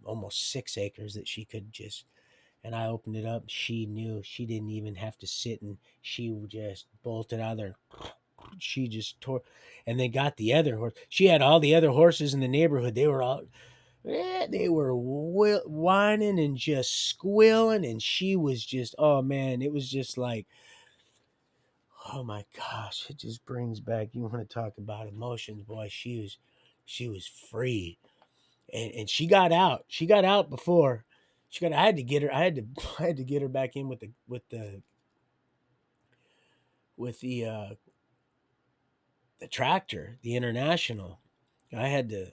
almost 6 acres that she could just, and I opened it up. She knew. She didn't even have to sit, and she just bolted out of there. She just tore, and they got the other horse. She had all the other horses in the neighborhood. They were all, they were whining and just squealing, and she was just, oh man, it was just like, oh my gosh, it just brings back. You want to talk about emotions, boy? She was free, and she got out. She got out before she got. I had to get her. I had to get her back in with the tractor, the International. I had to,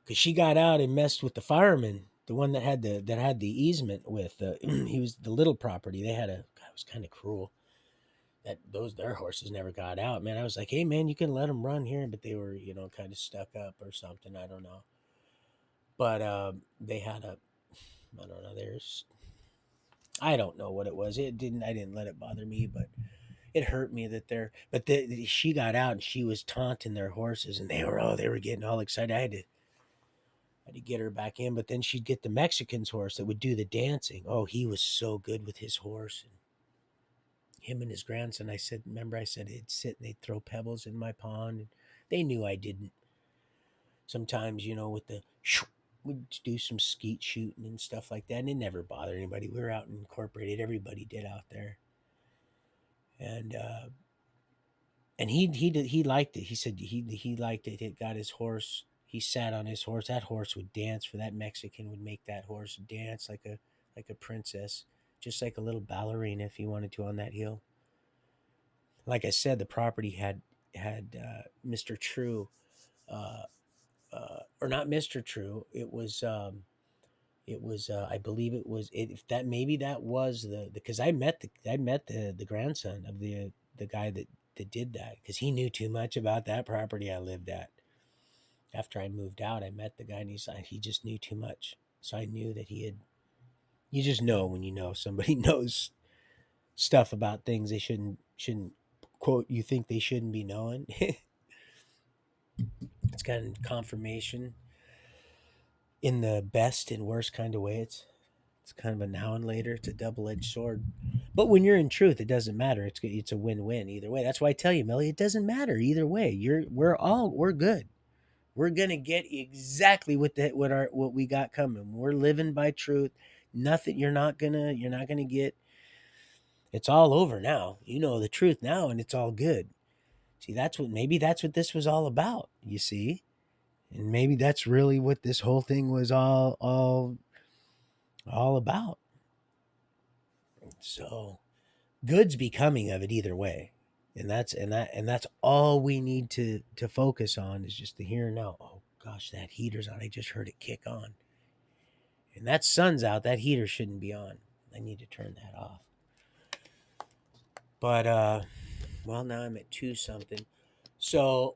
because she got out and messed with the fireman, the one that had the easement with. He was the little property. They had a. God, it was kind of cruel that their horses never got out. Man, I was like, hey man, you can let them run here, but they were kind of stuck up or something. I don't know, but they had a. I don't know. I don't know what it was. I didn't let it bother me, but it hurt me that she got out and she was taunting their horses, and they were getting all excited. I had to get her back in, but then she'd get the Mexican's horse that would do the dancing. Oh, he was so good with his horse. And him and his grandson, remember I said he'd sit and they'd throw pebbles in my pond. And they knew I didn't. Sometimes, with we'd do some skeet shooting and stuff like that, and it never bothered anybody. We were out in Incorporated. Everybody did out there. And he liked it. He said he liked it. It got his horse. He sat on his horse. That horse would dance for that Mexican. Would make that horse dance like a princess, just like a little ballerina if he wanted to on that hill. Like I said, the property had Mr. True, uh, or not Mr. True. It was I believe it was it, if that maybe that was the because I met the grandson of the guy that did that, because he knew too much about that property I lived at. After I moved out, I met the guy, and he just knew too much. So I knew that he had. You just know when somebody knows stuff about things they shouldn't quote. You think they shouldn't be knowing. It's kind of confirmation in the best and worst kind of way. It's kind of a now and later. It's a double edged sword. But when you're in truth, it doesn't matter. It's a win win either way. That's why I tell you, Millie, it doesn't matter either way. We're good. We're gonna get exactly what we got coming. We're living by truth. Nothing. You're not gonna get. It's all over now. You know the truth now, and it's all good. See, maybe that's what this was all about, you see? And maybe that's really what this whole thing was all about. So good's becoming of it either way. And that's all we need to focus on is just the here and now. Oh gosh, that heater's on. I just heard it kick on. And that sun's out. That heater shouldn't be on. I need to turn that off. But well, now I'm at 2 something. So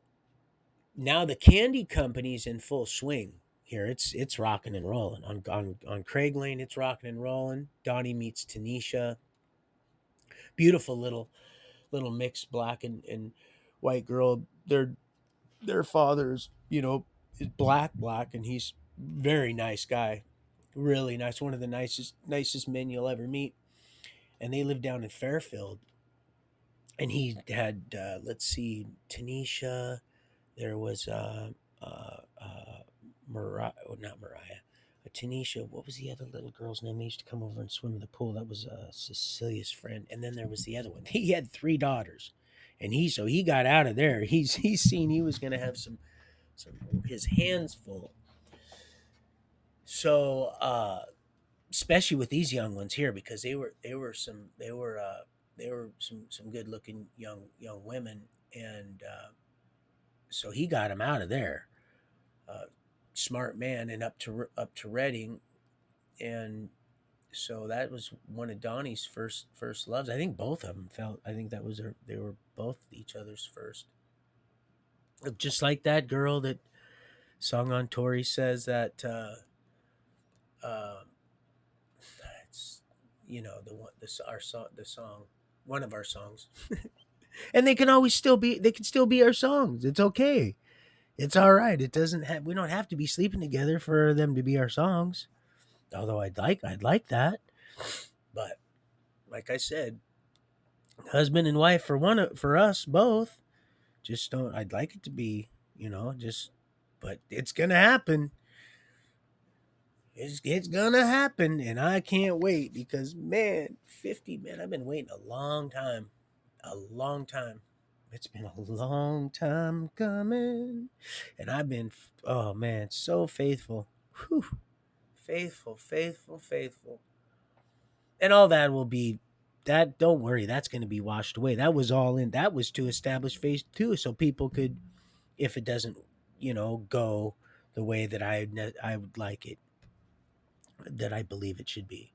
now the candy company's in full swing here. It's rocking and rolling on Craig Lane. It's rocking and rolling. Donnie meets Tanisha. Beautiful little mixed black and white girl. Their father's is black, and he's very nice guy, really nice. One of the nicest men you'll ever meet. And they live down in Fairfield. And he had let's see, Tanisha. There was Mariah, oh, not Mariah, Tanisha. What was the other little girl's name? He used to come over and swim in the pool. That was Cecilia's friend. And then there was the other one. He had 3 daughters, and he got out of there. He's seen he was going to have some his hands full. So especially with these young ones here, because they were some good looking young women, and so he got him out of there. Smart man, and up to Reading, and so that was one of Donnie's first loves. I think both of them felt. I think that was they were both each other's first. Just like that girl that song on Tori says that. Uh, it's the one our song the song one of our songs, and they can still be our songs. It's okay. It's all right. It doesn't have we don't have to be sleeping together for them to be our songs. Although I'd like that. But like I said, husband and wife for us both. Just don't I'd like it to be, just but it's gonna happen. It's gonna happen, and I can't wait because man, 50, man, I've been waiting a long time. A long time. It's been a long time coming. And I've been oh man, so faithful. Whew. Faithful, faithful, faithful. And all that will be that don't worry, that's going to be washed away. That was all in. That was to establish phase 2 so people could, if it doesn't, go the way that I would like it, that I believe it should be.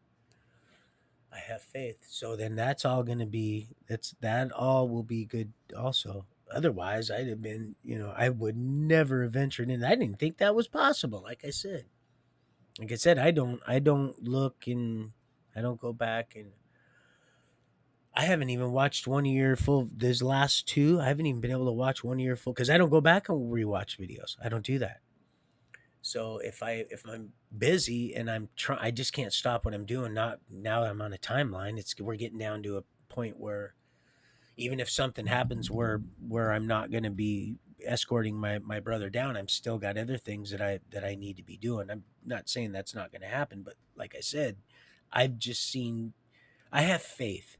I have faith. So then that's all going to be that all will be good also. Otherwise, I'd have been, I would never have ventured in. I didn't think that was possible. Like I said, I don't look and I don't go back, and I haven't even watched 1 year full. These last 2, I haven't even been able to watch 1 year full because I don't go back and rewatch videos. I don't do that. So if I'm busy and I just can't stop what I'm doing. Not now that I'm on a timeline. We're getting down to a point where even if something happens where I'm not going to be escorting my brother down, I'm still got other things that I need to be doing. I'm not saying that's not going to happen, but like I said, I've just seen I have faith.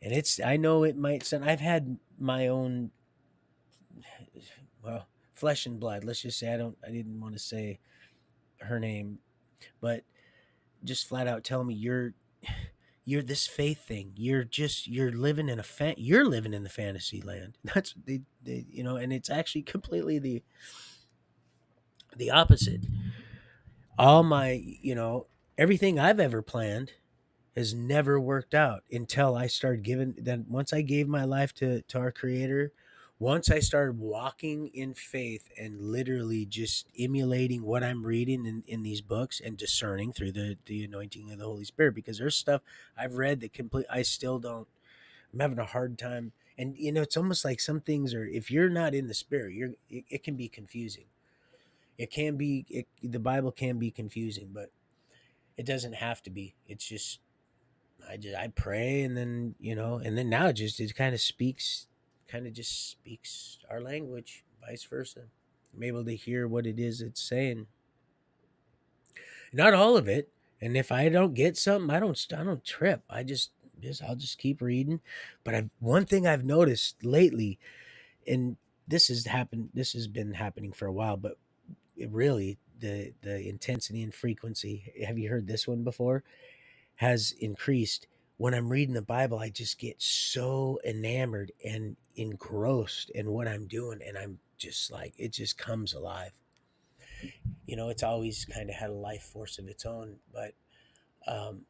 And I know it might sound I've had my own, well, flesh and blood. Let's just say I didn't want to say her name, but just flat out tell me you're this faith thing. You're living in you're living in the fantasy land. That's and it's actually completely the opposite. All my, everything I've ever planned has never worked out until I started giving then once I gave my life to our creator, once I started walking in faith and literally just emulating what I'm reading in these books and discerning through the anointing of the Holy Spirit, because there's stuff I've read that I still don't. I'm having a hard time. And it's almost like some things are, if you're not in the spirit, it can be confusing. The Bible can be confusing, but it doesn't have to be. It's just I pray, and then and then now it kind of just speaks our language, vice versa. I'm able to hear what it is it's saying. Not all of it, and if I don't get something, I don't trip. I'll just keep reading. But one thing I've noticed lately and this has been happening for a while, but it really, the intensity and frequency, have you heard this one before, has increased. When I'm reading the Bible, I just get so enamored and engrossed in what I'm doing, and I'm just like, it just comes alive. It's always kind of had a life force of its own, but um,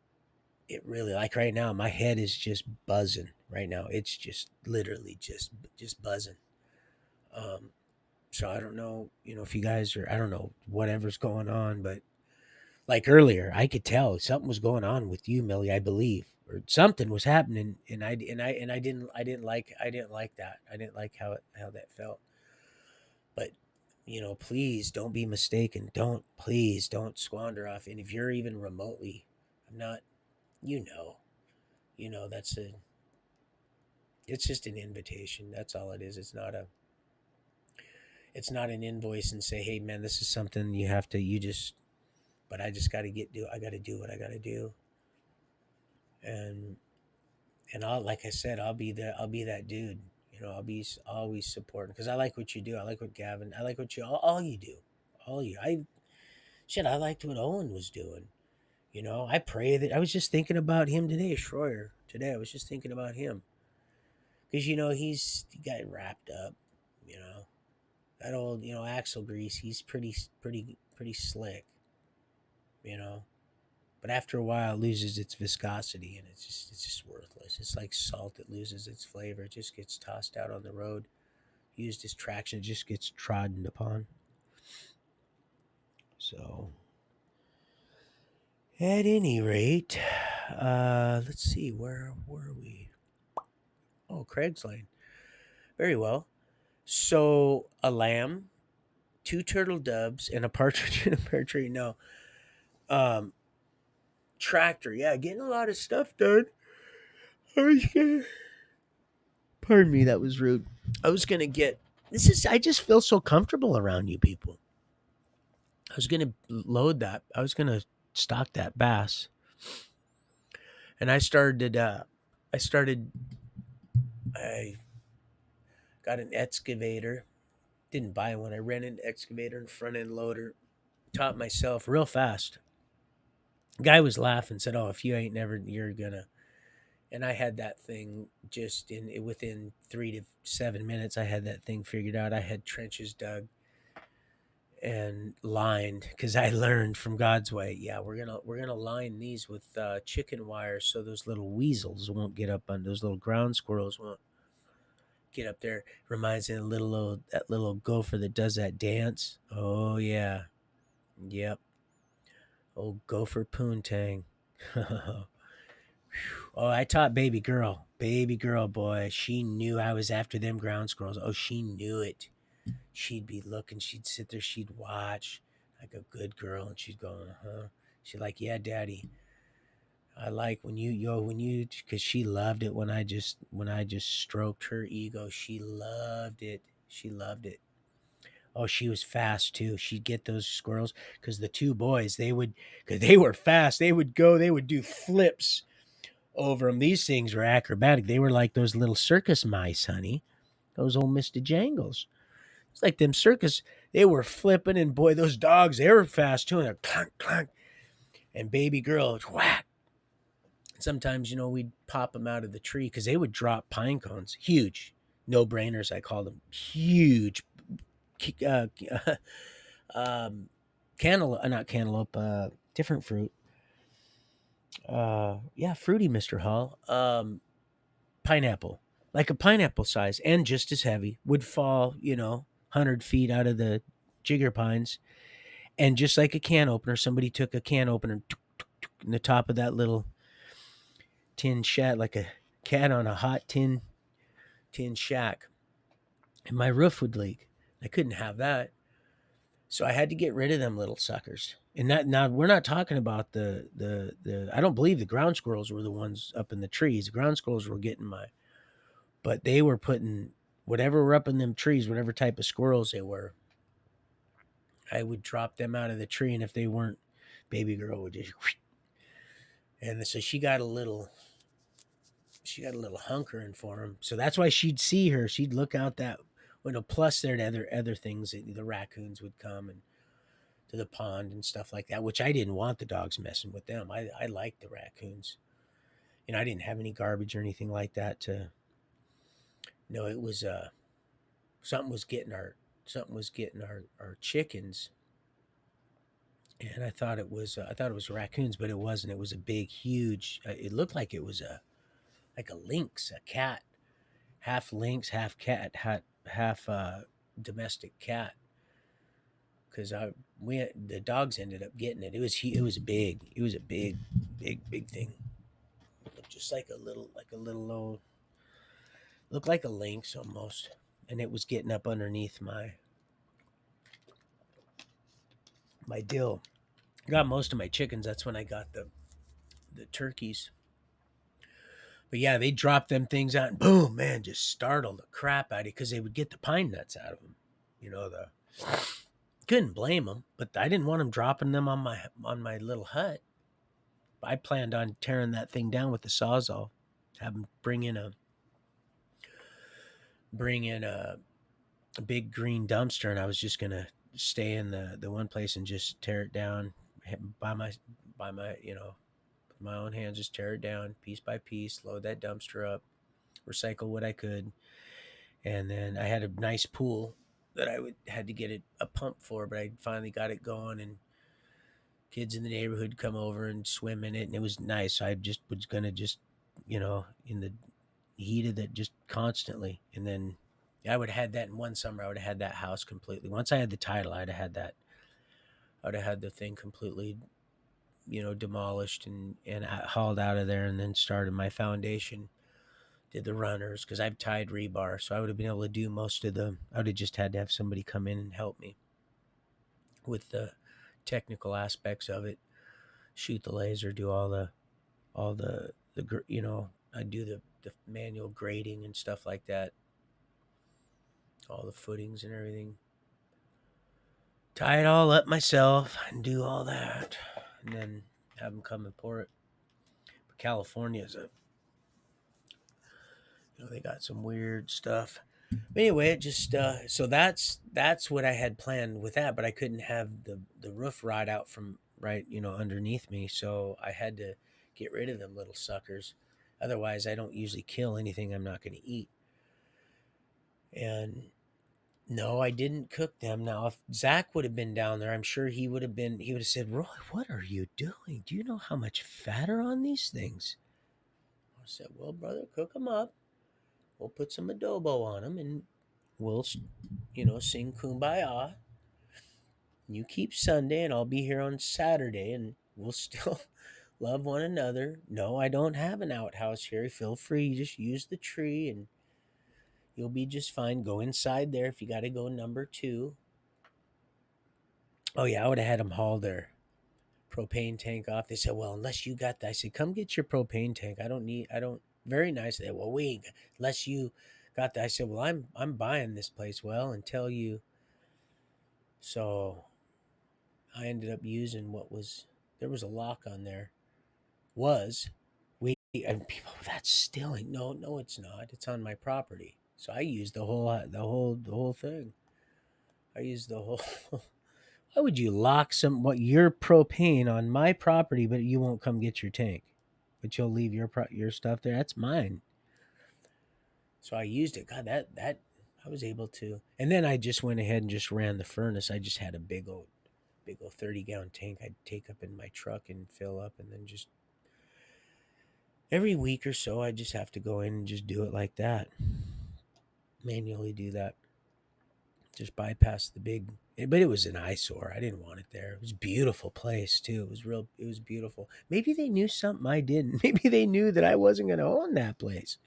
it really, like right now, my head is just buzzing. Right now, it's just literally just buzzing. Um, so I don't know, if you guys are, I don't know whatever's going on, but like earlier, I could tell something was going on with you, Millie. I believe, or something was happening, and I didn't like that. I didn't like how that felt. But please don't be mistaken. Please don't squander off. And if you're even remotely, I'm not, you know, that's a. It's just an invitation. That's all it is. It's not an invoice and say, hey man, this is something you have to. You just. But I just got to I got to do what I got to do, and I'll, like I said, I'll be that dude. I'll be always supporting because I like what you do. I like what Gavin. I like what all you do. All you. I liked what Owen was doing. I pray that I was just thinking about him today, Schroyer. Today I was just thinking about him because he got wrapped up. You know that old axle grease. He's pretty slick. You know, but after a while it loses its viscosity and it's just worthless. It's like salt, it loses its flavor. It just gets tossed out on the road, used as traction, it just gets trodden upon. So at any rate, let's see, where were we? Oh, Craig's Lane. Very well. So a lamb, two turtle doves, and a partridge in a pear tree. No. Um Tractor, yeah, getting a lot of stuff done. I was gonna, pardon me, that was rude. I was gonna get this is I just feel so comfortable around you people. I was gonna load that. I was gonna stock that bass. And I got an excavator. Didn't buy one. I rented an excavator and front end loader. Taught myself real fast. Guy was laughing, said, "Oh, if you ain't never, you're gonna." And I had that thing just within 3 to 7 minutes. I had that thing figured out. I had trenches dug and lined because I learned from God's way. Yeah, we're gonna line these with chicken wire so those little weasels won't get up on those little ground squirrels won't get up there. Reminds me of that little gopher that does that dance. Oh yeah, yep. Old gopher poontang. Oh, I taught baby girl boy. She knew I was after them ground squirrels. Oh, she knew it. She'd be looking. She'd sit there. She'd watch like a good girl, and she'd go, huh. She'd like, yeah, daddy. I like when because she loved it when I just stroked her ego. She loved it. She loved it. Oh, she was fast too. She'd get those squirrels because the two boys, because they were fast. They would do flips over them. These things were acrobatic. They were like those little circus mice, honey. Those old Mr. Jangles. It's like them circus. They were flipping, and boy, those dogs, they were fast too. And they're clunk, clunk. And baby girl, whack. Sometimes, we'd pop them out of the tree because they would drop pine cones. Huge. No brainers, I call them. Huge. Uh, cantaloupe, not cantaloupe, different fruit. Yeah, fruity, Mr. Hall. Pineapple, like a pineapple size and just as heavy, would fall, 100 feet out of the jigger pines. And just like a can opener, somebody took a can opener in the top of that little tin shack, like a cat on a hot tin shack, and my roof would leak. I couldn't have that. So I had to get rid of them little suckers. And that now we're not talking about the I don't believe the ground squirrels were the ones up in the trees. The ground squirrels were getting but they were putting whatever were up in them trees, whatever type of squirrels they were. I would drop them out of the tree, and if they weren't, baby girl would just, and so she got a little hunkering for him. So that's why she'd see her. She'd look out that You know, plus there are other things. The raccoons would come and to the pond and stuff like that, which I didn't want the dogs messing with them. I liked the raccoons. You know, I didn't have any garbage or anything like that to. No, it was something was getting our chickens, and I thought it was raccoons, but it wasn't. It was a big, huge. It looked like it was a lynx, a cat, half lynx, half cat, half domestic cat. Because the dogs ended up getting it. It was big. It was a big thing. Looked just like a little old, looked like a lynx almost, and it was getting up underneath my dill. Got most of my chickens. That's when I got the turkeys. But yeah, they dropped them things out, and boom, man, just startled the crap out of you because they would get the pine nuts out of them. You know, the couldn't blame them, but I didn't want them dropping them on my little hut. I planned on tearing that thing down with the sawzall. Have them bring in a big green dumpster, and I was just gonna stay in the one place and just tear it down by my with my own hands, just tear it down piece by piece, load that dumpster up, recycle what I could, and then I had a nice pool that I would had to get a pump for, but I finally got it going, and kids in the neighborhood come over and swim in it, and it was nice. So I just was gonna just in the heat of that just constantly, and then I would have had that in one summer. I would have had that house completely. Once I had the title, I'd have had that. I would have had the thing completely, demolished and hauled out of there, and then started my foundation. Did the runners because I've tied rebar, so I would have been able to do most of them. I would have just had to have somebody come in and help me with the technical aspects of it, shoot the laser, do I do the manual grading and stuff like that, all the footings and everything. Tie it all up myself and do all that, and then have them come and pour it. But California is they got some weird stuff. But anyway, it just so that's what I had planned with that, but I couldn't have the roof rot out from right underneath me, so I had to get rid of them little suckers. Otherwise, I don't usually kill anything I'm not going to eat. And no, I didn't cook them. Now, if Zach would have been down there, I'm sure he would have said, Roy, what are you doing? Do you know how much fat are on these things? I said, well, brother, cook them up. We'll put some adobo on them and we'll, sing kumbaya. You keep Sunday and I'll be here on Saturday and we'll still love one another. No, I don't have an outhouse here. Feel free. You just use the tree and you'll be just fine. Go inside there if you got to go number 2. Oh, yeah, I would have had them haul their propane tank off. They said, well, unless you got that. I said, come get your propane tank. I don't, very nice. They, well, unless you got that. I said, well, I'm buying this place. Well, until you, so I ended up using there was a lock on there. And people, that's stealing. No, it's not. It's on my property. So I used the whole thing. I used the whole, why would you lock your propane on my property, but you won't come get your tank? But you'll leave your stuff there. That's mine. So I used it. God, that I was able to. And then I just went ahead and just ran the furnace. I just had a big old 30-gallon tank I'd take up in my truck and fill up, and then just every week or so I just have to go in and just do it like that. Manually do that. Just bypass the big, but it was an eyesore. I didn't want it there. It was a beautiful place too. It was beautiful. Maybe they knew something I didn't. Maybe they knew that I wasn't going to own that place.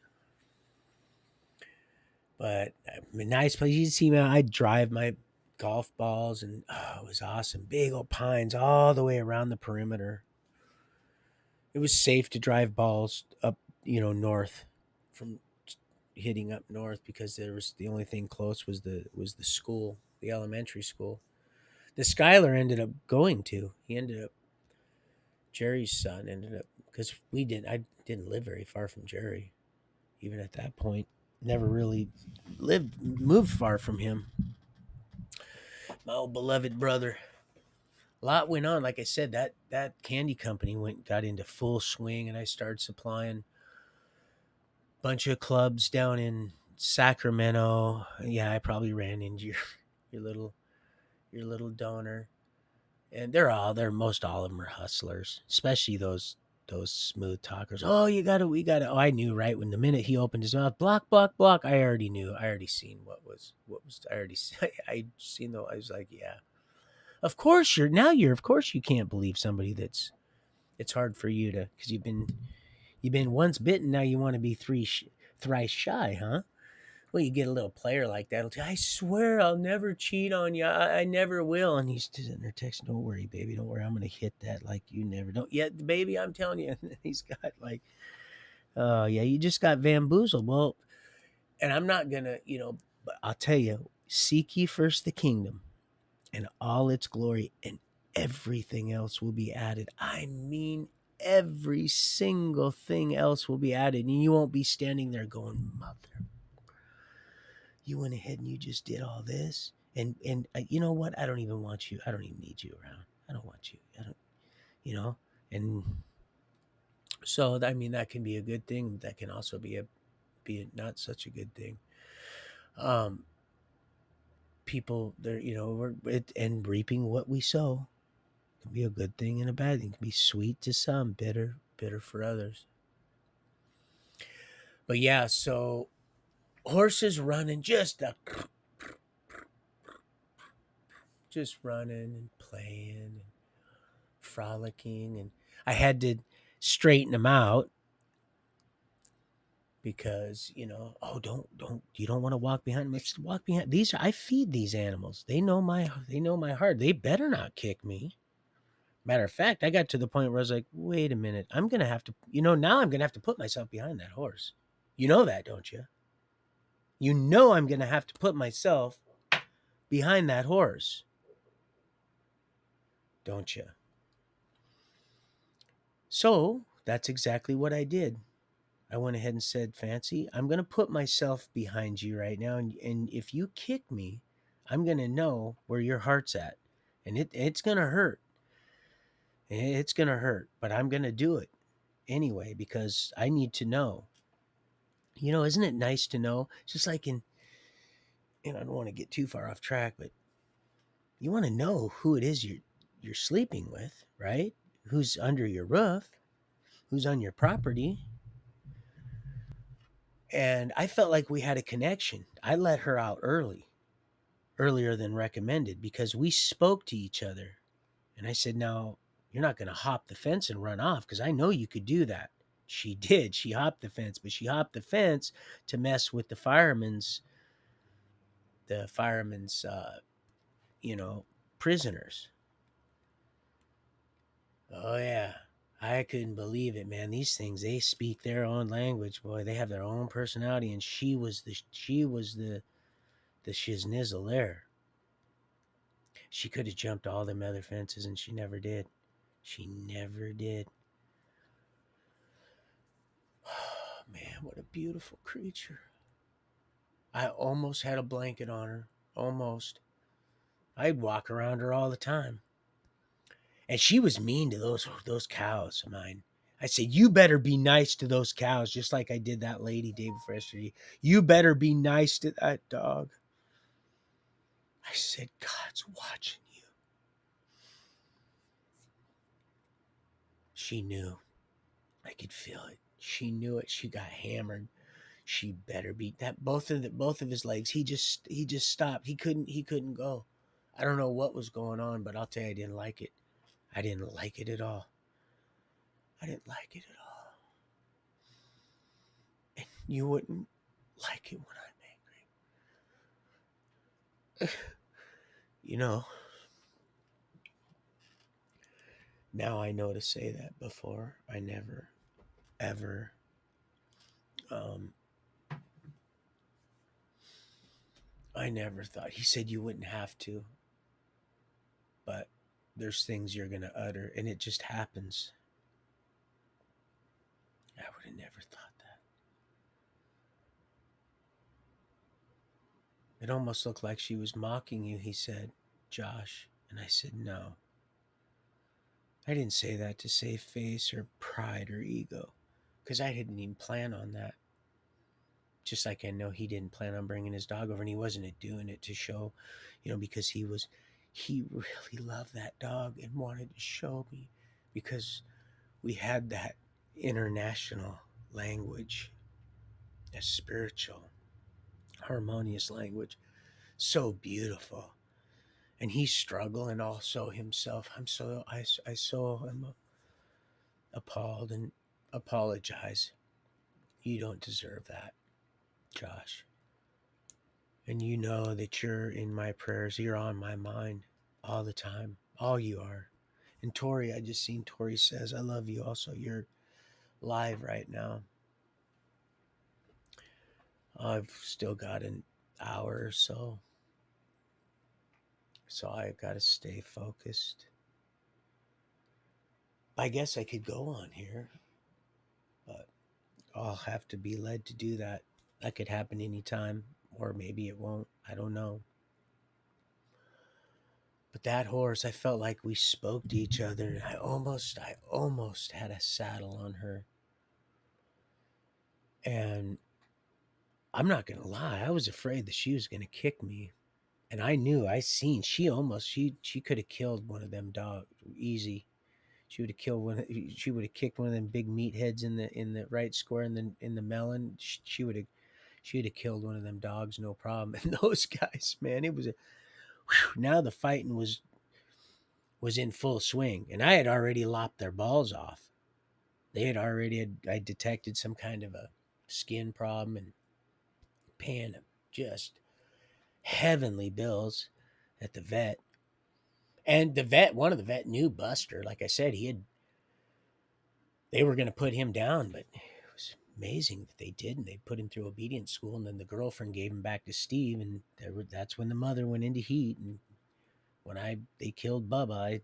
But a nice place. You see, man, I'd drive my golf balls and it was awesome. Big old pines all the way around the perimeter. It was safe to drive balls up, north from hitting up north because there was the only thing close was the school, the elementary school. The Skylar ended up going to. He ended up Jerry's son ended up because I didn't live very far from Jerry, even at that point. never really moved far from him. My old beloved brother. A lot went on. Like I said, that candy company got into full swing, and I started supplying a bunch of clubs down in Sacramento. Yeah, I probably ran into your little your little donor. And they're most all of them are hustlers, especially those smooth talkers. Oh, we gotta. Oh, I knew right when the minute he opened his mouth, block, block, block. I already knew. I already seen what was. I already I seen though. I was like, yeah, of course of course you can't believe somebody that's. It's hard for you to because you've been once bitten. Now you want to be thrice shy, huh? Well, you get a little player like that. He'll tell you, I swear I'll never cheat on you. I never will. And he's sitting there texting, don't worry, baby. Don't worry. I'm going to hit that like you never don't. Yet, baby, I'm telling you. He's got like, oh, yeah, you just got bamboozled. Well, and I'm not going to, but I'll tell you, seek ye first the kingdom and all its glory, and everything else will be added. I mean, every single thing else will be added. And you won't be standing there going, mother, you went ahead and you just did all this, and you know what, I don't even want you, I don't even need you around, I don't want you, I don't, you know and so I mean that can be a good thing, that can also be a not such a good thing. um People there, and reaping what we sow can be a good thing and a bad thing. It can be sweet to some, bitter for others. But yeah, so horses running, just running and playing and frolicking, and I had to straighten them out because oh, don't you don't want to walk behind me. Walk behind these. I feed these animals. They know my heart. They better not kick me. Matter of fact, I got to the point where I was like, wait a minute, I'm gonna have to, now I'm gonna have to put myself behind that horse. You know that, don't you? You know I'm gonna have to put myself behind that horse, don't you? So that's exactly what I did. I went ahead and said, Fancy, I'm going to put myself behind you right now. And if you kick me, I'm going to know where your heart's at. And it's going to hurt. It's going to hurt. But I'm going to do it anyway because I need to know. Isn't it nice to know? It's just like and I don't want to get too far off track, but you want to know who it is you're sleeping with, right? Who's under your roof, who's on your property. And I felt like we had a connection. I let her out earlier than recommended because we spoke to each other. And I said, now, you're not going to hop the fence and run off because I know you could do that. She did. She hopped the fence, but she hopped the fence to mess with the firemen's prisoners. Oh yeah. I couldn't believe it, man. These things, they speak their own language, boy. They have their own personality, and she was the shiznizzle there. She could have jumped all them other fences, and she never did. She never did. Oh, man, what a beautiful creature. I almost had a blanket on her. Almost. I'd walk around her all the time. And she was mean to those cows of mine. I said, you better be nice to those cows, just like I did that lady day before yesterday. You better be nice to that dog. I said, God's watching you. She knew. I could feel it. She knew it. She got hammered. She better beat that. Both of his legs. He just stopped. He couldn't go. I don't know what was going on, but I'll tell you, I didn't like it. I didn't like it at all. I didn't like it at all. And you wouldn't like it when I'm angry. you know. Now I know to say that. Before I never ever um I never thought. He said you wouldn't have to, but there's things you're going to utter and it just happens. I would have never thought that. It almost looked like she was mocking you, he said, Josh. And I said, no. I didn't say that to save face or pride or ego, because I didn't even plan on that. Just like I know he didn't plan on bringing his dog over, and he wasn't doing it to show, because he really loved that dog and wanted to show me, because we had that international language, a spiritual, harmonious language, so beautiful. And he's struggling also himself. I so am appalled and apologize. You don't deserve that, Josh. And you know that you're in my prayers. You're on my mind all the time. All you are. And Tori, I just seen Tori says, I love you also. You're live right now. I've still got an hour or so. So I've got to stay focused. I guess I could go on here, but I'll have to be led to do that. That could happen anytime, or maybe it won't. I don't know. But that horse, I felt like we spoke to each other, and I almost had a saddle on her. And I'm not gonna lie, I was afraid that she was gonna kick me. And she could have killed one of them dogs easy. She would have kicked one of them big meatheads in the right square in the melon. She would have killed one of them dogs, no problem. And those guys, man, it was now the fighting was in full swing, and I had already lopped their balls off. I detected some kind of a skin problem and paying just heavenly bills at the vet. And one of the vet knew Buster. Like I said, they were going to put him down, but it was amazing that they didn't. They put him through obedience school, and then the girlfriend gave him back to Steve, and that's when the mother went into heat. And when they killed Bubba,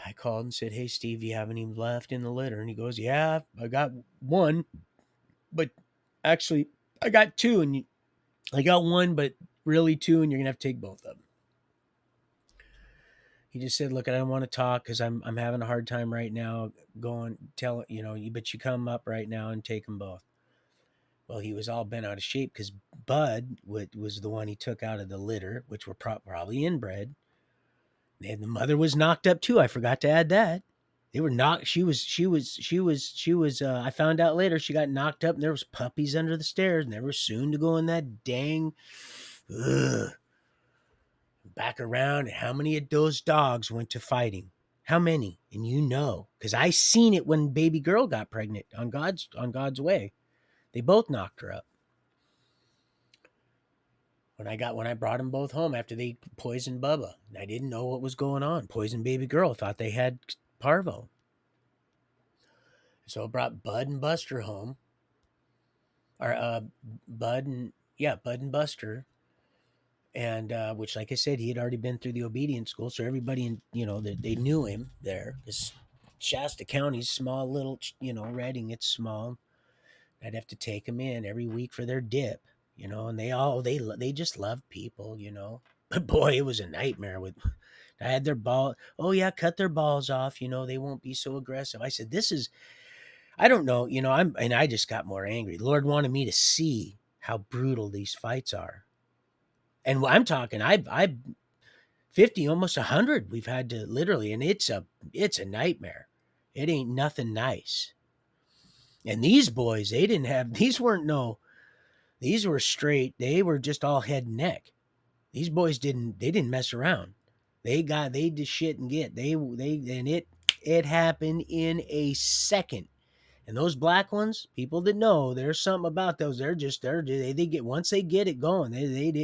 I called and said, "Hey, Steve, you have any left in the litter?" And he goes, "Yeah, I got one, but actually, I got two, and I got one, but really two, and you're gonna have to take both of them." He just said, "Look, I don't want to talk because I'm having a hard time right now. Going tell but you come up right now and take them both." Well, he was all bent out of shape because Bud was the one he took out of the litter, which were probably inbred. And the mother was knocked up too. I forgot to add that. They were knocked. She was. I found out later she got knocked up, and there was puppies under the stairs, and they were soon to go in that dang. Ugh. Back around, and how many of those dogs went to fighting? How many? And because I seen it when baby girl got pregnant on God's way. They both knocked her up. When I brought them both home after they poisoned Bubba, and I didn't know what was going on. Poisoned baby girl, thought they had parvo. So I brought Bud and Buster home. Or Bud and Buster. And which, like I said, he had already been through the obedience school, so everybody they knew him there, because Shasta County's small, little, Redding, it's small. I'd have to take them in every week for their dip, and they just love people, But boy, it was a nightmare. I had their ball. Oh yeah, cut their balls off. They won't be so aggressive. I said, this is. I don't know. I just got more angry. The Lord wanted me to see how brutal these fights are. And I'm talking, I 50, almost 100 we've had to literally, and it's a nightmare. It ain't nothing nice. And these boys, these were straight. They were just all head and neck. These boys they didn't mess around. They did shit and get. And it happened in a second. And those black ones, people that know, there's something about those. They get, once they get it going,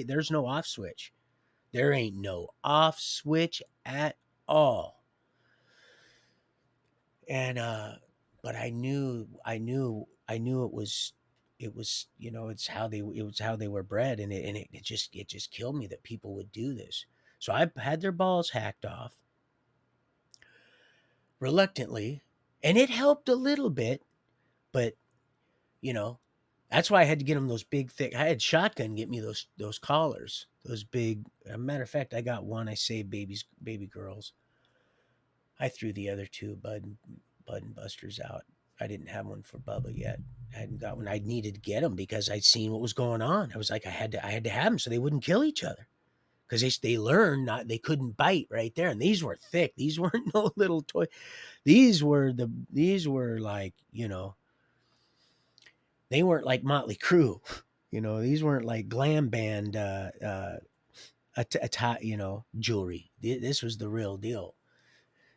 there's no off switch. There ain't no off switch at all. And but I knew it was how they were bred, and it just killed me that people would do this. So I had their balls hacked off reluctantly, and it helped a little bit, but you know That's why I had to get him those big, thick. I had shotgun get me those collars, those big. As a matter of fact, I got one. I saved baby girls. I threw the other two Bud and Busters out. I didn't have one for Bubba yet. I hadn't got one. I needed to get them because I'd seen what was going on. I was like, I had to have them so they wouldn't kill each other because they learned not they couldn't bite right there. And these were thick. These weren't no little toy. These were like they weren't like Motley Crue. These weren't like glam band jewelry. This was the real deal.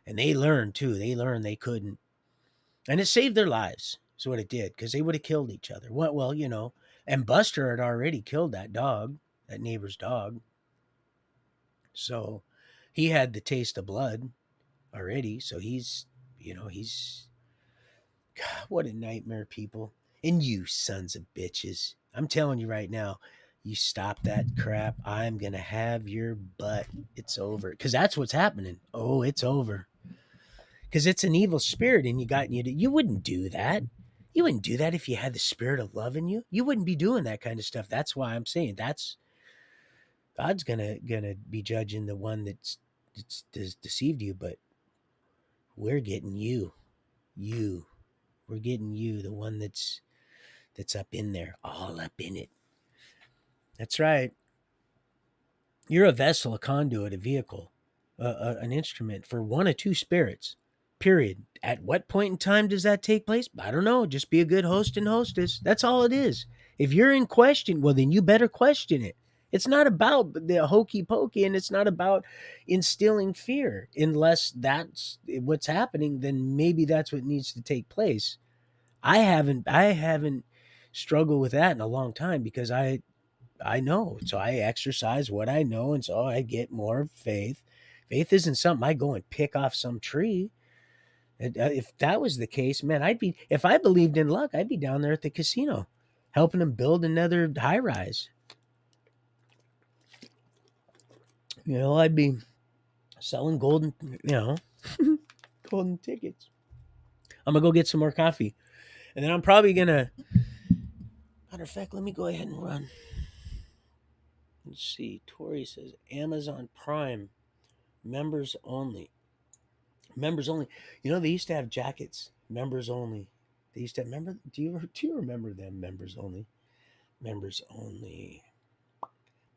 And they learned too. They learned they couldn't, and it saved their lives. Is what it did because they would have killed each other. Well, and Buster had already killed that dog, that neighbor's dog. So he had the taste of blood already. So he's God, what a nightmare, people. And you sons of bitches. I'm telling you right now, you stop that crap. I'm going to have your butt. It's over. Because that's what's happening. Oh, it's over. Because it's an evil spirit and you wouldn't do that. You wouldn't do that if you had the spirit of love in you. You wouldn't be doing that kind of stuff. That's why I'm saying that's God's gonna be judging the one that's deceived you, but we're getting you. You. We're getting you, the one that's up in there, all up in it. That's right. You're a vessel, a conduit, a vehicle, an instrument for one of two spirits. Period. At what point in time does that take place? I don't know. Just be a good host and hostess. That's all it is. If you're in question, well, then you better question it. It's not about the hokey pokey and it's not about instilling fear. Unless that's what's happening, then maybe that's what needs to take place. I haven't struggled with that in a long time because I know. So I exercise what I know and so I get more faith. Faith isn't something I go and pick off some tree. If that was the case, man, if I believed in luck, I'd be down there at the casino helping them build another high rise. I'd be selling golden tickets. I'm gonna go get some more coffee. And then I'm probably gonna matter of fact, let me go ahead and run. Let's see. Tori says Amazon Prime members only. Members only. They used to have jackets. Members only. They used to have, remember. Do you remember them? Members only. Members only.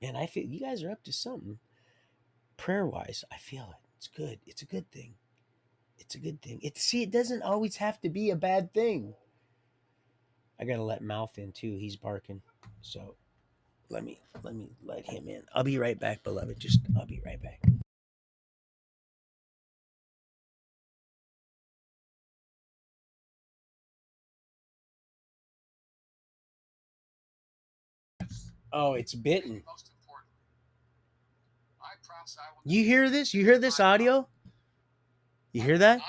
Man, I feel you guys are up to something. Prayer wise, I feel it. It's good. It's a good thing. It's a good thing. It doesn't always have to be a bad thing. I gotta let Mouth in too. He's barking. So let me let him in. I'll be right back, beloved. I'll be right back. Oh, it's bitten. You hear this? You hear this audio? You hear that?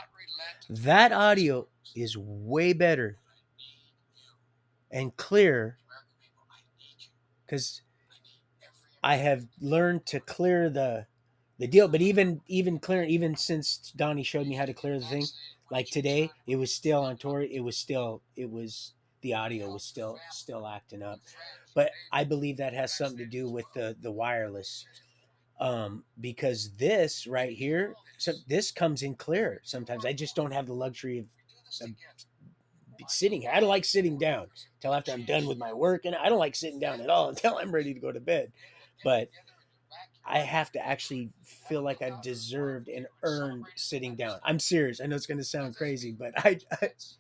That audio is way better and clear because I have learned to clear the deal. But even clear, even since Donnie showed me how to clear the thing, like today, it was still on tour. It was the audio was still acting up. But I believe that has something to do with the wireless. Because this right here, so this comes in clear. Sometimes I just don't have the luxury of sitting here. I don't like sitting down until after I'm done with my work, and I don't like sitting down at all until I'm ready to go to bed. But I have to actually feel like I've deserved and earned sitting down. I'm serious. I know it's going to sound crazy, but it's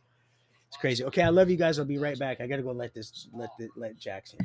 crazy. Okay, I love you guys. I'll be right back. I got to go let Jackson.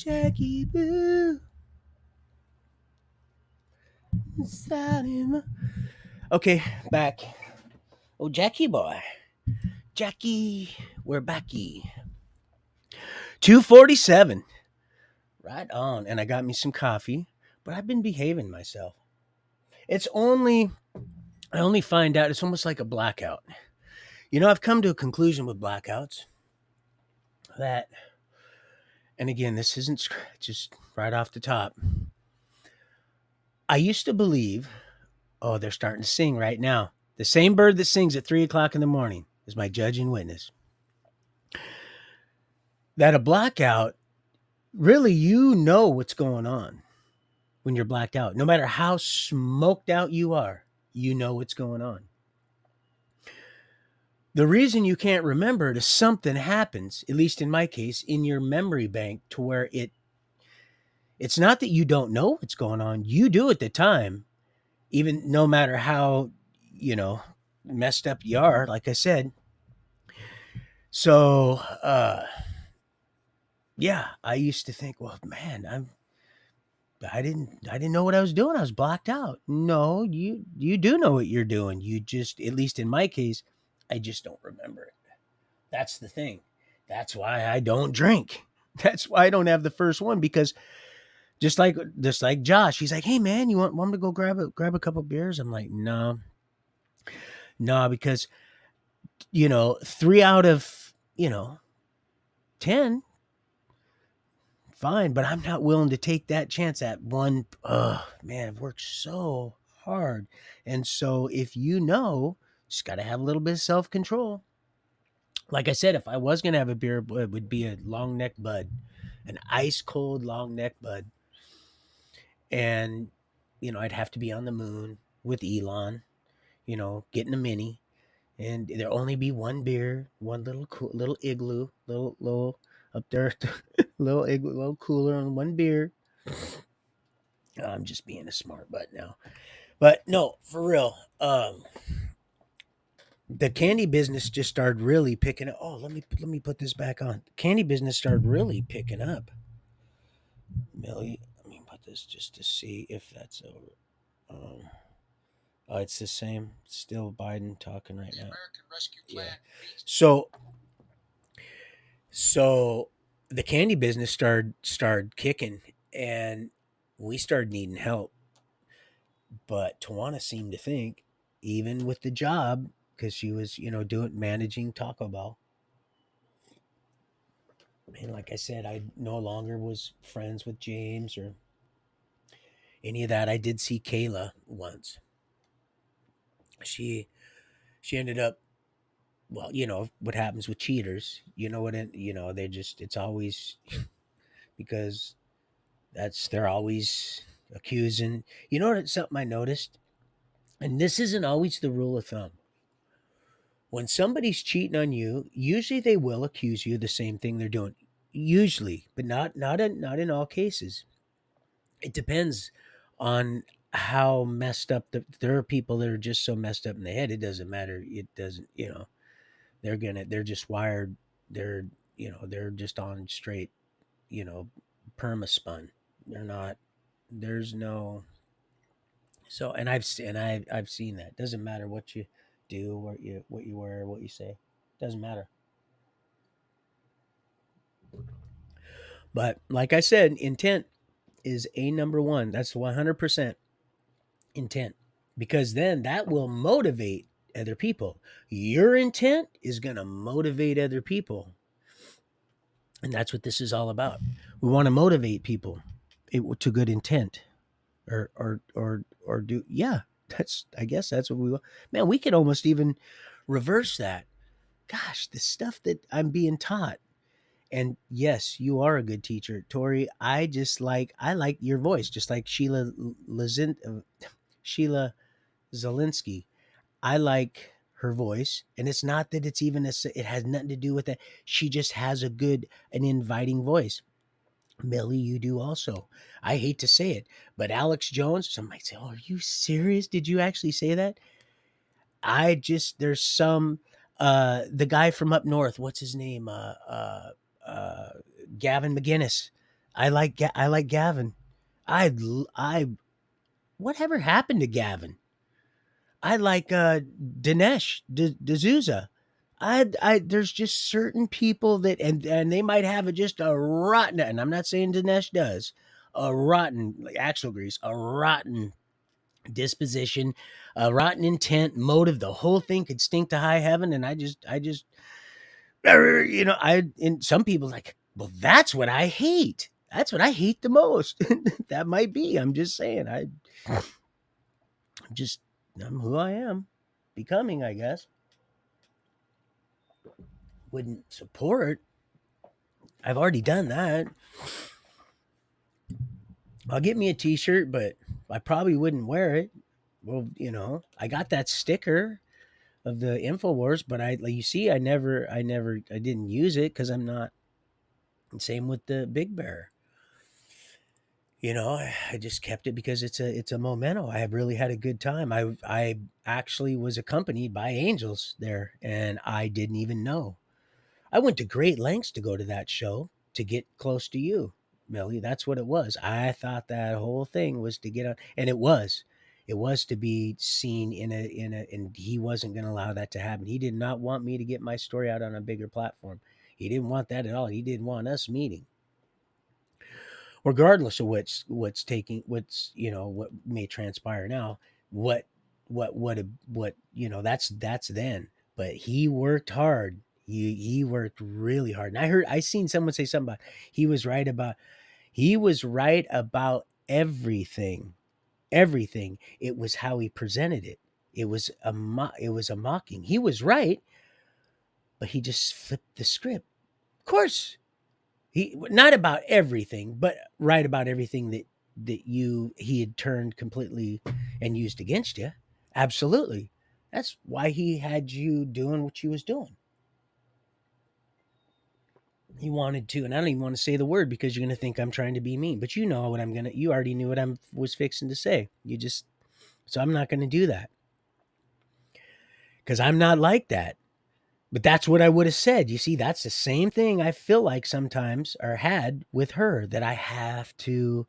Jackie Boo. Okay, back. Oh, Jackie boy. Jackie, we're backy. 2:47. Right on. And I got me some coffee, but I've been behaving myself. It's only, I only find out it's almost like a blackout. You know, I've come to a conclusion with blackouts that, and again, this isn't just right off the top. I used to believe, oh, they're starting to sing right now. The same bird that sings at 3 o'clock in the morning is my judge and witness. That a blackout, really, you know what's going on when you're blacked out. No matter how smoked out you are, you know what's going on. The reason you can't remember it is something happens, at least in my case, in your memory bank to where it's not that you don't know what's going on. You do at the time, even no matter how, you know, messed up you are, like I said. So yeah, I used to think, well, man, I didn't know what I was doing. I was blocked out. No, you do know what you're doing. You just, at least in my case, I just don't remember it. That's the thing. That's why I don't drink. That's why I don't have the first one, because just like Josh, he's like, "Hey man, you want me to go grab a couple beers?" I'm like, "No. No, because 3 out of, 10, fine, but I'm not willing to take that chance at one. Oh, man, I've worked so hard. And so if just got to have a little bit of self-control. Like I said, if I was going to have a beer, it would be a long neck bud, an ice cold long neck bud. And, I'd have to be on the moon with Elon, getting a mini. And there'll only be one beer, one little igloo, little up there, little igloo, little cooler, and one beer. I'm just being a smart butt now, but no, for real. The candy business just started really picking up. Oh, let me put this back on. Candy business started really picking up. Millie, let me put this just to see if that's over. Oh, it's the same. Still Biden talking right now. Yeah. So So the candy business started kicking, and we started needing help. But Tawana seemed to think, even with the job, because she was, doing managing Taco Bell. And like I said, I no longer was friends with James or any of that. I did see Kayla once. She she ended up, well, what happens with cheaters. You know what it, they just, it's always because they're always accusing. You know what, something I noticed, and this isn't always the rule of thumb. When somebody's cheating on you, usually they will accuse you of the same thing they're doing. Usually, but not in all cases. It depends on how messed up there are people that are just so messed up in the head. It doesn't matter. It doesn't. They're just wired. They're just on straight. Permaspun. They're not. There's no. So, and I've seen that. Doesn't matter what you do, what you wear, what you say. Doesn't matter. But like I said, intent is a number one. That's 100% intent, because then that will motivate other people. Your intent is going to motivate other people, and that's what this is all about. We want to motivate people to good intent, or do, yeah. That's, I guess that's what we want. Man, we could almost even reverse that. Gosh, the stuff that I'm being taught. And yes, you are a good teacher, Tori. I like your voice, just like Sheila Zelinsky. I like her voice, and it's not that it's even it has nothing to do with that. She just has an inviting voice. Millie, you do also. I hate to say it, but Alex Jones, some might say, "Oh, are you serious? Did you actually say that?" There's some, the guy from up north, what's his name? Gavin McGinnis. I like Gavin. I whatever happened to Gavin? I like Dinesh D'Souza. I there's just certain people that and they might have just a rotten, and I'm not saying Dinesh does, a rotten like axle grease, a rotten disposition, a rotten intent, motive. The whole thing could stink to high heaven, and I just you know, I and some people like, well, that's what I hate. That's what I hate the most. That might be. I'm just saying. Just I'm who I am, becoming. I guess wouldn't support. I've already done that. I'll get me a T-shirt, but I probably wouldn't wear it. Well, you know, I got that sticker of the Infowars, but I like you see, I didn't use it because I'm not. Same with the Big Bear. You know, I just kept it because it's a memento. I have really had a good time. I actually was accompanied by angels there, and I didn't even know. I went to great lengths to go to that show to get close to you, Millie. That's what it was. I thought that whole thing was to get on, and it was. It was to be seen and he wasn't going to allow that to happen. He did not want me to get my story out on a bigger platform. He didn't want that at all. He didn't want us meeting, regardless of what's you know what may transpire now. What you know that's then. But he worked hard. He worked really hard. And I seen someone say something about he was right about everything. Everything. It was how he presented it. It was a mocking. He was right, but he just flipped the script. Of course, he not about everything, but right about everything that he had turned completely and used against you. Absolutely. That's why he had you doing what you was doing. He wanted to, and I don't even want to say the word because you're gonna think I'm trying to be mean. But you know what I'm gonna. You already knew what I was fixing to say. You just so I'm not gonna do that because I'm not like that. But that's what I would have said. You see, that's the same thing I feel like sometimes or had with her that I have to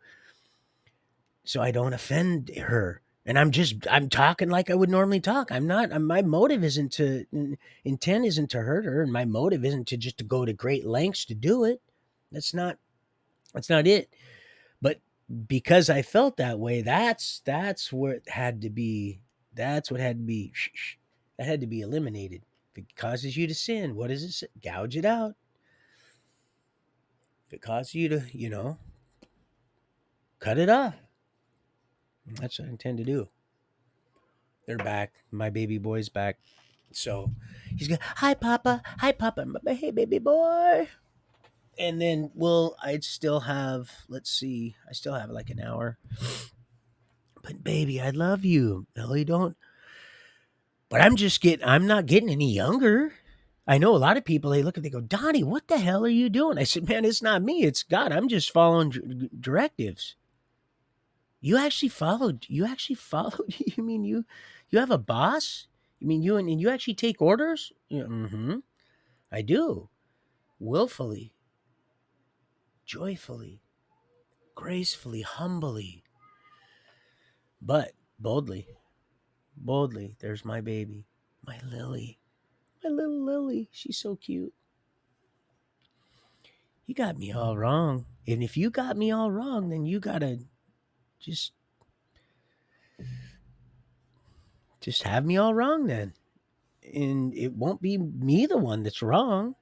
so I don't offend her. And I'm talking like I would normally talk. I'm not. My motive isn't to intent isn't to hurt her, and my motive isn't to just to go to great lengths to do it. That's not that's not it. But because I felt that way, that's where it had to be. That's what had to be. That had to be eliminated. If it causes you to sin, what does it say? Gouge it out. If it causes you to, you know, cut it off. That's what I intend to do. They're back. My baby boy's back. So he's going, hi, Papa. Hi, Papa. Hey, baby boy. And then, I'd still have, let's see, I still have like an hour. But baby, I love you. Millie, don't. But I'm not getting any younger. I know a lot of people, they look and they go, Donnie, what the hell are you doing? I said, man, it's not me. It's God. I'm just following directives. You actually followed, you mean you have a boss? You mean and you actually take orders? Yeah, mm-hmm. I do. Willfully, joyfully, gracefully, humbly, but boldly. Boldly. There's my baby. My Lily. My little Lily. She's so cute. You got me all wrong. And if you got me all wrong, then you gotta just have me all wrong then. And it won't be me the one that's wrong.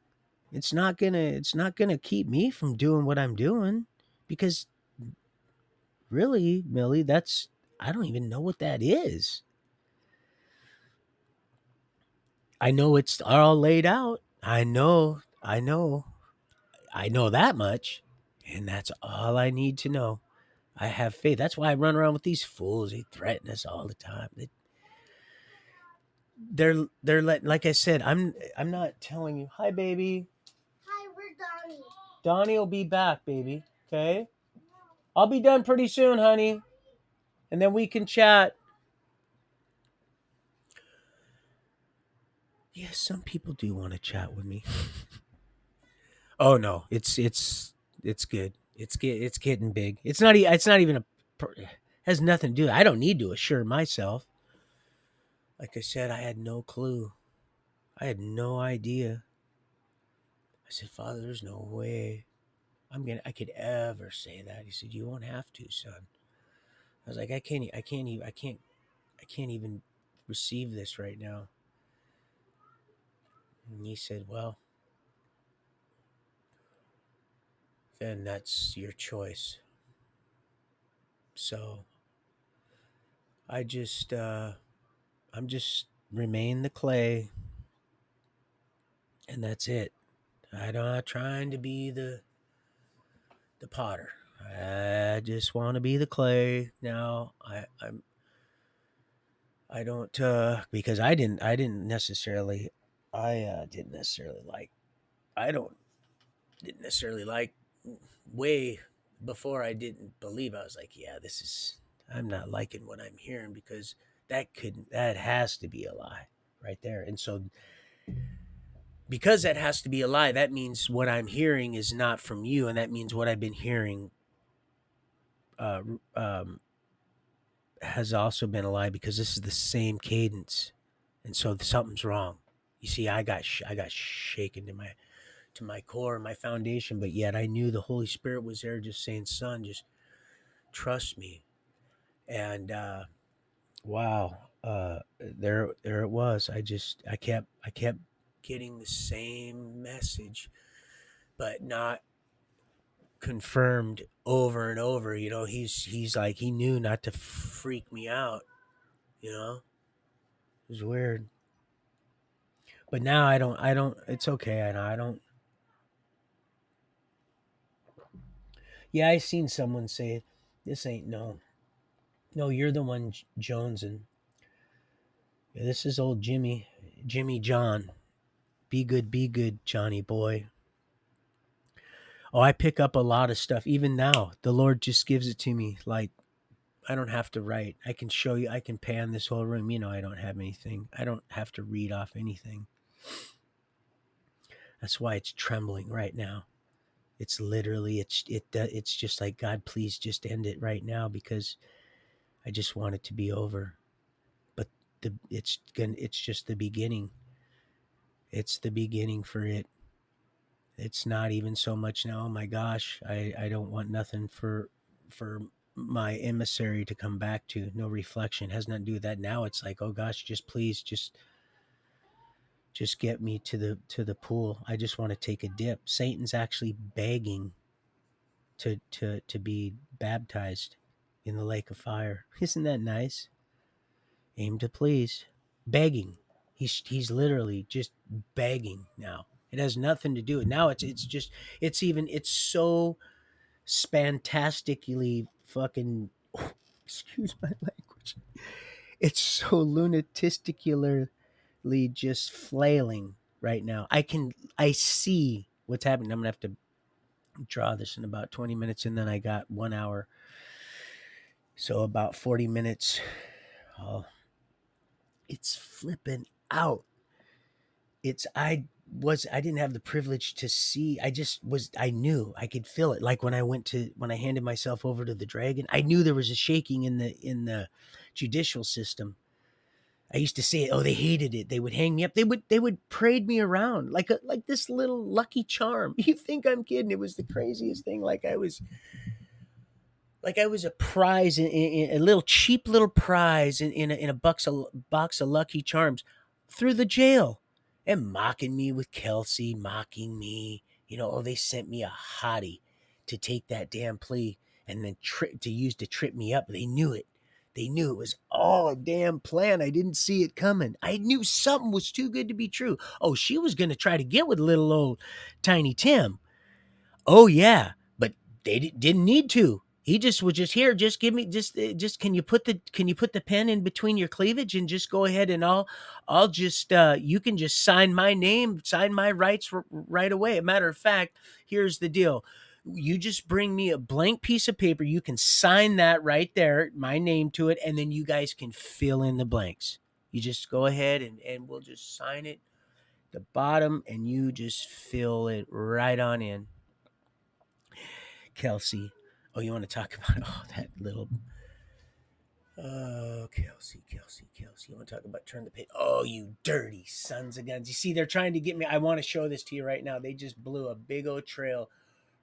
It's not gonna keep me from doing what I'm doing. Because really, Millie, that's I don't even know what that is. I know it's all laid out. I know that much. And that's all I need to know. I have faith. That's why I run around with these fools. They threaten us all the time. They're like I said, I'm not telling you, hi baby. Hi, we're Donnie. Donnie will be back, baby. Okay? I'll be done pretty soon, honey. And then we can chat. Yes, some people do want to chat with me. Oh no, it's good. It's getting big. It's not even a has nothing to do. I don't need to assure myself. Like I said, I had no clue. I had no idea. I said, Father, there's no way I could ever say that. He said, you won't have to, son. I was like, I can't even receive this right now. And he said, well, then that's your choice. So I just, I'm just remain the clay, and that's it. I'm not trying to be the potter. I just want to be the clay. Now I don't because I didn't necessarily didn't necessarily like I don't didn't necessarily like way before I didn't believe. I was like, yeah, this is I'm not liking what I'm hearing because that has to be a lie right there. And so because that has to be a lie, that means what I'm hearing is not from you, and that means what I've been hearing uh, um, has also been a lie because this is the same cadence, and so something's wrong. You see, I got shaken to my core, my foundation, but yet I knew the Holy Spirit was there, just saying, "Son, just trust me." And wow, there it was. I kept getting the same message, but not confirmed over and over. You know, he's like he knew not to freak me out. You know, it was weird. But now I don't. It's okay. I don't. Yeah, I seen someone say, "This ain't no. You're the one, Jones, and yeah, this is old Jimmy John. Be good, Johnny boy." Oh, I pick up a lot of stuff even now. The Lord just gives it to me. Like I don't have to write. I can show you. I can pan this whole room. You know, I don't have anything. I don't have to read off anything. That's why it's trembling right now. It's literally it's just like God, please just end it right now because I just want it to be over. But it's just the beginning. It's the beginning for it. It's not even so much now. Oh my gosh, I don't want nothing for my emissary to come back to. No reflection has nothing to do with that. Now it's like, oh gosh, just please just get me to the pool. I just want to take a dip. Satan's actually begging to be baptized in the lake of fire. Isn't that nice? Aim to please. Begging. He's literally just begging now. It has nothing to do with now it's just it's so spantastically fucking excuse my language. It's so lunatisticularly just flailing right now. I see what's happening. I'm gonna have to draw this in about 20 minutes, and then I got 1 hour. So about 40 minutes. Oh, it's flipping out. I didn't have the privilege to see. I knew I could feel it. Like when I handed myself over to the dragon, I knew there was a shaking in the judicial system. I used to say, "Oh, they hated it. They would hang me up. They would parade me around like this little lucky charm." You think I'm kidding? It was the craziest thing. Like I was a prize in a little cheap little prize in a box of Lucky Charms through the jail, and mocking me with Kelsey, mocking me. You know, oh, they sent me a hottie to take that damn plea and then to use to trip me up. They knew it. They knew it was all a damn plan. I didn't see it coming. I knew something was too good to be true. Oh, she was going to try to get with little old Tiny Tim. Oh yeah, but they didn't need to. He just was just here. Just give me just can you put the pen in between your cleavage and just go ahead and I'll just you can just sign my name, sign my rights right away. A matter of fact, here's the deal. You just bring me a blank piece of paper. You can sign that right there, my name to it, and then you guys can fill in the blanks. You just go ahead and we'll just sign it the bottom and you just fill it right on in. Kelsey. Oh, you want to talk about that little. Oh, Kelsey, Kelsey, Kelsey. You want to talk about turn the page? Oh, you dirty sons of guns. You see, they're trying to get me. I want to show this to you right now. They just blew a big old trail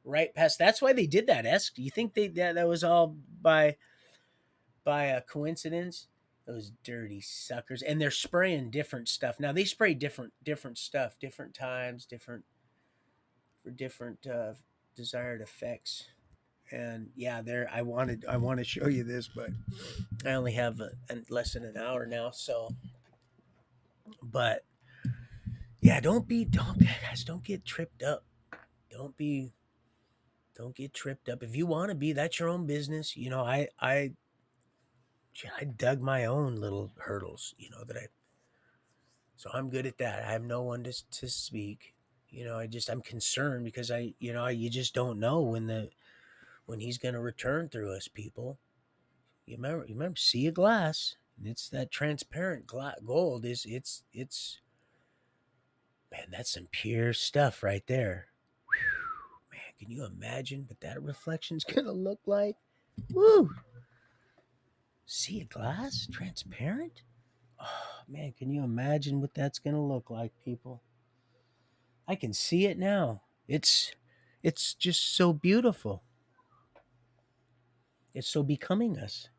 right past. That's why they did that. Do you think that was all by a coincidence? Those dirty suckers. And they're spraying different stuff. Now they spray different stuff, different times, different for different desired effects. And yeah, there I want to show you this, but I only have less than an hour now. So, but yeah, don't guys, don't get tripped up. Don't be don't get tripped up. If you want to be, that's your own business. I dug my own little hurdles. That I so I'm good at that. I have no one to speak. I'm concerned because you just don't know when he's going to return through us, people. You remember, see a glass. And it's that transparent gold. It's man, that's some pure stuff right there. Whew, man, can you imagine what that reflection's gonna look like? Woo! See a glass, transparent. Oh man, can you imagine what that's gonna look like, people? I can see it now. It's just so beautiful. It's so becoming us.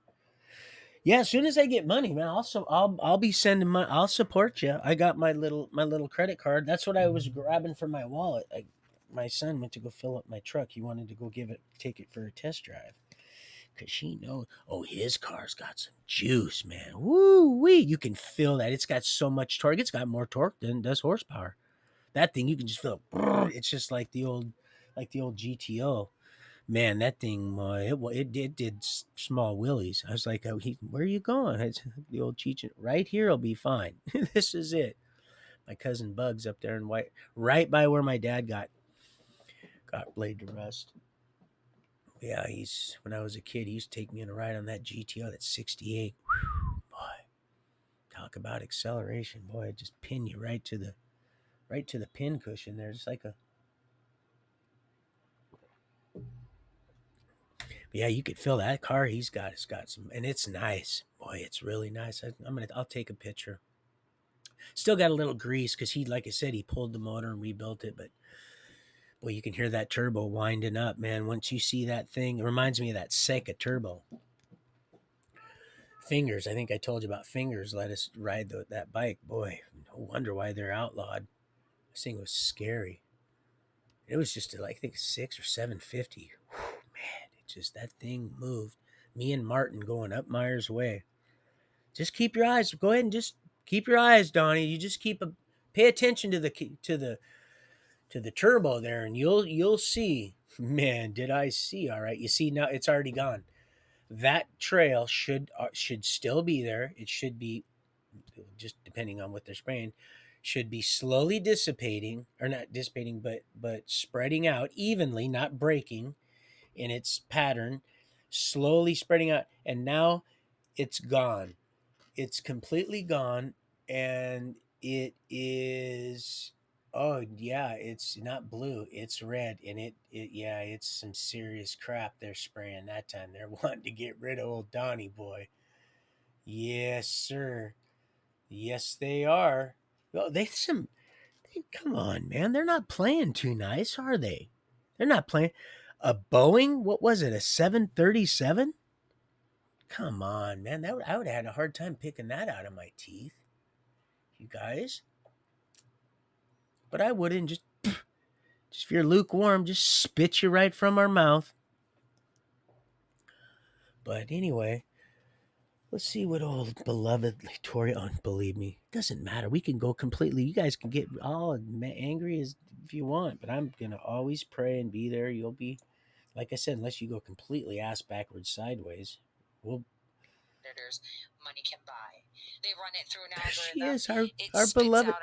Yeah, as soon as I get money, man, I'll be sending I'll support you. I got my little credit card. That's what I was grabbing from my wallet. My son went to go fill up my truck. He wanted to go take it for a test drive because she knows. Oh, his car's got some juice, man. Woo wee! You can feel that. It's got so much torque. It's got more torque than it does horsepower. That thing you can just feel. It's just like the old GTO. Man, that thing, it did small wheelies. I was like, oh, where are you going? I said, the old Cheech, right here will be fine. This is it. My cousin Bugs up there in White, right by where my dad got laid to rest. Yeah, when I was a kid, he used to take me on a ride on that GTO, that 68. Whew, boy, talk about acceleration. Boy, it just pin you right to the pin cushion there, just like a. Yeah, you could feel that car he's got. It's got some, and it's nice. Boy, it's really nice. I'll take a picture. Still got a little grease because like I said, he pulled the motor and rebuilt it. But boy, you can hear that turbo winding up, man. Once you see that thing, it reminds me of that Seika turbo. Fingers, I think I told you about Fingers. Let us ride that bike. Boy, no wonder why they're outlawed. This thing was scary. It was just like I think 6 or 750. Whew, man, that thing moved. Me and Martin going up Myers Way. Just keep your eyes. Go ahead and just keep your eyes, Donnie. You just pay attention to the turbo there, and you'll see. Man, did I see? All right, you see now it's already gone. That trail should still be there. It should be just depending on what they're spraying. Should be slowly dissipating, or not dissipating, but spreading out evenly, not breaking in its pattern, slowly spreading out. And now it's gone. It's completely gone, and it is. Oh yeah, it's not blue, it's red, and yeah, it's some serious crap they're spraying that time. They're wanting to get rid of old Donnie boy. Yes, sir. Yes, they are. Oh, come on, man. They're not playing too nice, are they? They're not playing a Boeing. What was it? A 737? Come on, man. I would have had a hard time picking that out of my teeth, you guys. But I wouldn't just if you're lukewarm, just spit you right from our mouth. But anyway, let's see what old beloved Tori. Oh, believe me, it doesn't matter. We can go completely. You guys can get all angry as if you want, but I'm gonna always pray and be there. You'll be, like I said, unless you go completely ass backwards sideways. We'll. Money can buy. They run it through an algorithm. She is our beloved.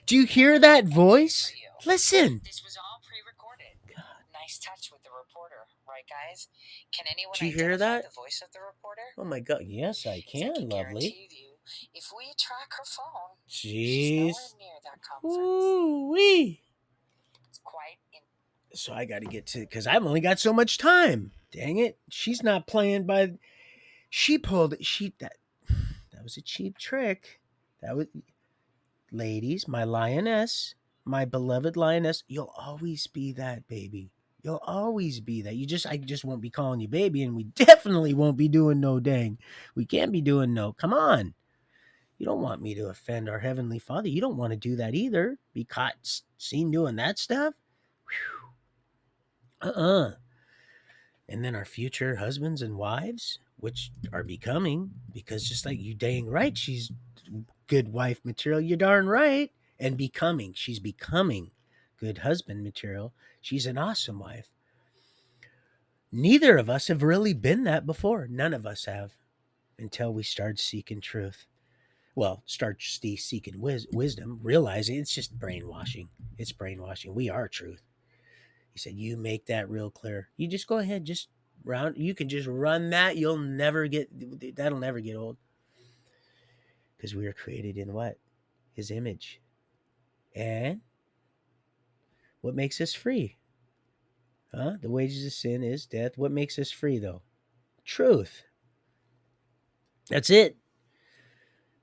Do you hear that voice? Listen. This was all pre-recorded. God. Nice touch with the reporter, right, guys? Can anyone identify the voice of the reporter? Oh my God! Yes, I can. Lovely. If we track her phone, she's nowhere near that conference. Ooh wee. It's quite. So I got to get to because I've only got so much time. Dang it, she's not playing by. She pulled it. That was a cheap trick. That was ladies, my lioness, my beloved lioness. You'll always be that, baby. You'll always be that. I just won't be calling you baby, and we definitely won't be doing no dang. We can't be doing no. Come on. You don't want me to offend our Heavenly Father. You don't want to do that either. Be caught seen doing that stuff. Uh-uh. And then our future husbands and wives, which are becoming, because just like you dang right, she's good wife material. You're darn right. And becoming, she's becoming good husband material. She's an awesome wife. Neither of us have really been that before. None of us have until we start seeking truth. Well, start seeking wisdom, realizing it's just brainwashing. It's brainwashing. We are truth. He said, "You make that real clear. You just go ahead, just round. You can just run that. You'll never get that'll never get old because we are created in what His image. And what makes us free? Huh? The wages of sin is death. What makes us free, though? Truth. That's it.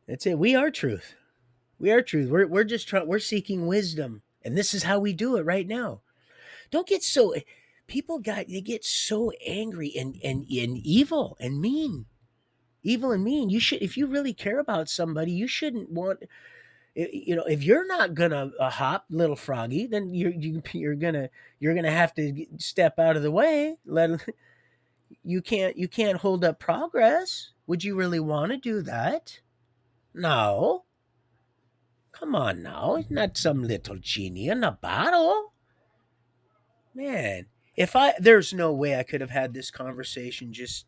That's it. We are truth. We are truth. We're just trying. We're seeking wisdom, and this is how we do it right now. Don't get so. They get so angry and evil and mean. You should, if you really care about somebody, you shouldn't want. If you're not gonna hop, little froggy, then you're gonna have to step out of the way. You can't hold up progress. Would you really want to do that? No. Come on now. It's not some little genie in a bottle. Man, if I there's no way I could have had this conversation just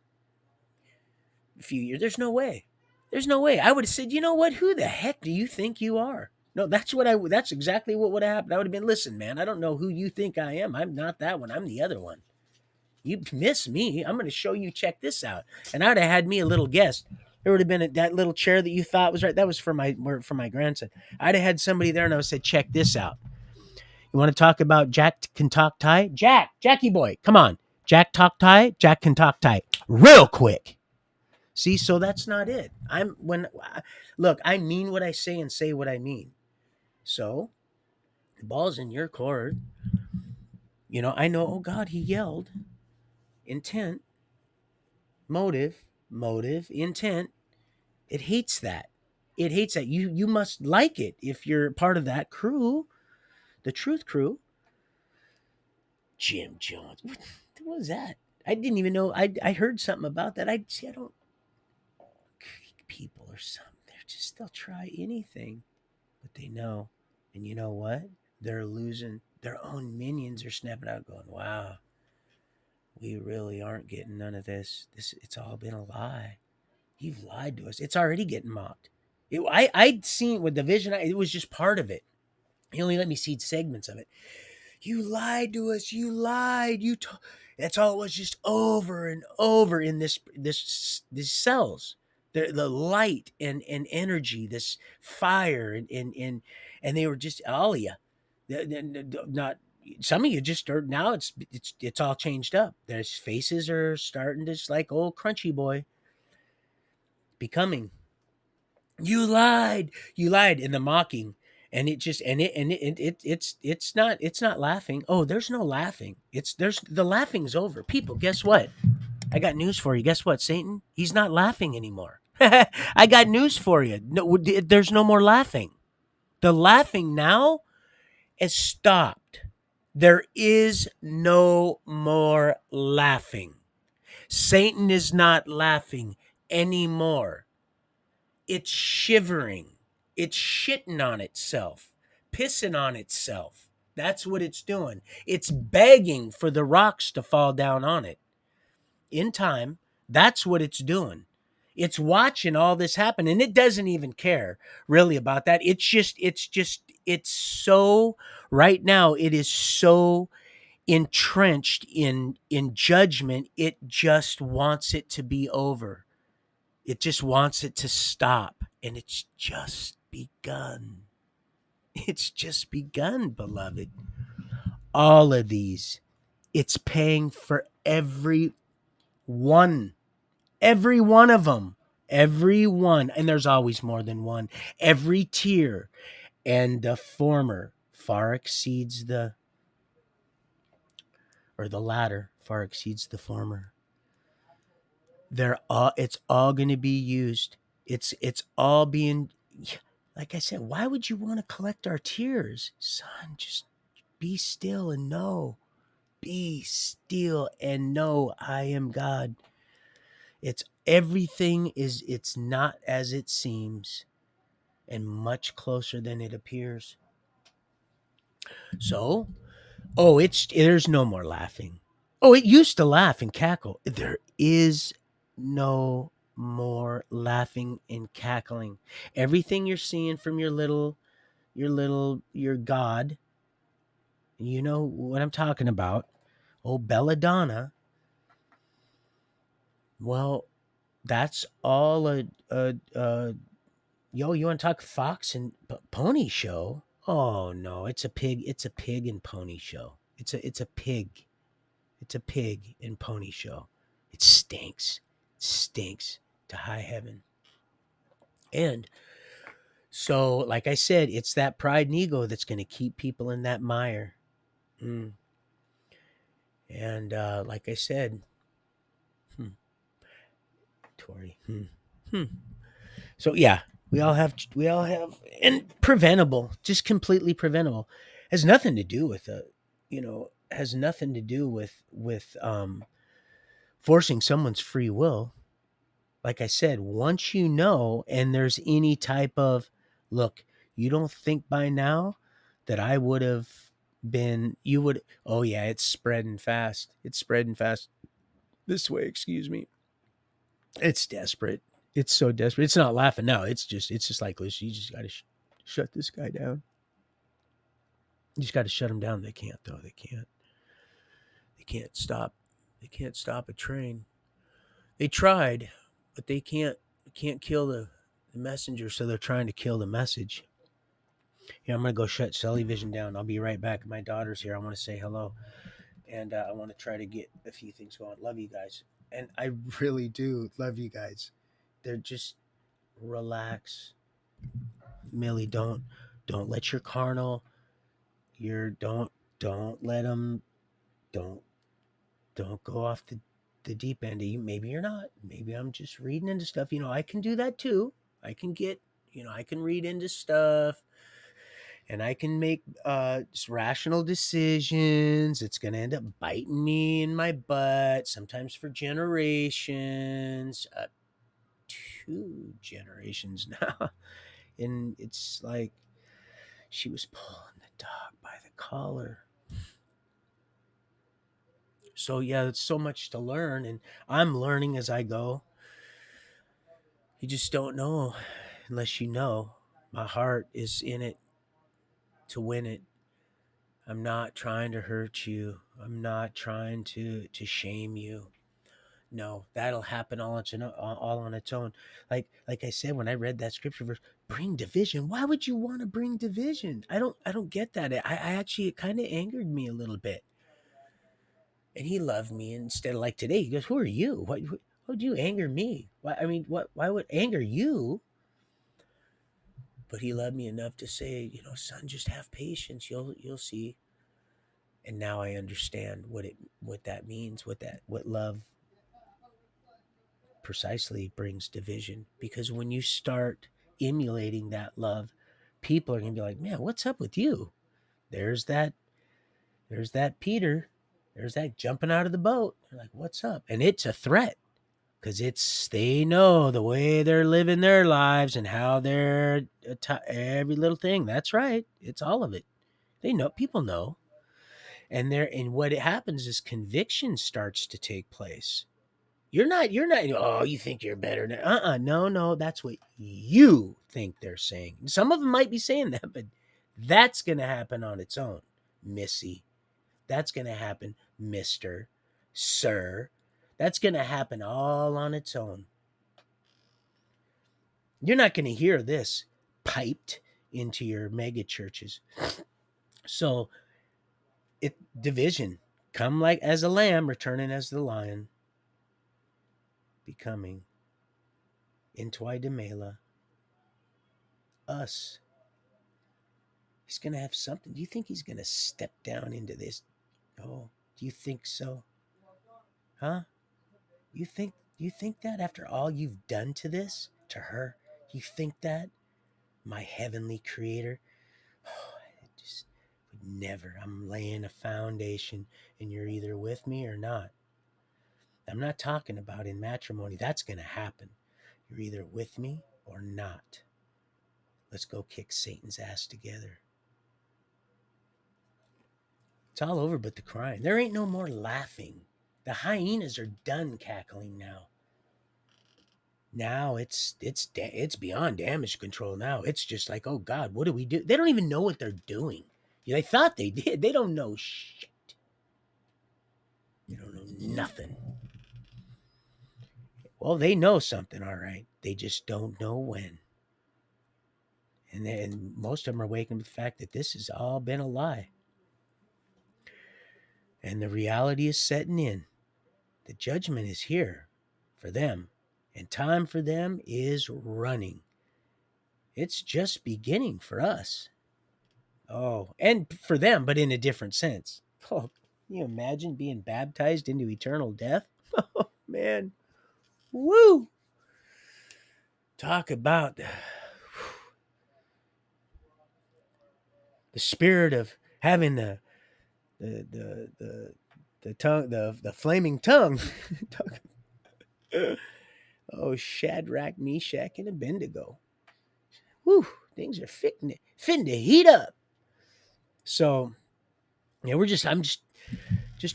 a few years. There's no way. There's no way. I would have said, you know what? Who the heck do you think you are? No, that's exactly what would have happened. I would have been, listen, man, I don't know who you think I am. I'm not that one. I'm the other one. You miss me. I'm going to show you. Check this out. And I'd have had me a little guest. There would have been that little chair that you thought was right. That was for my grandson. I'd have had somebody there, and I would say, check this out. You want to talk about Jack can talk Thai? Jackie boy, come on. Jack talk Thai. Jack can talk Thai real quick. See, so that's not it. Look, I mean what I say and say what I mean. So the ball's in your court. I know. Oh God, he yelled. Intent, motive, intent. It hates that. It hates that. You must like it if you're part of that crew, the truth crew. Jim Jones. What was that? I didn't even know. I heard something about that. I don't. People or something. They'll try anything, but they know. And you know what? They're losing. Their own minions are snapping out, going, "Wow, we really aren't getting none of this. It's all been a lie. You've lied to us. It's already getting mocked." I'd seen with the vision. It was just part of it. He only let me see segments of it. You lied to us. You lied. That's all it was, just over and over in these cells. The light and energy, this fire and they were just all of you. Not some of you just are now. It's all changed up. Their faces are starting to just like old Crunchy Boy becoming. You lied in the mocking, and it just and it's not laughing. Oh, there's no laughing. There's the laughing's over. People, guess what? I got news for you. Guess what, Satan? He's not laughing anymore. I got news for you. No, there's no more laughing. The laughing now is stopped. There is no more laughing. Satan is not laughing anymore. It's shivering. It's shitting on itself, pissing on itself. That's what it's doing. It's begging for the rocks to fall down on it. In time, that's what it's doing. It's watching all this happen, and it doesn't even care really about that. It's so right now, it is so entrenched in judgment. It just wants it to be over. It just wants it to stop, and it's just begun. It's just begun, beloved. all of these, it's paying for one, every one of them, every one. And there's always more than one, every tier. And the former far exceeds the latter far exceeds the former. It's all going to be used. It's all being, like I said, why would you want to collect our tears? Son, just be still and know. Be still and know I am God. It's not as it seems and much closer than it appears. So, there's no more laughing. Oh, it used to laugh and cackle. There is no more laughing and cackling. Everything you're seeing from your God, you know what I'm talking about. Oh, Belladonna. Well, that's all you want to talk fox and pony show? Oh no, it's a pig. It's a pig and pony show. It's a pig. It's a pig and pony show. It stinks. It stinks to high heaven. And so, like I said, it's that pride and ego that's going to keep people in that mire. Mm. And like I said, hmm, Tori. Hmm. So yeah, we all have, and preventable, just completely preventable. Has nothing to do with has nothing to do with forcing someone's free will. Like I said, once you know, and there's any type of look, you don't think by now that I would have been, you would, oh yeah, it's spreading fast. It's spreading fast this way, excuse me. It's desperate. It's so desperate. It's not laughing now. It's just like, listen, you just got to shut this guy down. You just got to shut him down. They can't, though. They can't. They can't stop. They can't stop a train. They tried, but they can't kill the messenger, so they're trying to kill the message. Yeah, I'm gonna go shut Vision down. I'll be right back. My daughter's here. I want to say hello, and I want to try to get a few things going. Love you guys, and I really do love you guys. They're just relax, Millie. Don't let your carnal. Your don't let them. Don't don't go off the deep end. Maybe you're not. Maybe I'm just reading into stuff. I can do that too. I can get. I can read into stuff and I can make rational decisions. It's going to end up biting me in my butt, sometimes for generations, 2 generations now. And it's like she was pulling the dog by the collar. So, yeah, it's so much to learn, and I'm learning as I go. You just don't know unless you know. My heart is in it to win it. I'm not trying to hurt you. I'm not trying to shame you. No, that'll happen all on its own. Like I said when I read that scripture verse, bring division. Why would you want to bring division? I don't get that. I actually, it kind of angered me a little bit. And he loved me instead of like today. He goes, "Who are you? Why would you anger me? Why? I mean, what? Why would anger you?" But he loved me enough to say, son, just have patience. You'll see. And now I understand what that means, what love precisely brings division. Because when you start emulating that love, people are gonna be like, man, what's up with you? There's that, there's that Peter, there's that jumping out of the boat. They're like, what's up? And it's a threat because they know the way they're living their lives and how they're every little thing. That's right. It's all of it. They know, people know. And what it happens is conviction starts to take place. You're not, oh, you think you're better than, no, that's what you think they're saying. Some of them might be saying that, but that's going to happen on its own, Missy. That's going to happen, Mister, Sir. That's going to happen all on its own. You're not going to hear this piped into your mega churches. So it division. Come like as a lamb, returning as the lion, becoming Intwai Demela, us. He's gonna have something. Do you think he's gonna step down into this? Oh, do you think so? Huh? You think that after all you've done to this, to her, you think that? My heavenly creator? Oh, I just would never. I'm laying a foundation and you're either with me or not. I'm not talking about in matrimony. That's going to happen. You're either with me or not. Let's go kick Satan's ass together. It's all over but the crying. There ain't no more laughing. The hyenas are done cackling now. Now it's beyond damage control now. It's just like, oh God, what do we do? They don't even know what they're doing. They thought they did. They don't know shit. They don't know nothing. Well, they know something, all right. They just don't know when. And then most of them are waking up to the fact that this has all been a lie. And the reality is setting in. The judgment is here for them. And time for them is running. It's just beginning for us. Oh, and for them, but in a different sense. Oh, can you imagine being baptized into eternal death? Oh, man. Woo! Talk about the spirit of having the the the the tongue, the flaming tongue. Oh, Shadrach, Meshach, and Abednego. Whew, things are fitting to heat up. So yeah, I'm just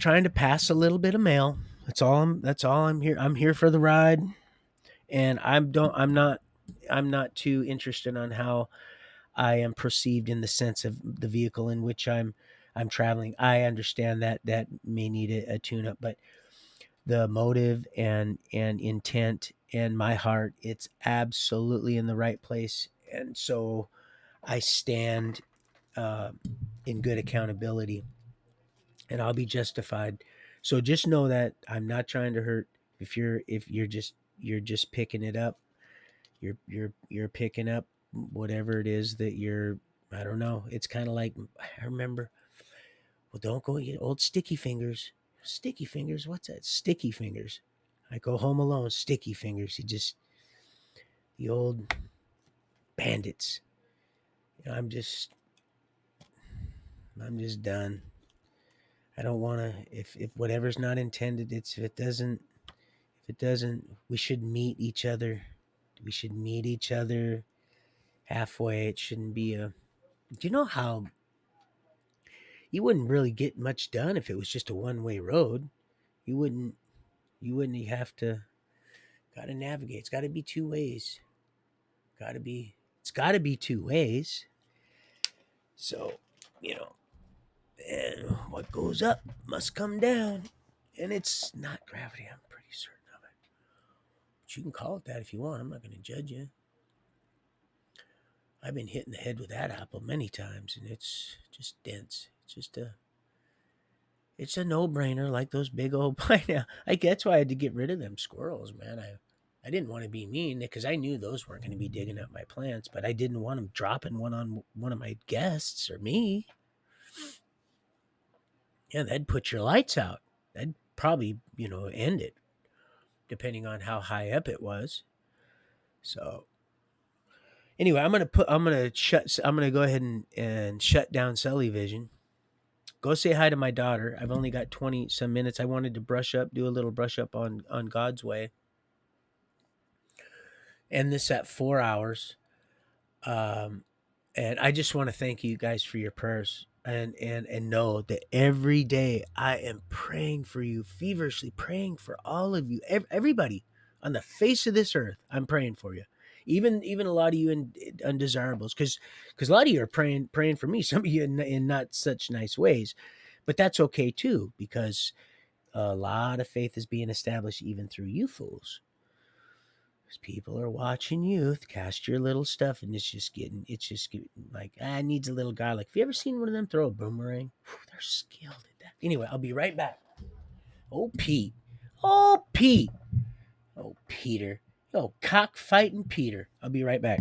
trying to pass a little bit of mail. That's all I'm here. I'm here for the ride. And I'm not too interested on how I am perceived in the sense of the vehicle in which I'm traveling. I understand that that may need a tune up, but the motive and intent and my heart, it's absolutely in the right place. And so I stand uh, in good accountability and I'll be justified. So just know that I'm not trying to hurt. If you're just picking it up, you're picking up whatever it is that you're. I don't know. It's kind of like I remember. Well, don't go get old sticky fingers. Sticky fingers. What's that? Sticky fingers. I go home alone. Sticky fingers. You just the old bandits. I'm just done. I don't want to. If whatever's not intended, if it doesn't, we should meet each other. We should meet each other halfway. It shouldn't be a. Do you know how you wouldn't really get much done if it was just a one-way road? You wouldn't. You wouldn't have to. Got to navigate. It's got to be two ways. Got to be. It's got to be two ways. So, you know, and what goes up must come down, and it's not gravity. I'm pretty certain of it. But you can call it that if you want. I'm not going to judge you. I've been hit in the head with that apple many times, and it's just dense. It's a no-brainer, like those big old pineapple. That's why I had to get rid of them squirrels, man. I didn't want to be mean because I knew those weren't going to be digging up my plants, but I didn't want them dropping one on one of my guests or me. Yeah, that'd put your lights out. That'd probably, end it, depending on how high up it was. So anyway, I'm gonna go ahead and shut down Sully Vision. Go say hi to my daughter. I've only got 20 some minutes. I wanted to do a little brush up on God's way. End this at 4 hours. Um, and I just want to thank you guys for your prayers and know that every day I am praying for you, feverishly praying for all of you, everybody on the face of this earth. I'm praying for you. Even a lot of you in undesirables, because a lot of you are praying for me. Some of you in not such nice ways, but that's okay too, because a lot of faith is being established even through you fools. 'Cause people are watching you cast your little stuff, and it's just getting like, it needs a little garlic. Have you ever seen one of them throw a boomerang? Whew, they're skilled at that. Anyway, I'll be right back. Oh, Pete. Oh, Pete. Oh, Peter. Oh, cockfighting Peter. I'll be right back.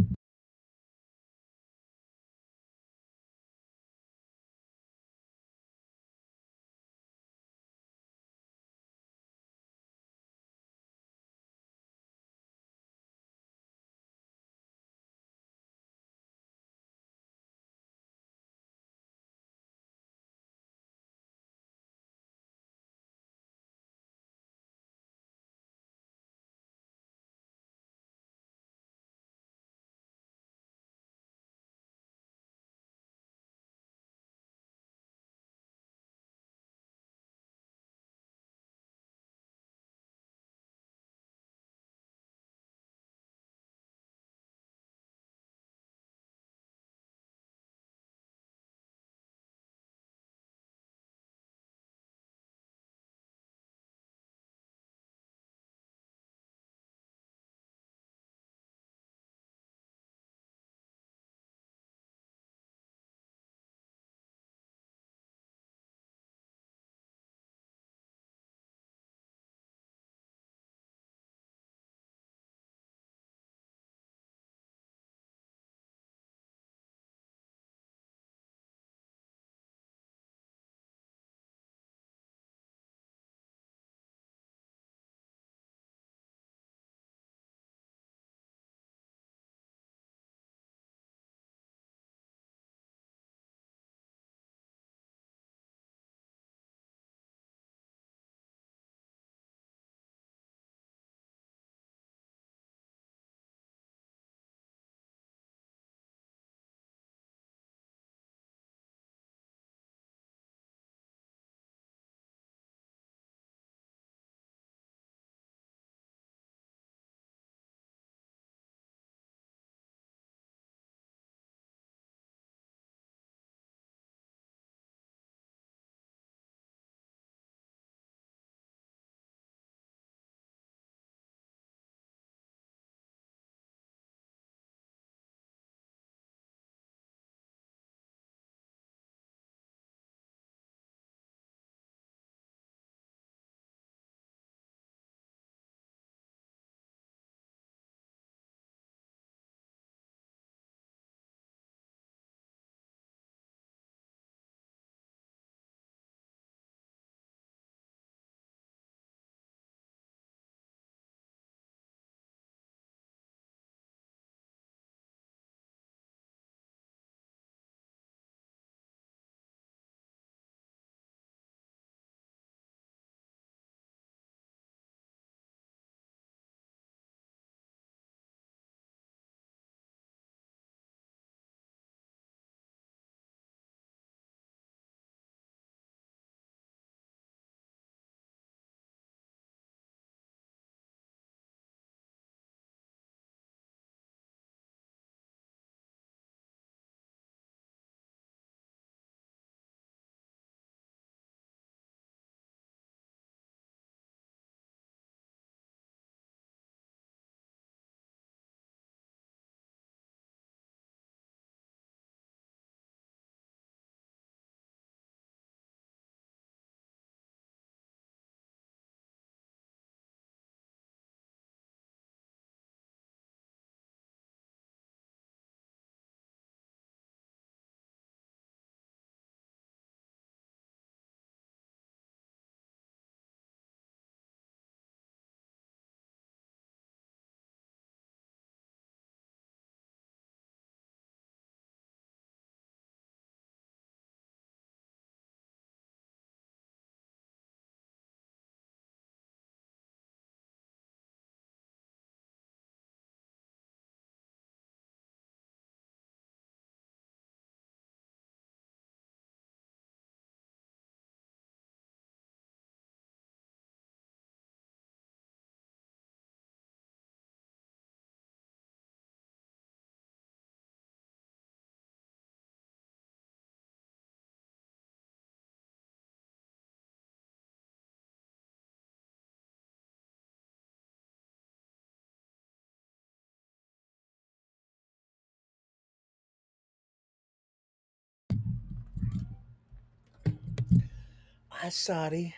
I'm sorry.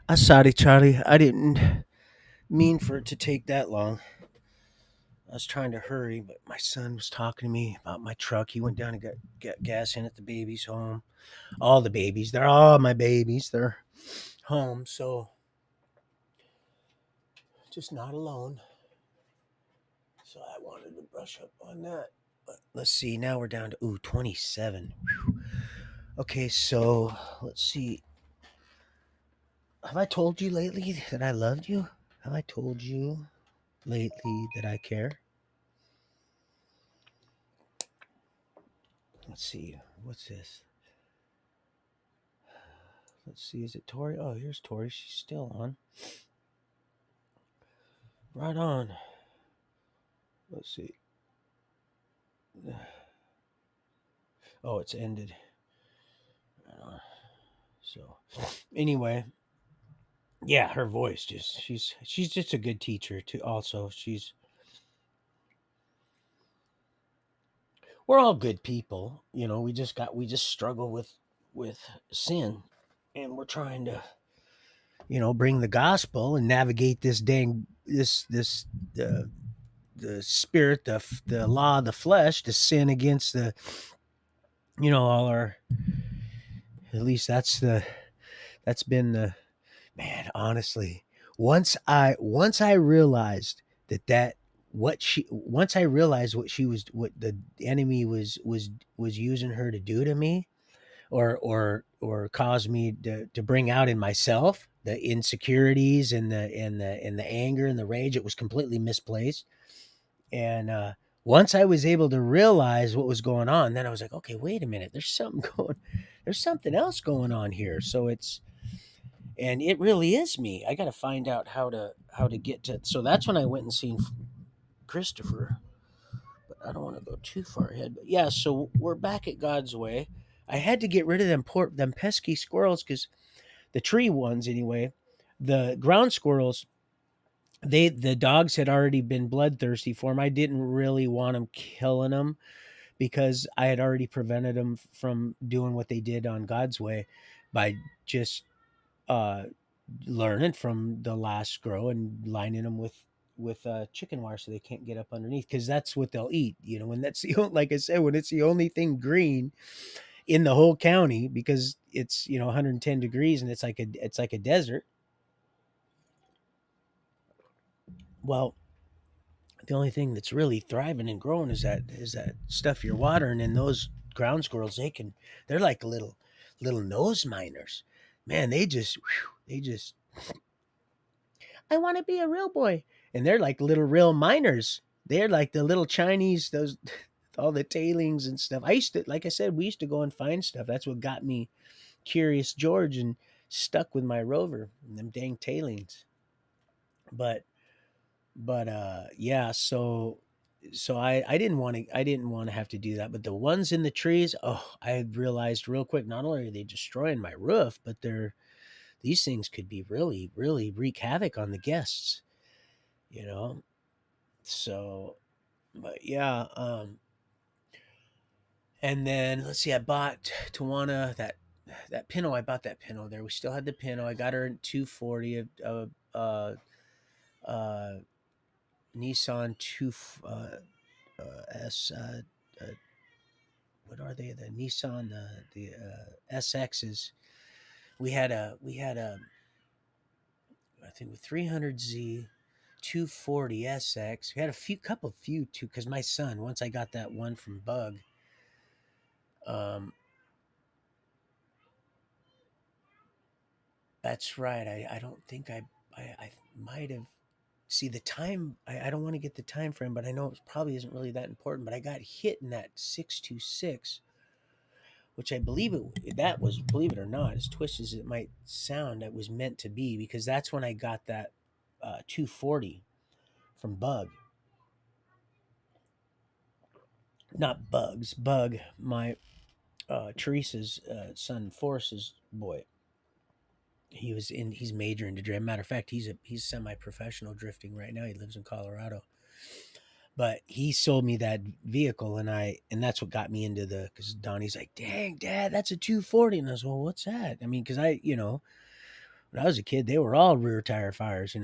I'm sorry, Charlie. I didn't mean for it to take that long. I was trying to hurry, but my son was talking to me about my truck. He went down and got gas in at the baby's home. All the babies. They're all my babies. They're home, so just not alone. So I wanted to brush up on that. But let's see. Now we're down to 27. Okay, so let's see. Have I told you lately that I loved you? Have I told you lately that I care? Let's see. What's this? Let's see. Is it Tori? Oh, here's Tori. She's still on. Right on. Let's see. Oh, it's ended. So, anyway, yeah, her voice just she's just a good teacher too. Also, we're all good people. We just struggle with sin, and we're trying to bring the gospel and navigate this dang this the spirit, the law of the flesh, to sin against the all our, at least that's been the man, honestly. Once I realized that once I realized what the enemy was using her to do to me, or cause me to bring out in myself, the insecurities and the anger and the rage, it was completely misplaced. And once I was able to realize what was going on, then I was like, okay, wait a minute, there's something else going on here. So it really is me. I got to find out how to get to. So that's when I went and seen Christopher. But I don't want to go too far ahead. But yeah, so we're back at God's way. I had to get rid of them pesky squirrels, because the tree ones anyway. The ground squirrels, the dogs had already been bloodthirsty for them. I didn't really want them killing them, because I had already prevented them from doing what they did on God's way by just uh learning from the last grow and lining them with chicken wire, so they can't get up underneath, because that's what they'll eat. When that's like I said, when it's the only thing green in the whole county, because it's 110 degrees and it's like a desert. Well, the only thing that's really thriving and growing is that stuff you're watering. And those ground squirrels, they're like little nose miners. Man, they just I want to be a real boy. And they're like little real miners. They're like the little Chinese, those all the tailings and stuff. I used to, like I said, we used to go and find stuff. That's what got me curious George and stuck with my rover and them dang tailings. But yeah, so I didn't want to have to do that. But the ones in the trees, oh, I had realized real quick, not only are they destroying my roof, but these things could be really, really wreak havoc on the guests, you know. So, but yeah, and then let's see, I bought Tawana that pinto. I bought that pinto there. We still had the pinto. I got her in 240 uh Nissan 2 S uh, what are they? The Nissan the SXs. We had a I think with 300Z 240 SX. We had a few too, because my son, once I got that one from Bug, um, that's right. I don't think I might have. See the time. I don't want to get the time frame, but I know it probably isn't really that important. But I got hit in that 626, which I believe that was, believe it or not, as twisted as it might sound, that was meant to be, because that's when I got that 240 from Bug. Not Bugs, Bug, my Teresa's son, Forrest's boy. He's major into drift. Matter of fact, he's semi-professional drifting right now. He lives in Colorado. But he sold me that vehicle, and that's what got me into because Donnie's like, "Dang, Dad, that's a 240," and I was, "Well, what's that?" I mean, because when I was a kid, they were all rear tire fires.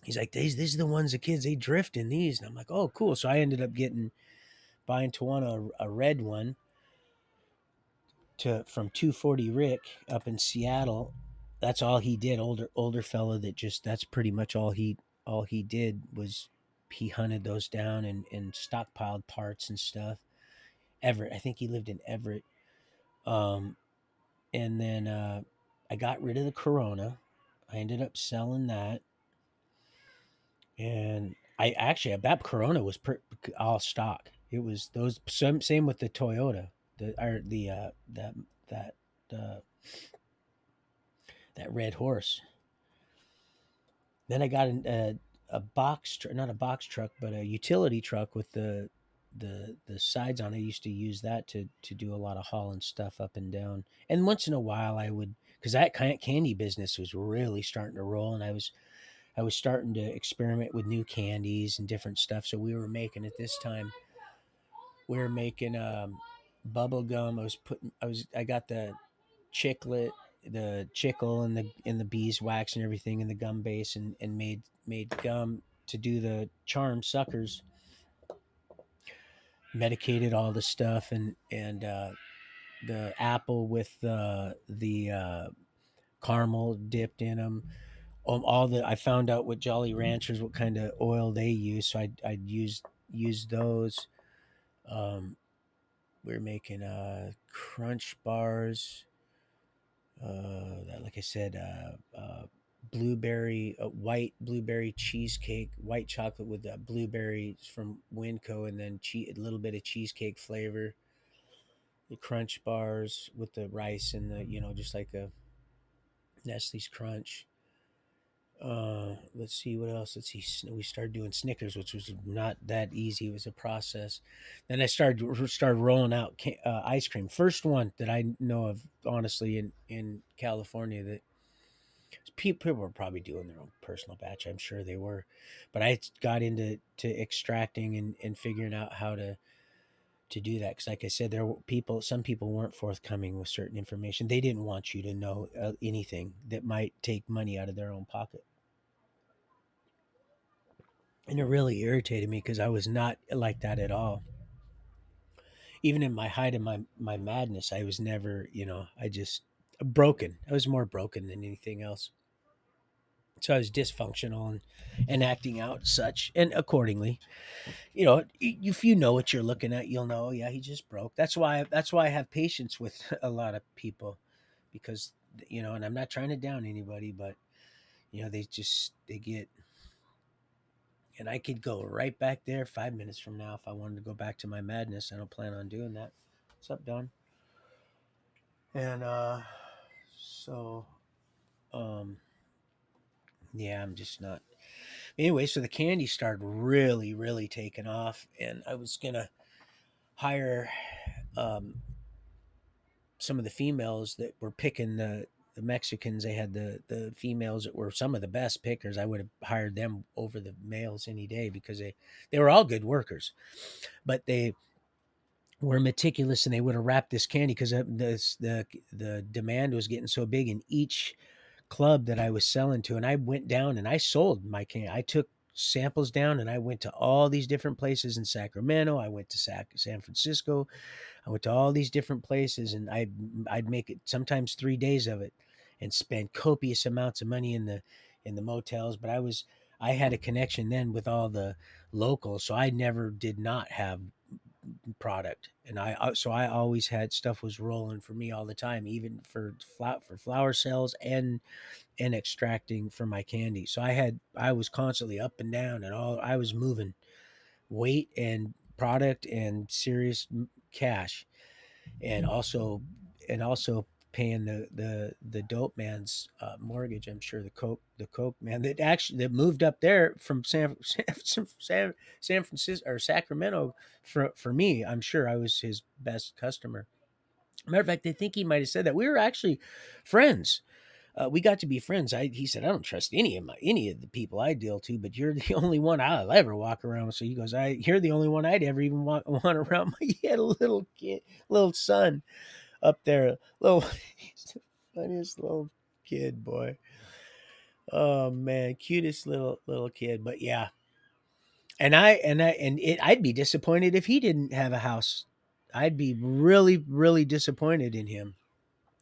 He's like, these are the ones the kids they drift in these, and I'm like, "Oh, cool." So I ended up buying Tawana a red one to from 240 Rick up in Seattle. That's all he did. Older fella that just that's pretty much all he did was he hunted those down and stockpiled parts and stuff. Everett, I think he lived in Everett. Um, and then I got rid of the Corona. I ended up selling that, and I actually that Corona was all stock. It was those same with the Toyota, that uh, that red horse. Then I got a not a box truck, but a utility truck with the sides on. I used to use that to do a lot of hauling stuff up and down. And once in a while, I would because that candy business was really starting to roll, and I was starting to experiment with new candies and different stuff. So we were making at this time we were making bubble gum. I got the chiclet, the chicle, and the beeswax and everything in the gum base, and made gum to do the charm suckers. Medicated all the stuff, and the apple with the caramel dipped in them. All the I found out what Jolly Ranchers what kind of oil they use, so I'd use those. Um, we're making crunch bars, that, like I said, white blueberry cheesecake, white chocolate with blueberries from Winco, and then a little bit of cheesecake flavor. The crunch bars with the rice and just like a Nestle's Crunch. Let's see what else. Let's see. We started doing Snickers, which was not that easy. It was a process. Then I started rolling out ice cream. First one that I know of, honestly, in California that people were probably doing their own personal batch. I'm sure they were, but I got into extracting and figuring out how to do that because, like I said, there were some people weren't forthcoming with certain information. They didn't want you to know anything that might take money out of their own pocket. And it really irritated me because I was not like that at all. Even in my height of my madness, I was never, I just broken. I was more broken than anything else. So I was dysfunctional and acting out such and accordingly. If you know what you're looking at, you'll know. Yeah, he just broke. That's why I have patience with a lot of people because and I'm not trying to down anybody, but they get. And I could go right back there 5 minutes from now if I wanted to go back to my madness. I don't plan on doing that. What's up, Don? And so um yeah, I'm just not. Anyway, so the candy started really, really taking off, and I was gonna hire um some of the females that were picking the Mexicans. They had the females that were some of the best pickers. I would have hired them over the males any day because they were all good workers, but they were meticulous and they would have wrapped this candy because the demand was getting so big in each club that I was selling to. And I went down and I sold my candy. I took samples down and I went to all these different places in Sacramento. I went to San Francisco. I went to all these different places, and I'd make it sometimes 3 days of it and spend copious amounts of money in the motels. But I had a connection then with all the locals, so I never did not have product, and so I always had stuff was rolling for me all the time, even for flower sales and extracting for my candy. So I was constantly up and down, and all I was moving weight and product and serious cash, and also paying the dope man's mortgage. I'm sure the coke man that moved up there from San Francisco or Sacramento for me. I'm sure I was his best customer. Matter of fact, I think he might have said that we were actually friends. we got to be friends. He said, I don't trust any of the people I deal to, but you're the only one I'll ever walk around with. So he goes, you're the only one I'd ever even want around. He had a little kid, little son up there, little, he's the funniest little kid, boy. Oh man, cutest little kid. But yeah, I'd be disappointed if he didn't have a house. I'd be really, really disappointed in him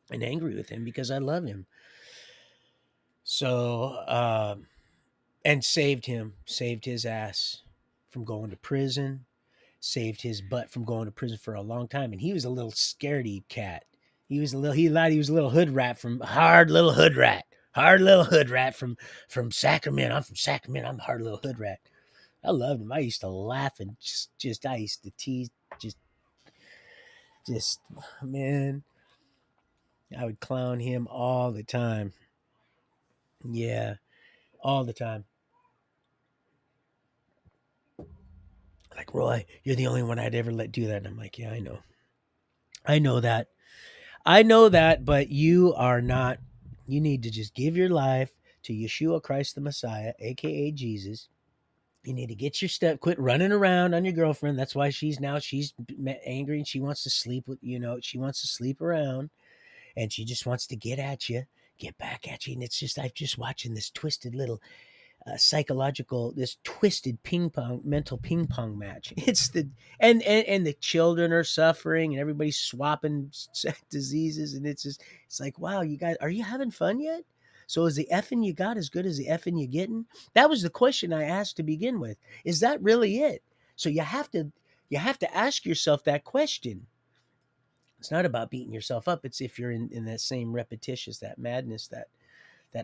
and angry with him because I love him. So, and saved his ass from going to prison, saved his butt from going to prison for a long time. And he was a little scaredy cat. He lied, he was a little hood rat from hard little hood rat from Sacramento. I'm from Sacramento. I'm a hard little hood rat. I loved him. I used to laugh and just I used to tease, just, just, man, I would clown him all the time. Yeah, all the time. Like, Roy, you're the only one I'd ever let do that. And I'm like, yeah, I know. I know that. I know that, but you are not. You need to just give your life to Yeshua Christ the Messiah, aka Jesus. You need to get your step, quit running around on your girlfriend. That's why she's angry and she wants to sleep with, she wants to sleep around and she just wants to get at you, get back at you. And it's just, I'm just watching this twisted little psychological, this twisted mental ping pong match. It's the and the children are suffering and everybody's swapping diseases, and it's like, wow, you guys, are you having fun yet? So is the effing you got as good as the effing you getting? That was the question I asked to begin with. Is that really it? So you have to ask yourself that question. It's not about beating yourself up. It's if you're in that same repetitious, that madness, that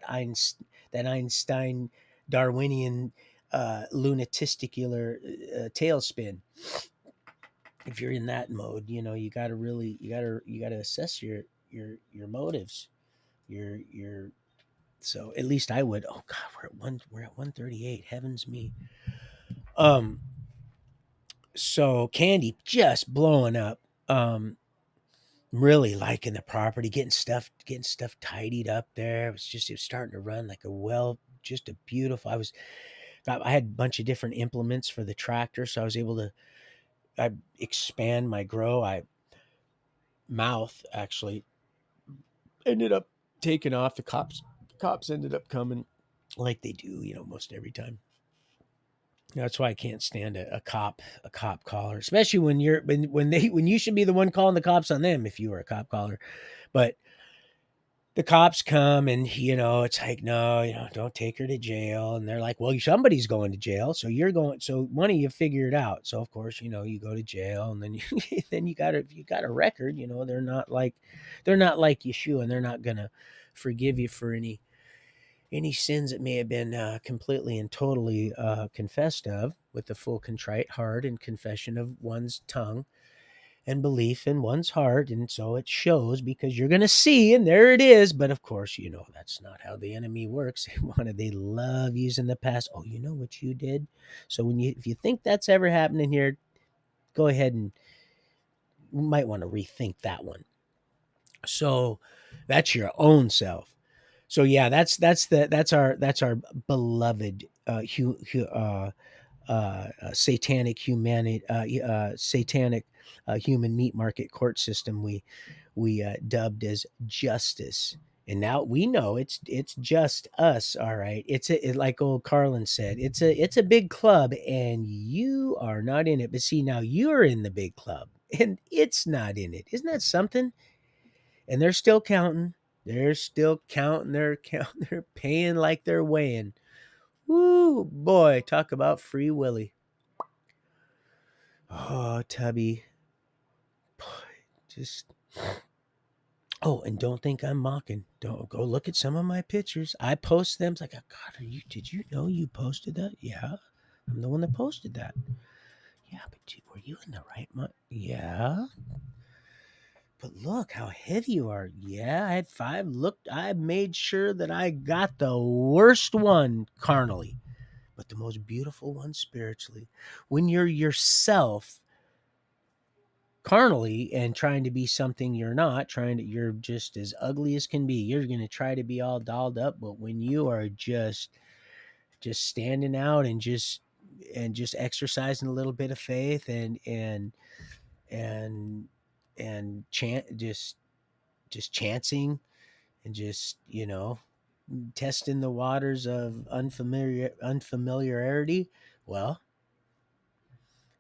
Einstein Darwinian lunatisticular tailspin. If you're in that mode, you got to really you got to assess your motives. Your So at least I would. Oh God, we're at 138. Heavens me. Um. So Candy just blowing up. Really liking the property, getting stuff tidied up there. It was starting to run like just a beautiful. I had a bunch of different implements for the tractor, so I was able to I expand my grow. I mouth actually ended up taking off. The cops ended up coming like they do, most every time. That's why I can't stand a cop caller, especially when you should be the one calling the cops on them if you were a cop caller. But the cops come and it's like, no, don't take her to jail. And they're like, well, somebody's going to jail, so you're going, so one of you figure it out. So of course, you go to jail, and then then you got a record. They're not like Yeshua, and they're not gonna forgive you for any sins that may have been completely and totally confessed of with the full contrite heart and confession of one's tongue and belief in one's heart. And so it shows, because you're going to see, and there it is. But of course, that's not how the enemy works. They love using the past. Oh, you know what you did? So if you think that's ever happening here, go ahead and you might want to rethink that one. So that's your own self. So yeah, that's our beloved satanic human meat market court system we dubbed as justice. And now we know it's just us. All right, like old Carlin said, it's a big club and you are not in it. But see, now you're in the big club and it's not in it. Isn't that something? And they're still counting. They're paying like they're weighing. Woo, boy, talk about Free Willy. Oh, Tubby. Boy, just. Oh, and don't think I'm mocking. Don't go look at some of my pictures. I post them. It's like, oh, God, did you know you posted that? Yeah, I'm the one that posted that. Yeah, but were you in the right month? Yeah. But look how heavy you are. Yeah, I had 5. Look, I made sure that I got the worst one carnally, but the most beautiful one spiritually. When you're yourself, carnally and trying to be something you're not, you're just as ugly as can be. You're going to try to be all dolled up, but when you are just standing out and just exercising a little bit of faith and just chancing and just, testing the waters of unfamiliarity, well,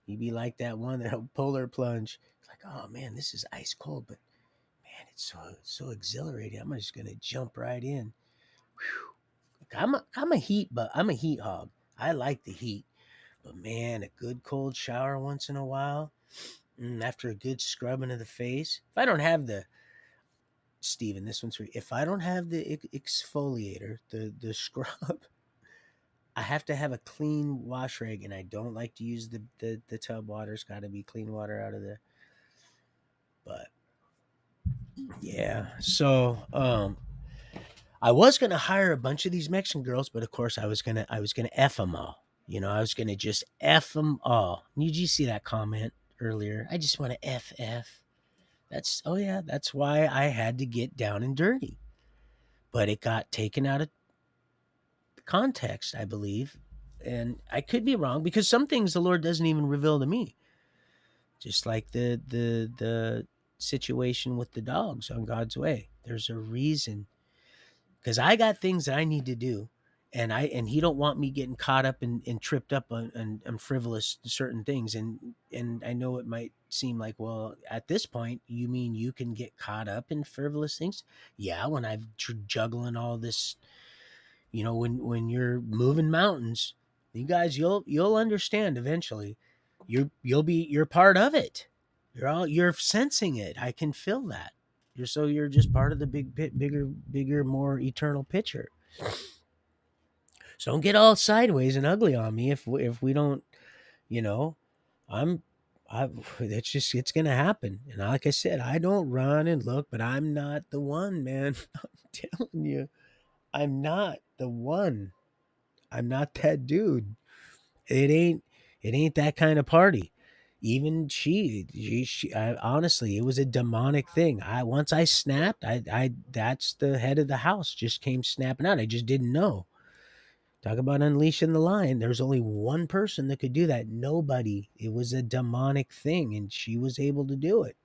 you'd be like that one that polar plunge. It's like, oh man, this is ice cold, but man, it's so exhilarating. I'm just gonna jump right in. Whew. I'm a heat hog. I like the heat, but man, a good cold shower once in a while, after a good scrubbing of the face. If I don't have the Steven, this one's for you. If I don't have the exfoliator, the scrub, I have to have a clean wash rag, and I don't like to use the tub water. It's got to be clean water out of there. But yeah, so I was gonna hire a bunch of these Mexican girls, but of course I was gonna f them all. I was gonna just f them all. Did you see that comment earlier? I just want to f. That's oh yeah, that's why I had to get down and dirty. But it got taken out of context, I believe, and I could be wrong because some things the Lord doesn't even reveal to me. Just like the situation with the dogs on God's way. There's a reason because I got things that I need to do, and he don't want me getting caught up and tripped up on frivolous certain things. And I know it might seem like, well, at this point, you mean you can get caught up in frivolous things? Yeah, when I'm juggling all this, when you're moving mountains, you guys, you'll understand eventually. You're part of it. You're sensing it. I can feel that. You're just part of the bigger, more eternal picture. So don't get all sideways and ugly on me if we don't, you know, I'm I it's gonna happen. And like I said, I don't run and look, but I'm not the one, man. I'm telling you, I'm not the one. I'm not that dude. It ain't it ain't that kind of party. Even honestly, it was a demonic thing. Once I snapped, I that's the head of the house just came snapping out. I just didn't know. Talk about unleashing the lion. There's only one person that could do that. Nobody. It was a demonic thing, and she was able to do it.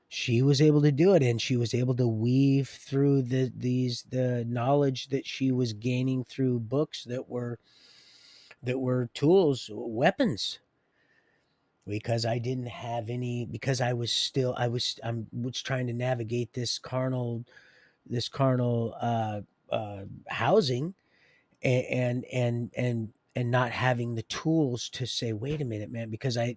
She was able to do it, and she was able to weave through the knowledge that she was gaining through books that were tools, weapons, because I didn't have any, because I was trying to navigate this carnal housing, and not having the tools to say, wait a minute, man, because I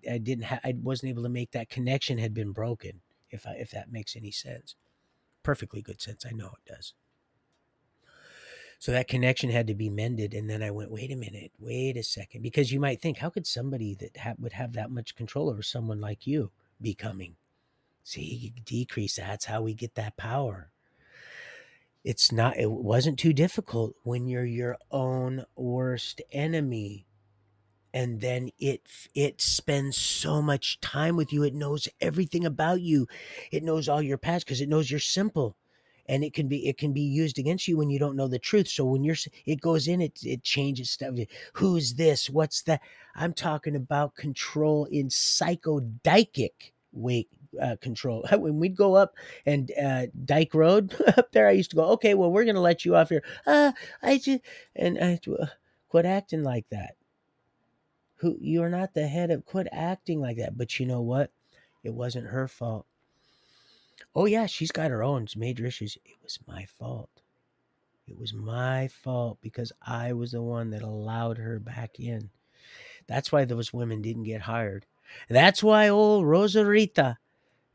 wasn't able to make that connection, had been broken. If that makes any sense. Perfectly good sense. I know it does. So that connection had to be mended. And then I went, wait a minute, wait a second. Because you might think, how could somebody that would have that much control over someone like you be coming? See, you decrease. That's how we get that power. It wasn't too difficult when you're your own worst enemy. And then it spends so much time with you. It knows everything about you. It knows all your past because it knows you're simple, and it can be used against you when you don't know the truth. So when it goes in, it changes stuff. Who's this? What's that? I'm talking about control in psychodaic way. Control. When we'd go up and Dyke Road up there, I used to go, okay, well, we're gonna let you off here. I just and I quit acting like that. Who, you're not the head of, quit acting like that. But you know what? It wasn't her fault. Oh yeah, she's got her own major issues. It was my fault. It was my fault because I was the one that allowed her back in. That's why those women didn't get hired. That's why old Rosarita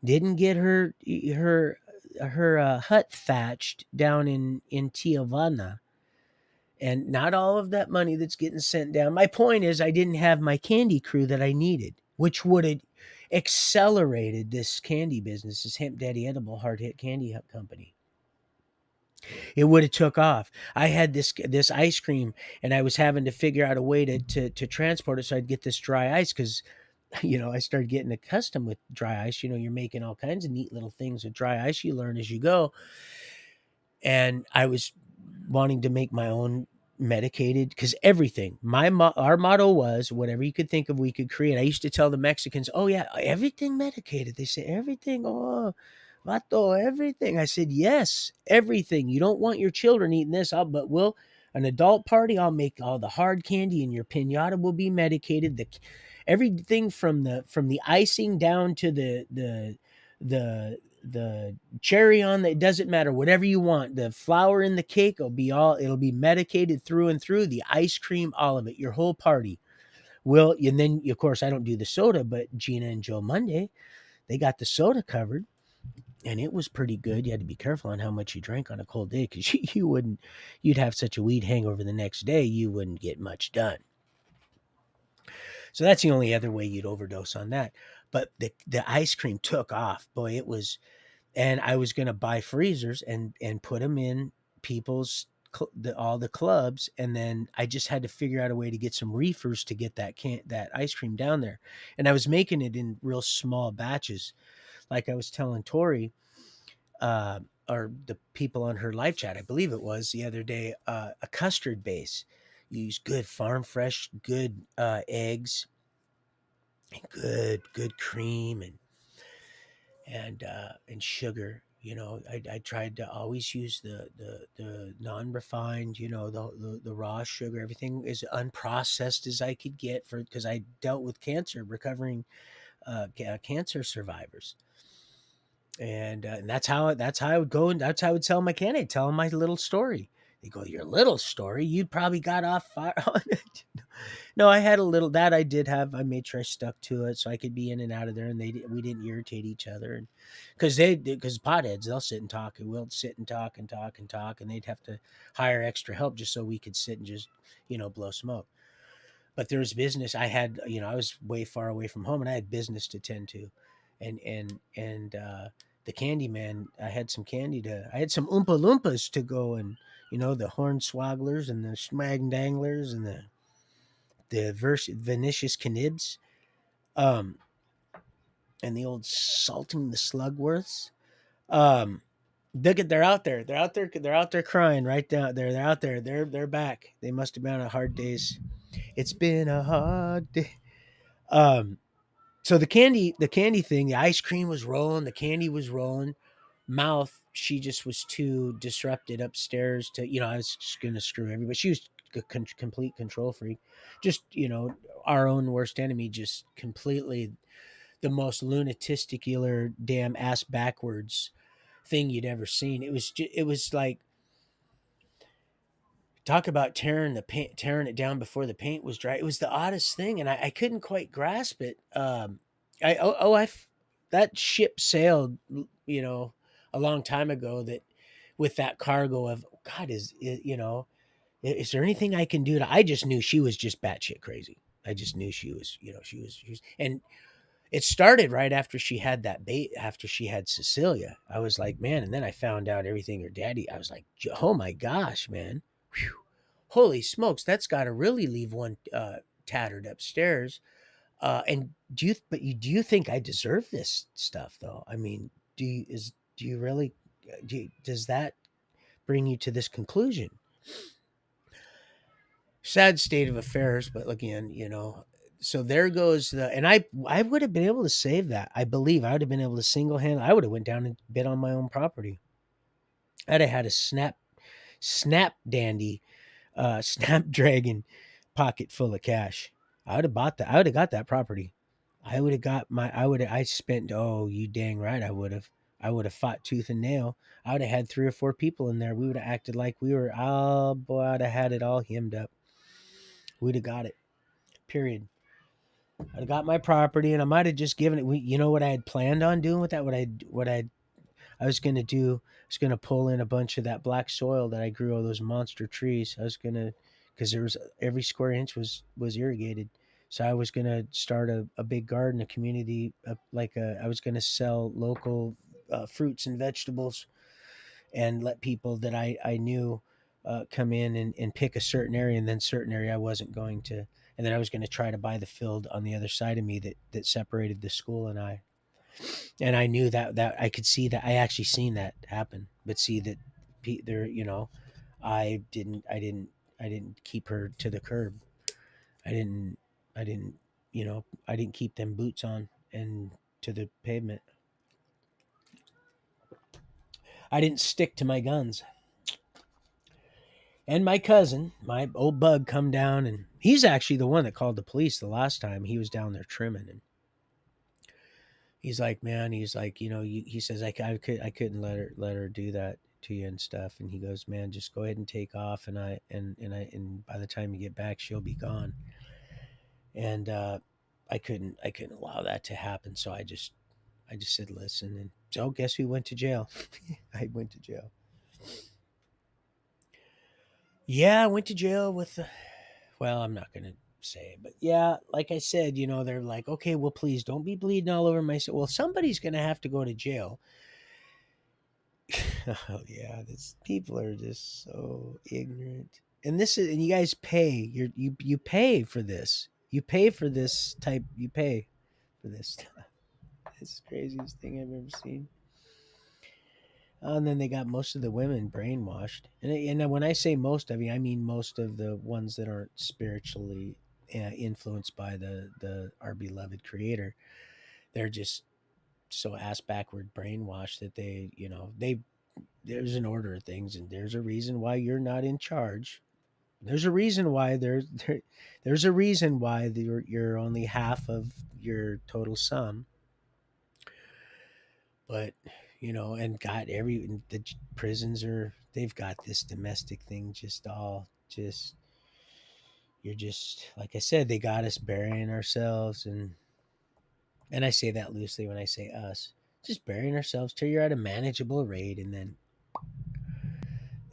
didn't get her hut thatched down in Tijuana. And not all of that money that's getting sent down. My point is, I didn't have my candy crew that I needed, which would have accelerated this candy business, this Hemp Daddy Edible Hard Hit Candy Company. It would have took off. I had this ice cream, and I was having to figure out a way to transport it so I'd get this dry ice because I started getting accustomed with dry ice. You're making all kinds of neat little things with dry ice. You learn as you go. And I was wanting to make my own medicated, because everything our motto was, whatever you could think of, we could create. I used to tell the Mexicans, oh yeah, everything medicated. They say everything. Oh, vato, everything. I said, yes, everything. You don't want your children eating this, but we'll an adult party, I'll make all the hard candy, and your piñata will be medicated. Everything from the icing down to the cherry on that, it doesn't matter, whatever you want. The flour in the cake it'll be medicated through and through. The ice cream, all of it, your whole party will. And then of course I don't do the soda, but Gina and Joe Monday, they got the soda covered, and it was pretty good. You had to be careful on how much you drank on a cold day, because you'd have such a weed hangover the next day, you wouldn't get much done. So that's the only other way you'd overdose on that. But the ice cream took off, boy. It was. And I was going to buy freezers and put them in people's all the clubs, and then I just had to figure out a way to get some reefers to get that ice cream down there. And I was making it in real small batches, like I was telling Tori, uh, or the people on her live chat, I believe it was the other day, a custard base. You use good farm fresh, good eggs, and good cream, and sugar. I tried to always use the non-refined, the raw sugar. Everything as unprocessed as I could get, because I dealt with cancer, recovering cancer survivors. And that's how I would go, and that's how I would tell my candidate, tell them my little story. They go, your little story? You probably got off fire on it. No, I had a little that I did have. I made sure I stuck to it so I could be in and out of there, and we didn't irritate each other. And because potheads, they'll sit and talk, and we'll sit and talk and talk and talk, and they'd have to hire extra help just so we could sit and just blow smoke. But there was business. I was way far away from home, and I had business to tend to, and the candy man. I had some Oompa Loompas to go, and the Hornswogglers and the Schmagdanglers and the Venetius Knibs, um, and the old Salting the Slugworths. Um, they're out there. They're out there. They're out there crying right down there. They're out there. They're back. They must have been on hard days. It's been a hard day. Um, so the candy thing, the ice cream was rolling, the candy was rolling. Mouth, she just was too disrupted upstairs to, I was just gonna screw everybody. She was a complete control freak. Just, our own worst enemy, just completely the most lunatisticular, damn ass backwards thing you'd ever seen. It was like, talk about tearing it down before the paint was dry. It was the oddest thing, and I couldn't quite grasp it. I oh, oh I f- That ship sailed, a long time ago. That with that cargo of God, is there anything I can do to? I just knew she was just batshit crazy. I just knew she was, and it started right after she had after she had Cecilia. I was like, man, and then I found out everything her daddy. I was like, oh my gosh, man. Whew. Holy smokes, that's got to really leave one tattered upstairs. And do you think I deserve this stuff though? I mean, do you really does that bring you to this conclusion? Sad state of affairs, but again, so there goes and I would have been able to save that. I believe I would have been able to single handle. I would have went down and bid on my own property. I'd have had a snap dandy Snapdragon pocket full of cash. I would have bought that. I would have got that property. I spent, oh, you dang right I would have. I would have fought tooth and nail. I would have had 3 or 4 people in there. We would have acted like we were, oh boy, I'd have had it all hemmed up. We'd have got it. Period. I'd have got my property, and I might have just given it. You know what I had planned on doing with that? I was gonna do? I was gonna pull in a bunch of that black soil that I grew all those monster trees. I was gonna, because there was every square inch was irrigated. So I was gonna start a big garden, a community, I was gonna sell local fruits and vegetables, and let people that I knew come in and pick a certain area, and then certain area I wasn't going to. And then I was going to try to buy the field on the other side of me that separated the school and I. And I knew that I could see that I actually seen that happen, but see that there, I didn't keep her to the curb. I didn't, I didn't, I didn't keep them boots on and to the pavement. I didn't stick to my guns. And my cousin, my old bug, come down, and he's actually the one that called the police the last time he was down there trimming. And he's like, man, he's like, he says, I couldn't let her do that to you and stuff. And he goes, man, just go ahead and take off. And by the time you get back, she'll be gone. And I couldn't allow that to happen. So I just said, listen. And so guess who went to jail? I went to jail. Yeah, I went to jail with, well, I'm not going to say, but yeah, like I said, they're like, okay, well, please don't be bleeding all over my. Well, somebody's going to have to go to jail. Oh yeah, this people are just so ignorant. And and you guys pay. You pay for this. You pay for this type. You pay for this stuff. It's the craziest thing I've ever seen. And then they got most of the women brainwashed. And when I say most, I mean most of the ones that aren't spiritually influenced by the our beloved Creator. They're just so ass backward brainwashed that they there's an order of things, and there's a reason why you're not in charge. There's a reason why there's a reason why you're only half of your total sum. But and got the prisons are they've got this domestic thing just all just you're just like I said, they got us burying ourselves, and I say that loosely when I say us, just burying ourselves till you're at a manageable rate, and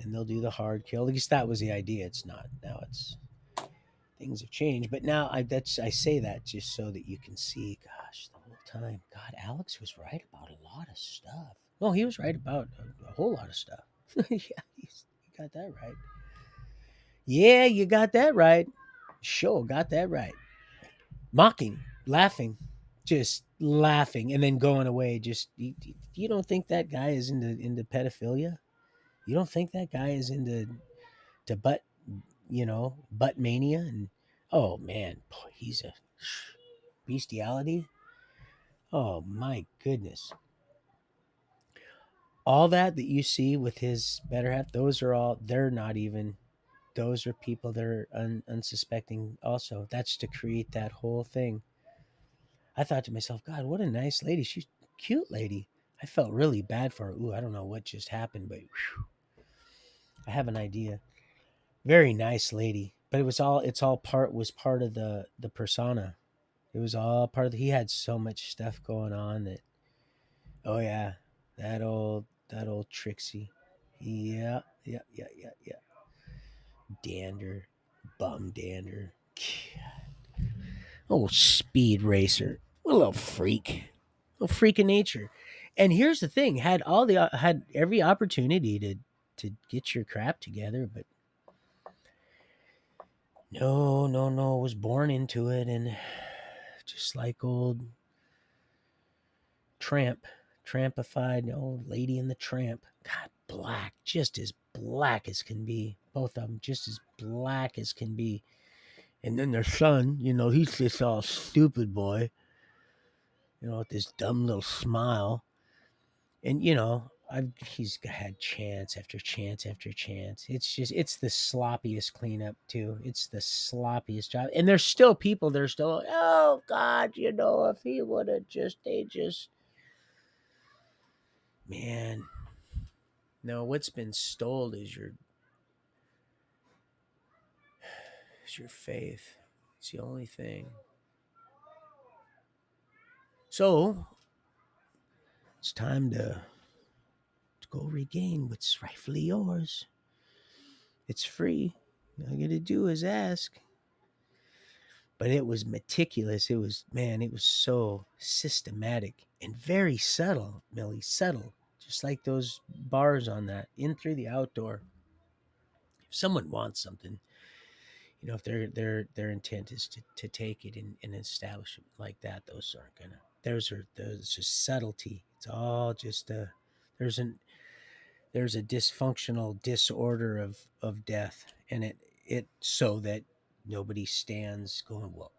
they'll do the hard kill. At least that was the idea. It's not now. It's things have changed, but now I say that just so that you can see. Gosh, the whole time, God, Alex was right about a lot of stuff. No, he was right about a whole lot of stuff. Yeah, you got that right. Yeah, you got that right. Sure, got that right. Mocking, laughing, just laughing, and then going away. Just you don't think that guy is into pedophilia? You don't think that guy is into to butt mania? And oh man, boy, he's a bestiality. Oh my goodness. All that you see with his better half, those are all, they're not even, those are people that are unsuspecting also. That's to create that whole thing. I thought to myself, God, what a nice lady. She's a cute lady. I felt really bad for her. Ooh, I don't know what just happened, but whew, I have an idea. Very nice lady. But it's all part of the persona. It was all part of he had so much stuff going on that, oh yeah, that old Trixie. Yeah, yeah, yeah, yeah, yeah. Dander, bum dander. Oh, speed racer. What a little freak. A little freak of nature. And here's the thing, had every opportunity to get your crap together, but no, no, no, was born into it, and just like old Tramp, trampified old Lady and the Tramp. God, black as can be. Both of them just as black as can be. And then their son, he's this all stupid boy, with this dumb little smile. And he's had chance after chance after chance. It's the sloppiest cleanup too. It's the sloppiest job. And there's still people. There's still, oh God, if he would have they just, man. No, what's been stole is your faith. It's the only thing. So it's time to go regain what's rightfully yours. It's free. All you gotta do is ask. But it was meticulous. It was, man, it was so systematic and very subtle, Millie, subtle. Just like those bars on that, in through the outdoor. If someone wants something, If their intent is to take it in an establishment like that, those aren't gonna. There's just subtlety. It's all just there's an there's a dysfunctional disorder of death, and it so that nobody stands going, well,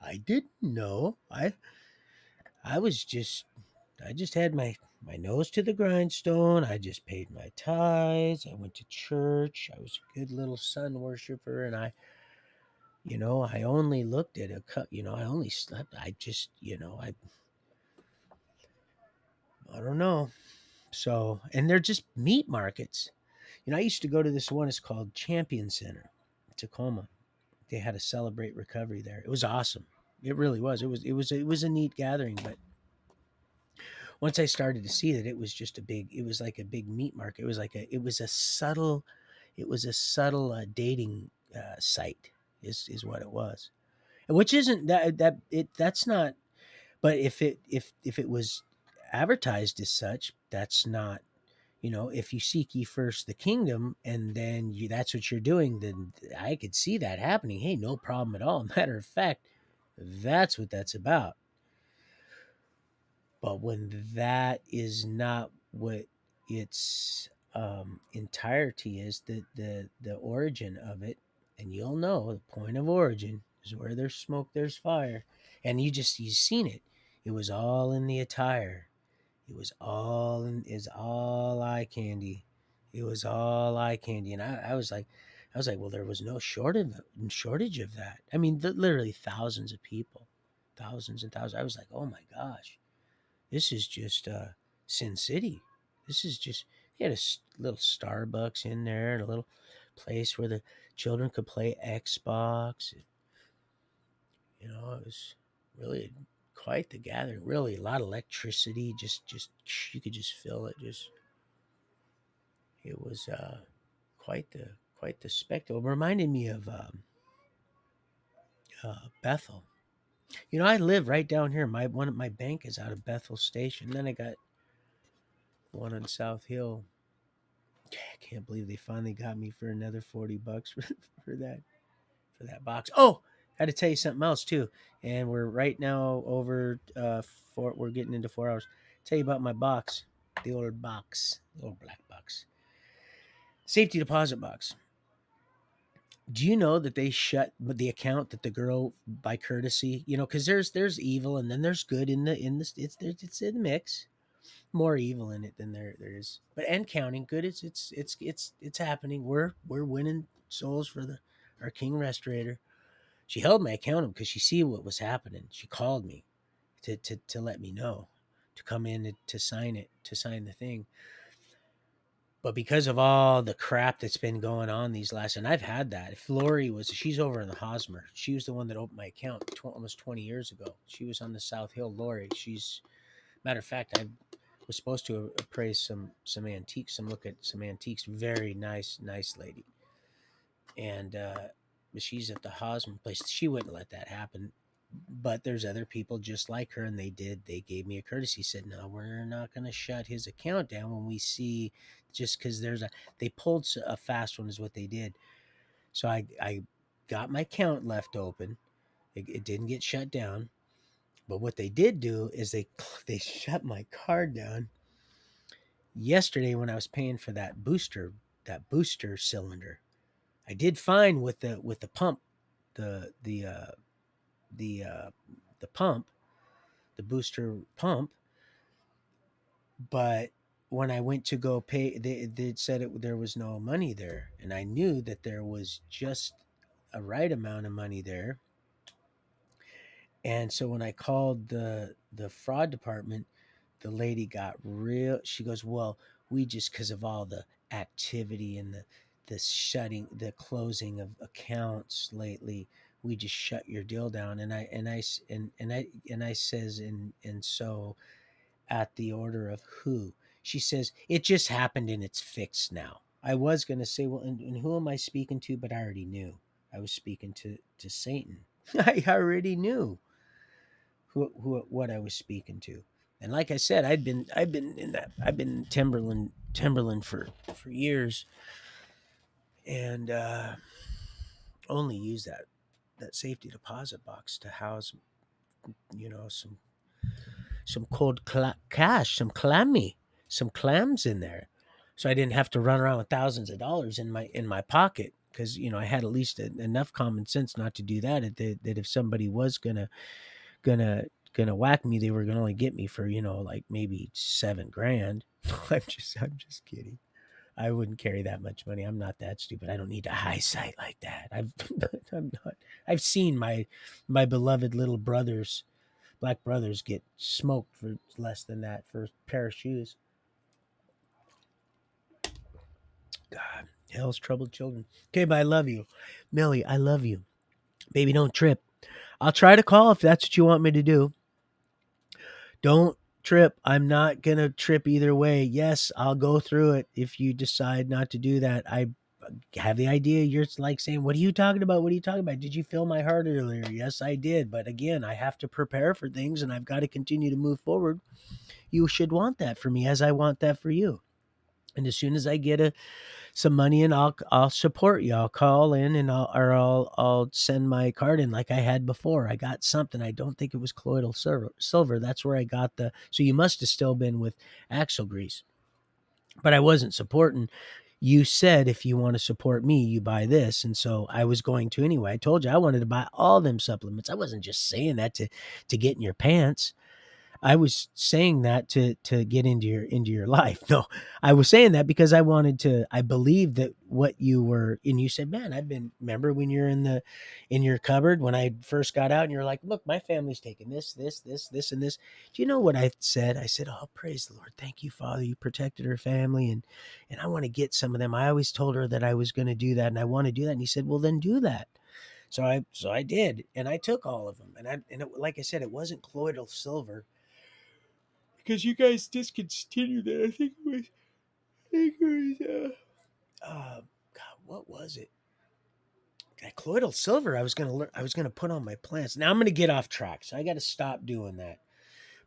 I didn't know. I was just I just had my nose to the grindstone. I just paid my tithes. I went to church. I was a good little sun worshiper, and I only looked at a cut. I only slept. I just, I don't know. So, and they're just meat markets. I used to go to this one. It's called Champion Center, Tacoma. They had a celebrate recovery there. It was awesome. It really was. It was a neat gathering, but once I started to see that it was like a big meat market. It was a subtle dating site is what it was, which isn't that's not. But if it was advertised as such, that's not. If you seek ye first the kingdom, and then that's what you're doing, then I could see that happening. Hey, no problem at all. Matter of fact, that's what that's about. But when that is not what its entirety is, the origin of it, and you'll know the point of origin is where there's smoke, there's fire, and you've seen it. It was all in the attire. Is all eye candy. It was all eye candy, and I was like, well, there was no shortage of that. I mean, literally thousands of people, thousands and thousands. I was like, oh my gosh, this is just Sin City. This is just you had little Starbucks in there and a little place where the children could play Xbox. It was really quite the gathering. Really, a lot of electricity. Just you could just feel it. Just it was quite the spectacle. It reminded me of Bethel. I live right down here. My bank is out of Bethel Station. Then I got one on South Hill. I can't believe they finally got me for another $40 for that for that box. Oh, I had to tell you something else too. And we're right now over we're getting into 4 hours. Tell you about my box, the old black box, safety deposit box. Do you know that they shut the account that the girl by courtesy, because there's evil and then there's good in this it's in the mix. More evil in it than there is, but and counting good. It's happening. We're winning souls for the our King Restorator. She held my account because she see what was happening. She called me to let me know to come in to sign the thing. But because of all the crap that's been going on these last, and I've had that. If Lori she's over in the Hosmer. She was the one that opened my account almost 20 years ago. She was on the South Hill. Lori, she's matter of fact, I was supposed to appraise some antiques, look at some antiques. Very nice lady, and she's at the Hosmer place. She wouldn't let that happen. But there's other people just like her, and they did. They gave me a courtesy. Said, "No, we're not going to shut his account down when we see just because there's a." They pulled a fast one, is what they did. So I got my account left open. It didn't get shut down. But what they did do is they shut my card down yesterday when I was paying for that booster cylinder. I did fine with the pump, the the uh, the uh, the pump, the booster pump, but when I went to go pay, they said there was no money there, and I knew that there was just a right amount of money there. And so when I called the fraud department, the lady got real. She goes, "Well, we just because of all the activity and the closing of accounts lately, we just shut your deal down." And I says, and so at the order of who? She says, "It just happened and it's fixed now." I was going to say, well, and who am I speaking to? But I already knew. I was speaking to Satan. I already knew who what I was speaking to. And like I said, I've been in Timberland for years, and only use that safety deposit box to house, some cold cash, some clams in there, so I didn't have to run around with thousands of dollars in my pocket. Because I had at least enough common sense not to do that. That if somebody was gonna gonna whack me, they were gonna only get me for like maybe 7 grand. I'm just kidding. I wouldn't carry that much money. I'm not that stupid. I don't need a high sight like that. I'm not. I've seen my beloved little black brothers get smoked for less than that for a pair of shoes. God, hell's troubled children. Okay, but I love you, Millie. I love you, baby. Don't trip. I'll try to call if that's what you want me to do. Don't trip. I'm not gonna trip either way. Yes, I'll go through it if you decide not to do that. I have the idea you're like saying, "What are you talking about? What are you talking about? Did you feel my heart earlier?" Yes, I did. But again, I have to prepare for things and I've got to continue to move forward. You should want that for me as I want that for you. And as soon as I get some money and I'll support you. I'll call in and I'll send my card in like I had before. I got something. I don't think it was colloidal silver. That's where I got the. So you must have still been with axle grease, but I wasn't supporting. You said if you want to support me, you buy this, and so I was going to anyway. I told you I wanted to buy all them supplements. I wasn't just saying that to get in your pants. I was saying that to get into your life. No, I was saying that because I wanted to. I believe that what you were, and you said, "Man, I've been." Remember when you're in your cupboard when I first got out, and you're like, "Look, my family's taking this, and this." Do you know what I said? I said, "Oh, praise the Lord, thank you, Father. You protected her family, and I want to get some of them." I always told her that I was going to do that, and I want to do that. And he said, "Well, then do that." So I did, and I took all of them, like I said, it wasn't colloidal silver because you guys discontinued it. I think it was God, what was it? That colloidal silver. I was gonna put on my plants. Now I'm gonna get off track, so I got to stop doing that.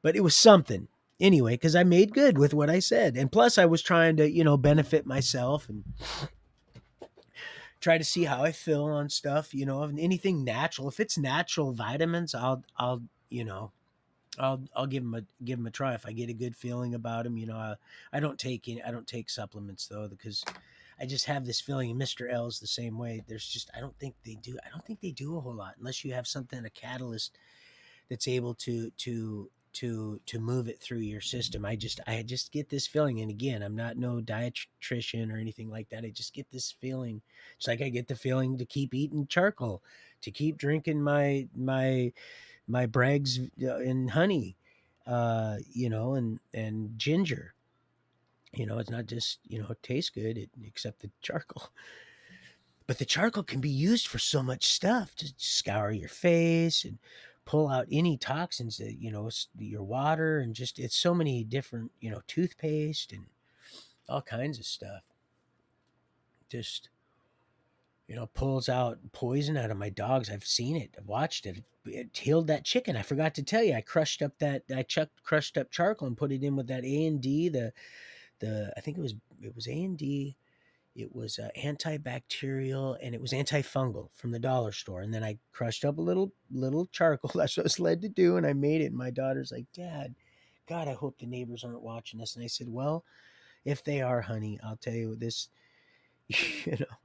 But it was something anyway because I made good with what I said, and plus I was trying to benefit myself and try to see how I feel on stuff. And anything natural. If it's natural vitamins, I'll I'll give them a try if I get a good feeling about them. I don't take supplements though because I just have this feeling. And Mr. L is the same way. There's just I don't think they do a whole lot unless you have something, a catalyst that's able to move it through your system. I just get this feeling, and again, I'm not no dietitian or anything like that. I just get this feeling. It's like I get the feeling to keep eating charcoal, to keep drinking my Bragg's and honey, and ginger. It's not just it tastes good, except the charcoal. But the charcoal can be used for so much stuff to scour your face and pull out any toxins that your water and just it's so many different toothpaste and all kinds of stuff. Just pulls out poison out of my dogs. I've seen it. I've watched it. It healed that chicken. I forgot to tell you. Crushed up charcoal and put it in with that A&D. The I think it was A&D. It was antibacterial and it was antifungal from the dollar store. And then I crushed up a little charcoal. That's what I was led to do, and I made it. And my daughter's like, "Dad, God, I hope the neighbors aren't watching this." And I said, "Well, if they are, honey, I'll tell you this. You know,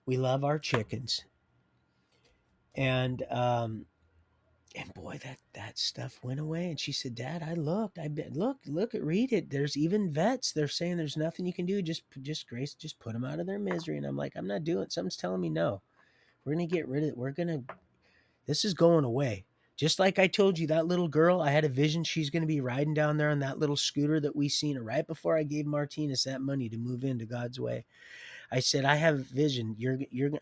we love our chickens, and and boy, that stuff went away." And she said, "Dad, I looked. I bet. Look, read it. There's even vets. They're saying there's nothing you can do. Just Grace, just put them out of their misery." And I'm like, "I'm not doing it. Something's telling me no. We're gonna get rid of it. We're gonna. This is going away." Just like I told you, that little girl, I had a vision she's going to be riding down there on that little scooter that we seen her right before I gave Martinez that money to move into God's way. I said, I have a vision.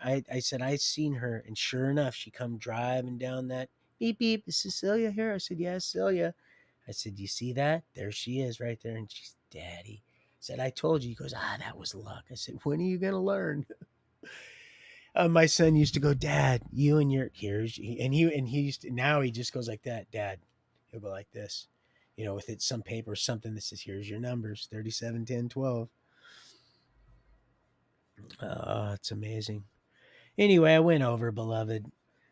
I said, I seen her. And sure enough, she come driving down that beep, beep. Is Cecilia here? I said, yeah, Celia. I said, you see that? There she is right there. And she's, Daddy. I said, I told you. He goes, that was luck. I said, when are you going to learn? My son used to go, Dad, you and your, he used to, now he just goes like that. Dad, he'll go like this, with it, some paper or something that says, here's your numbers, 37, 10, 12. It's amazing. Anyway, I went over, beloved,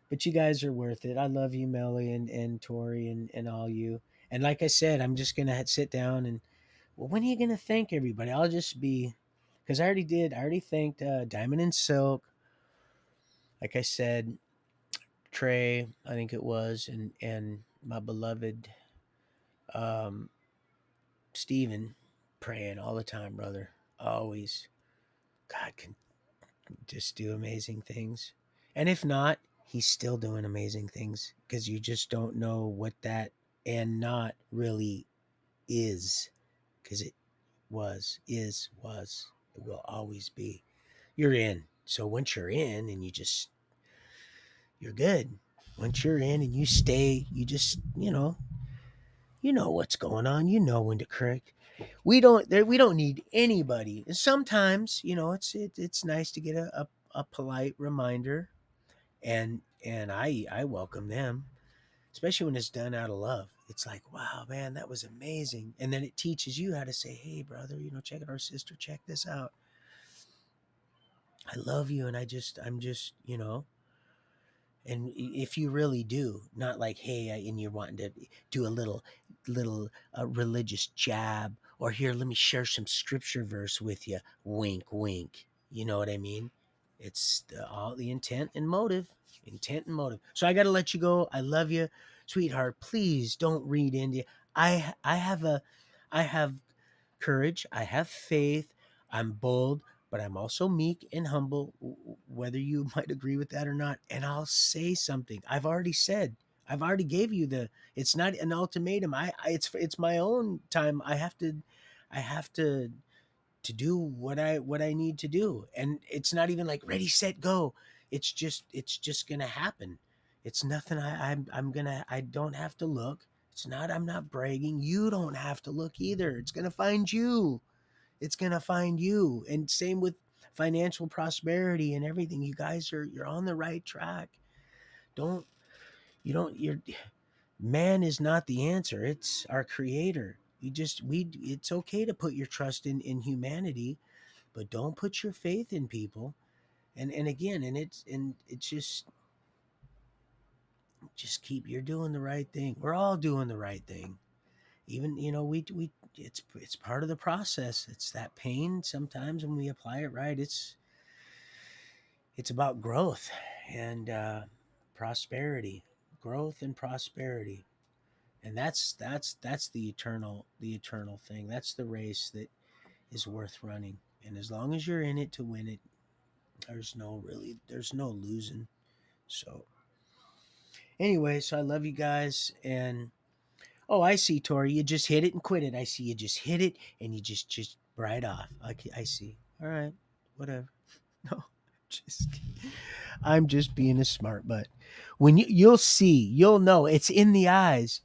but you guys are worth it. I love you, Melly and Tori and all you. And like I said, I'm just gonna sit down and well, when are you gonna thank everybody? I'll just be because I already did. I already thanked Diamond and Silk. Like I said, Trey, I think it was, and my beloved um, Steven, praying all the time, brother. Always, God can just do amazing things. And if not, he's still doing amazing things because you just don't know what that and not really is because it it will always be. You're in. So once you're in and you're good. Once you're in and you stay, you just, you know what's going on. You know when to correct. We don't need anybody. And sometimes, it's nice to get a polite reminder and I welcome them, especially when it's done out of love. It's like, wow, man, that was amazing. And then it teaches you how to say, hey, brother, check out our sister, check this out. I love you, and I'm just, and if you really do, not like, hey, and you're wanting to do a little religious jab, or here, let me share some scripture verse with you. Wink, wink. You know what I mean? It's all the intent and motive. So I got to let you go. I love you, sweetheart. Please don't read into. I have I have courage. I have faith. I'm bold, but I'm also meek and humble, whether you might agree with that or not. And I'll say something. I've already gave you it's not an ultimatum. It's my own time. I have to do what I need to do. And it's not even like ready, set, go. It's just gonna happen. It's nothing I don't have to look. It's not I'm not bragging. You don't have to look either. It's gonna find you. It's gonna find you. And same with financial prosperity and everything. You guys you're on the right track. Don't you don't you're Man is not the answer. It's our creator. We it's okay to put your trust in humanity, but don't put your faith in people. And again, and it's just keep you're doing the right thing. We're all doing the right thing. Even we it's part of the process. It's that pain sometimes when we apply it right. It's about growth and prosperity, growth and prosperity. And that's the eternal thing. That's the race that is worth running. And as long as you're in it to win it, there's no losing. So anyway, so I love you guys. And oh, I see, Tori, you just hit it and quit it. I see you just hit it and you just right off. I see. All right, whatever. No, just I'm just being a smart butt. When you'll see, you'll know. It's in the eyes.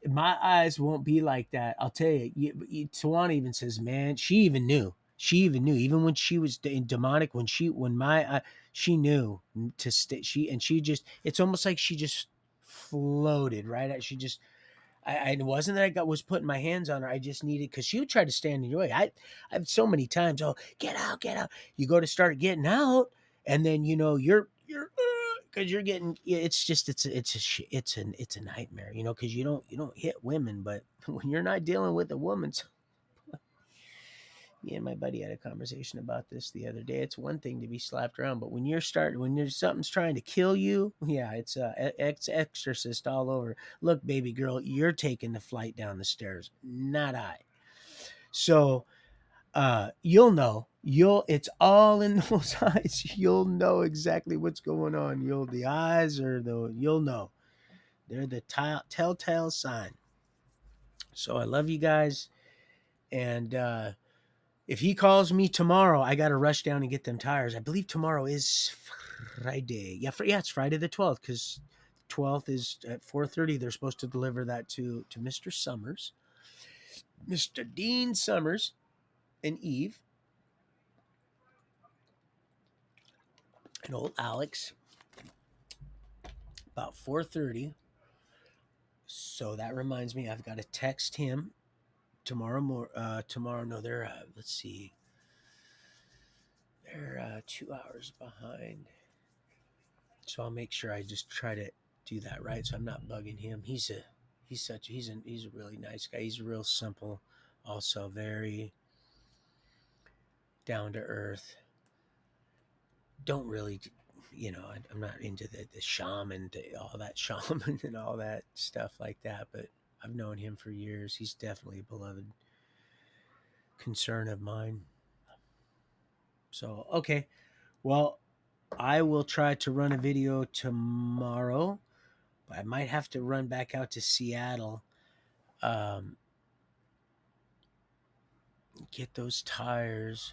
My eyes won't be like that. I'll tell you. Tawana even says, "Man, she even knew. She even knew. Even when she was demonic, when my she knew to stay. She just. It's almost like she just floated right at. She just. It wasn't that was putting my hands on her. I just needed because she would try to stand in your way. I've so many times. Oh, get out, get out. You go to start getting out, and then you're because you're getting. It's just it's a nightmare. Because you don't hit women, but when you're not dealing with a woman. Me and my buddy had a conversation about this the other day. It's one thing to be slapped around, but when there's something's trying to kill you, yeah, it's exorcist all over. Look, baby girl, you're taking the flight down the stairs, not I. So you'll know. It's all in those eyes. You'll know exactly what's going on. The eyes are you'll know. They're the telltale sign. So I love you guys. And if he calls me tomorrow, I got to rush down and get them tires. I believe tomorrow is Friday. Yeah, it's Friday the 12th because 12th is at 4:30. They're supposed to deliver that to Mr. Summers, Mr. Dean Summers, and Eve, and old Alex about 4:30. So that reminds me, I've got to text him tomorrow. Tomorrow, no, they're let's see, they're 2 hours behind. So I'll make sure I just try to do that right, so I'm not bugging him. He's a really nice guy. He's real simple, also very down to earth. Don't really, I'm not into the shaman, all that shaman and all that stuff like that. But I've known him for years. He's definitely a beloved concern of mine. So okay, well, I will try to run a video tomorrow. But I might have to run back out to Seattle, um, get those tires.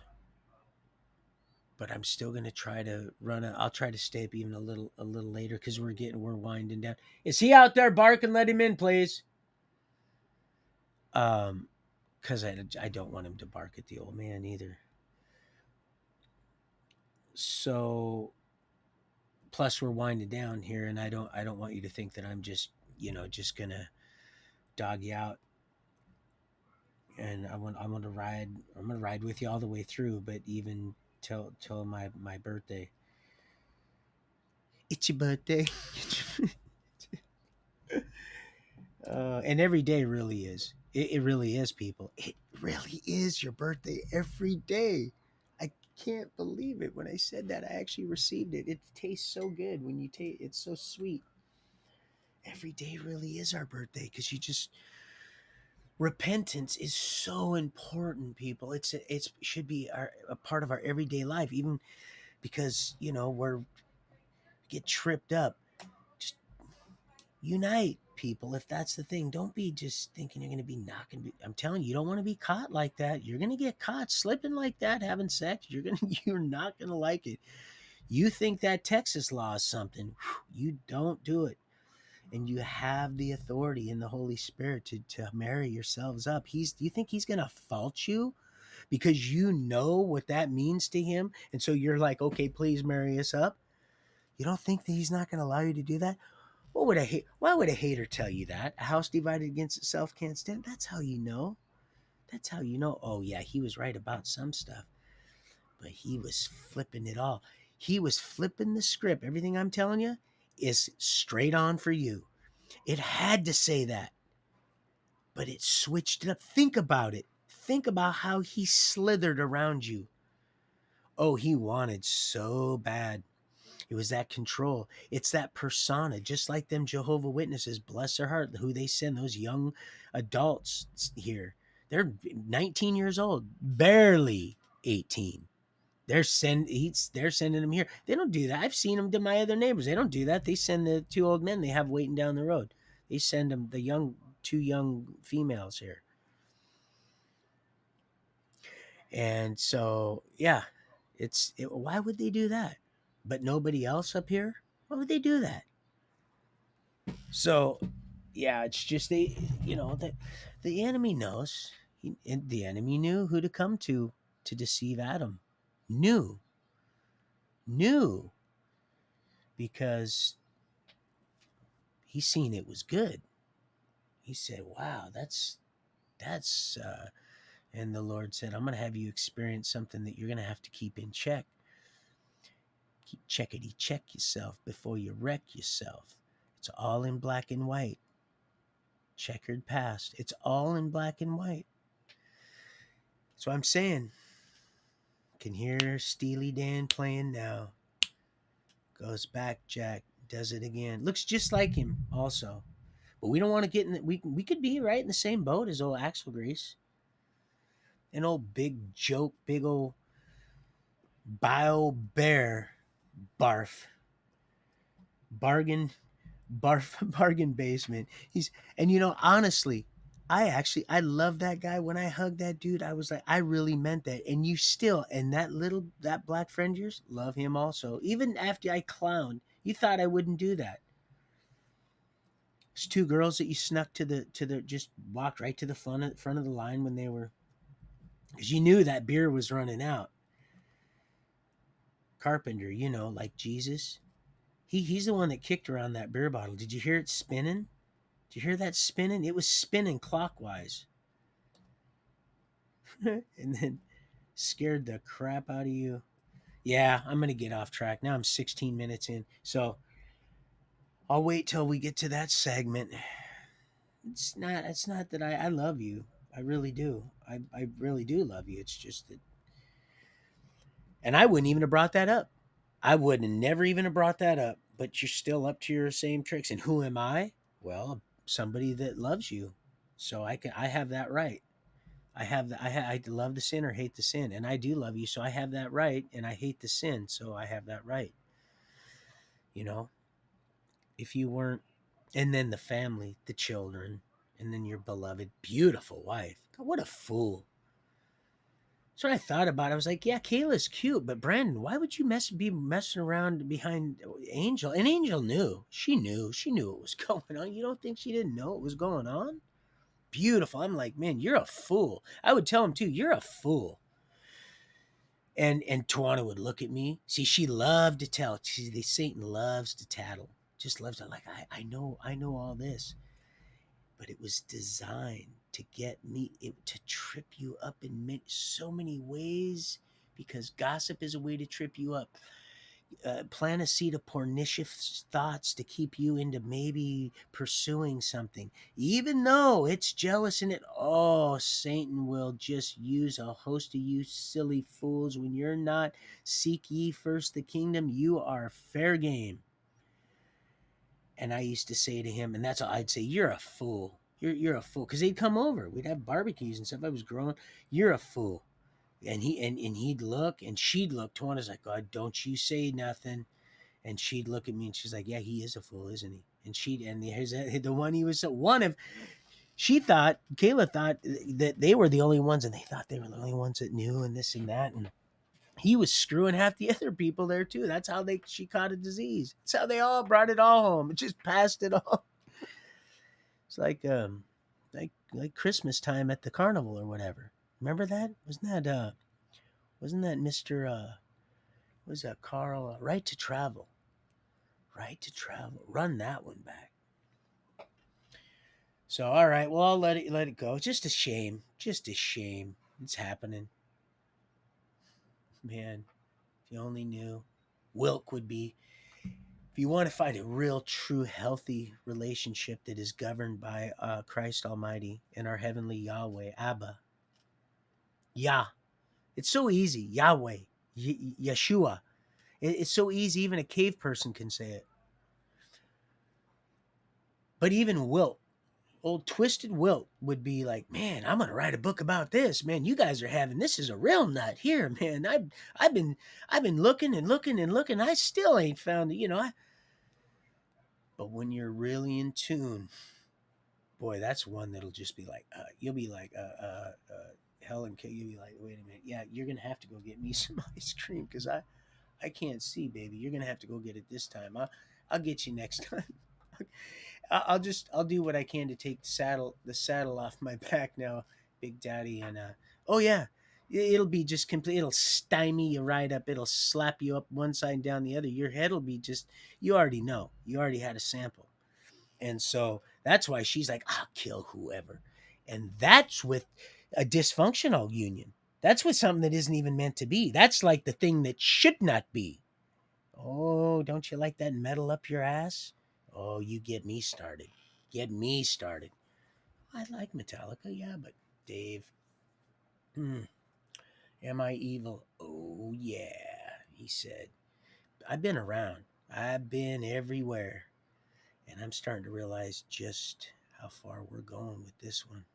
But I'm still gonna try to I'll try to stay up even a little later because we're winding down. Is he out there barking? Let him in, please. Because I don't want him to bark at the old man either. So plus we're winding down here, and I don't want you to think that I'm just gonna dog you out. And I want to ride. I'm gonna ride with you all the way through, but even till my birthday. It's your birthday. And every day really is. It really is, people. It really is your birthday every day. I can't believe it. When I said that, I actually received it. It tastes so good when you taste. It's so sweet. Every day really is our birthday because you just repentance is so important, people. It's should be a part of our everyday life, even because we're get tripped up. Just unite, people. If that's the thing, don't be just thinking you're going to be knocking. I'm telling you, you don't want to be caught like that. You're going to get caught slipping like that, having sex. You're not going to like it. You think that Texas law is something. You don't do it. And you have the authority in the Holy Spirit to marry yourselves up. Do you think he's going to fault you because you know what that means to him? And so you're like, okay, please marry us up. You don't think that he's not going to allow you to do that? Why would a hater tell you that? A house divided against itself can't stand. That's how you know. That's how you know. Oh yeah, he was right about some stuff, but he was flipping it all. He was flipping the script. Everything I'm telling you is straight on for you. It had to say that, but it switched it up. Think about it. Think about how he slithered around you. Oh, he wanted so bad. It was that control. It's that persona, just like them Jehovah Witnesses, bless their heart, who they send, those young adults here. They're 19 years old, barely 18. They're sending them here. They don't do that. I've seen them to my other neighbors. They don't do that. They send the two old men they have waiting down the road. They send them two young females here. And so, yeah, why would they do that? But nobody else up here? Why would they do that? So, yeah, it's just that the enemy knows. The enemy knew who to come to deceive Adam. Knew, knew because he seen it was good. He said, "Wow, that's." And the Lord said, "I'm going to have you experience something that you're going to have to keep in check. Keep checkity check yourself before you wreck yourself. It's all in black and white. Checkered past. It's all in black and white." So I'm saying, can hear Steely Dan playing now. Goes back, Jack, does it again. Looks just like him, also. But we don't want to get in. We could be right in the same boat as old Axel Grease. An old big joke, big old bio bear barf. Bargain barf bargain basement. And honestly, I love that guy. When I hugged that dude, I was like, I really meant that. And you still, and that black friend of yours, love him also. Even after I clowned, you thought I wouldn't do that. It's two girls that you snuck to the just walked right to the front of the line when they were, because you knew that beer was running out. Carpenter, like Jesus. He's the one that kicked around that beer bottle. Did you hear it spinning? Did you hear that spinning? It was spinning clockwise. And then scared the crap out of you. Yeah, I'm going to get off track. Now I'm 16 minutes in. So I'll wait till we get to that segment. It's not that I love you. I really do. I really do love you. It's just that, and I wouldn't even have brought that up. I would have never even have brought that up, but you're still up to your same tricks. And who am I? Well, somebody that loves you. So I have that right. I love the sin or hate the sin, and I do love you, so I have that right, and I hate the sin, so I have that right. You know, if you weren't, and then the family, the children, and then your beloved, beautiful wife. God, what a fool! So I thought about it. I was like, yeah, Kayla's cute, but Brandon, why would you be messing around behind Angel? And Angel knew. She knew what was going on. You don't think she didn't know what was going on? Beautiful. I'm like, man, you're a fool. I would tell him too, you're a fool. And Tawana would look at me. See, she loved to tell. The Satan loves to tattle. Just loves to like, I know all this. But it was designed to get me to trip you up in so many ways, because gossip is a way to trip you up. Plant a seed of pernicious thoughts to keep you into maybe pursuing something, even though it's jealous in it. Oh, Satan will just use a host of you silly fools. When you're not seek ye first the kingdom, you are fair game. And I used to say to him, and that's all I'd say, you're a fool. You're a fool. Because they'd come over. We'd have barbecues and stuff. I was growing. You're a fool. And he'd look and she'd look. Tawana's like, God, don't you say nothing. And she'd look at me and she's like, yeah, he is a fool, isn't he? And here's the one he was one of. Kayla thought that they were the only ones, and they thought they were the only ones that knew, and this and that. And he was screwing half the other people there too. That's how she caught a disease. That's how they all brought it all home. It just passed it all. It's like Christmas time at the carnival or whatever. Remember that? Wasn't that Mr. Was that Carl? Right to Travel. Right to Travel. Run that one back. So all right, well, I'll let it go. Just a shame. Just a shame. It's happening. Man, if you only knew. Wilk would be, if you want to find a real, true, healthy relationship that is governed by Christ Almighty and our heavenly Yahweh, Abba, Yah. It's so easy. Yahweh, Yeshua. It's so easy. Even a cave person can say it. But even Wilt, old twisted Wilt, would be like, "Man, I'm gonna write a book about this. Man, you guys are having this is a real nut here, man. I've been looking and looking and looking. I still ain't found it. But when you're really in tune, boy, that's one that'll just be like, you'll be like, Helen, you'll be like, wait a minute, yeah, you're gonna have to go get me some ice cream because I can't see, baby. You're gonna have to go get it this time. I'll get you next time. I'll do what I can to take the saddle off my back now, Big Daddy, and oh yeah, it'll be just complete. It'll stymie you right up. It'll slap you up one side and down the other. Your head will be just. You already know. You already had a sample. And so that's why she's like, I'll kill whoever. And that's with a dysfunctional union. That's with something that isn't even meant to be. That's like the thing that should not be. Oh, don't you like that metal up your ass? Oh, you get me started. Get me started. I like Metallica, yeah, but Dave, am I evil? Oh, yeah, he said. I've been around, I've been everywhere. And I'm starting to realize just how far we're going with this one.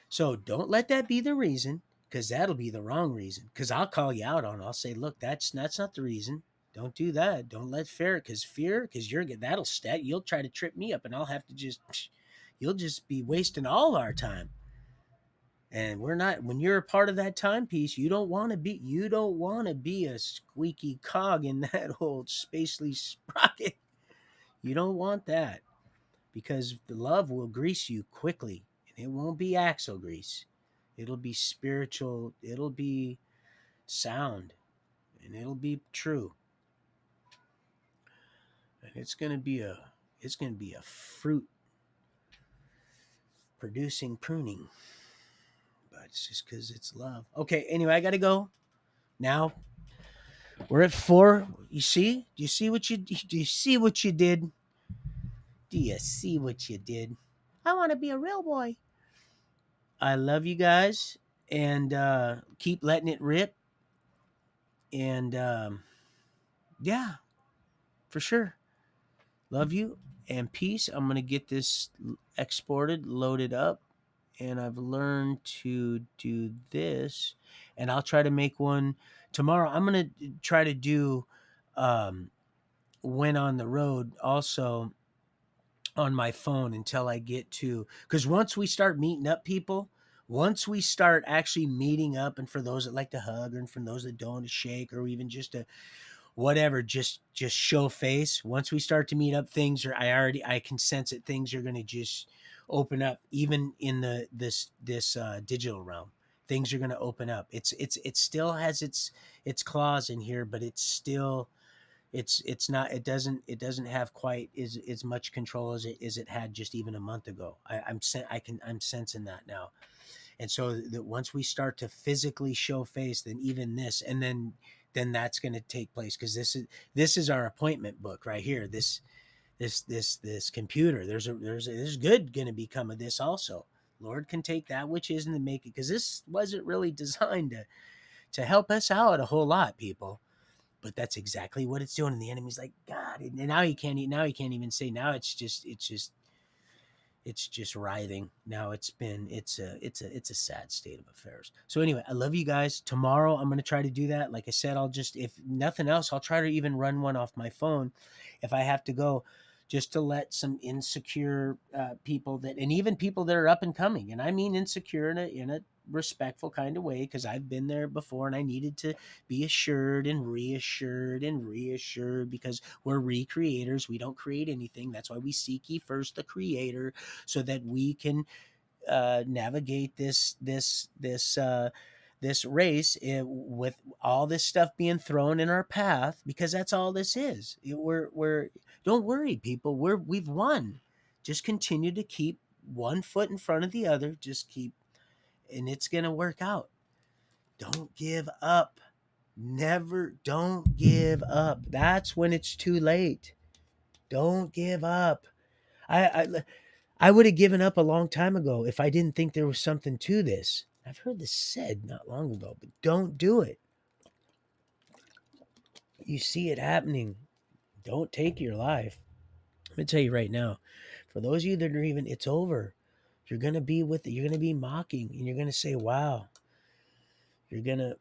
So don't let that be the reason, because that'll be the wrong reason. Because I'll call you out on it. I'll say, look, that's not the reason. Don't do that. Don't let fear, because that'll stat. You'll try to trip me up, and I'll have to you'll just be wasting all our time. And we're not. When you're a part of that timepiece, you don't want to be a squeaky cog in that old spacely sprocket. You don't want that, because the love will grease you quickly, and it won't be axle grease. It'll be spiritual, it'll be sound, and it'll be true. And it's going to be a fruit producing pruning. But it's just cuz it's love. Okay, anyway, I got to go. Now, we're at 4. You see? Do you see what you did? Do you see what you did? I want to be a real boy. I love you guys, and keep letting it rip. And yeah, for sure. Love you and peace. I'm going to get this exported, loaded up, and I've learned to do this. And I'll try to make one tomorrow. I'm going to try to do um, when on the road also on my phone until I get to, because once we start meeting up, people, once we start actually meeting up, and for those that like to hug, and for those that don't, to shake, or even just to whatever, just show face. Once we start to meet up, things are I can sense that things are going to just open up, even in this digital realm. Things are going to open up. It still has its claws in here, but it's still it's not it doesn't have quite as much control as it had just even a month ago. I'm sensing that now. And so that once we start to physically show face, then even this, and then that's going to take place, because this is our appointment book right here. This computer, there's good going to become of this also. Lord can take that which isn't and make it, because this wasn't really designed to help us out a whole lot, people. But that's exactly what it's doing. And the enemy's like, God, and now he can't even say. Now it's just writhing. Now it's a sad state of affairs. So anyway, I love you guys. Tomorrow I'm going to try to do that. Like I said, I'll just, if nothing else, I'll try to even run one off my phone if I have to go, just to let some insecure people, that, and even people that are up and coming, and I mean insecure in a respectful kind of way, because I've been there before, and I needed to be assured and reassured and reassured, because we're recreators. We don't create anything. That's why we seek ye first the creator, so that we can navigate this race, with all this stuff being thrown in our path, because that's all this is. We're don't worry, people. We've won. Just continue to keep one foot in front of the other. Just keep, and it's gonna work out. Don't give up. Never, don't give up. That's when it's too late. Don't give up. I would have given up a long time ago if I didn't think there was something to this. I've heard this said not long ago, but don't do it. You see it happening. Don't take your life. Let me tell you right now, for those of you that are even, it's over. You're going to be with it. You're going to be mocking, and you're going to say, wow, you're going to,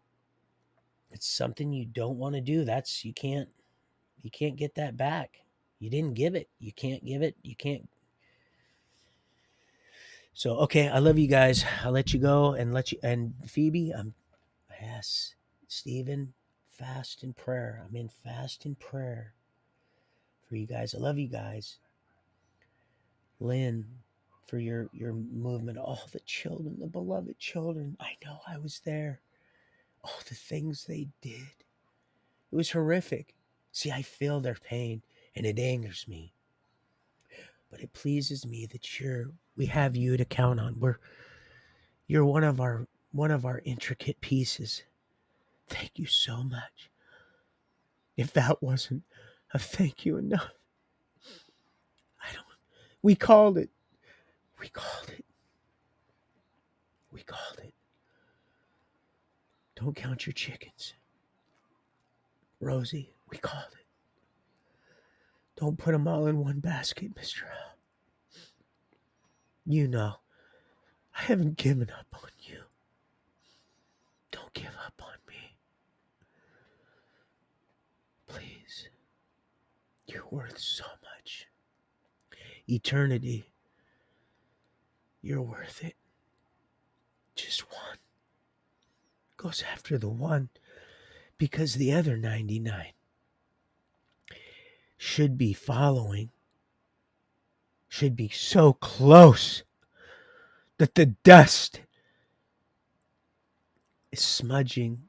it's something you don't want to do. You can't get that back. You didn't give it. You can't give it. You can't. So, okay. I love you guys. I'll let you go and and Phoebe, yes, Stephen, fast in prayer. I'm in fast in prayer for you guys. I love you guys. Lynn, for your movement. All the children, the beloved children. I know I was there. All the things they did. It was horrific. See, I feel their pain, and it angers me. But it pleases me that we have you to count on. You're one of our intricate pieces. Thank you so much. If that wasn't a thank you enough, I don't. We called it. We called it. We called it. Don't count your chickens, Rosie. We called it. Don't put them all in one basket, Mr. L. You know, I haven't given up on you. Don't give up on me. Please. You're worth so much. Eternity. You're worth it. Just one goes after the one, because the other 99 should be following, should be so close that the dust is smudging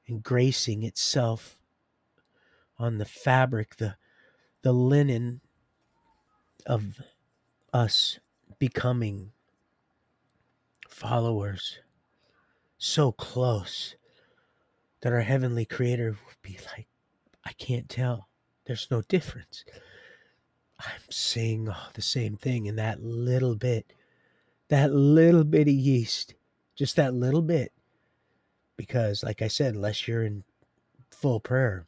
and gracing itself on the fabric, the linen of us becoming followers, so close that our heavenly creator would be like, I can't tell. There's no difference. I'm saying the same thing in that little bit of yeast, just that little bit. Because, like I said, unless you're in full prayer,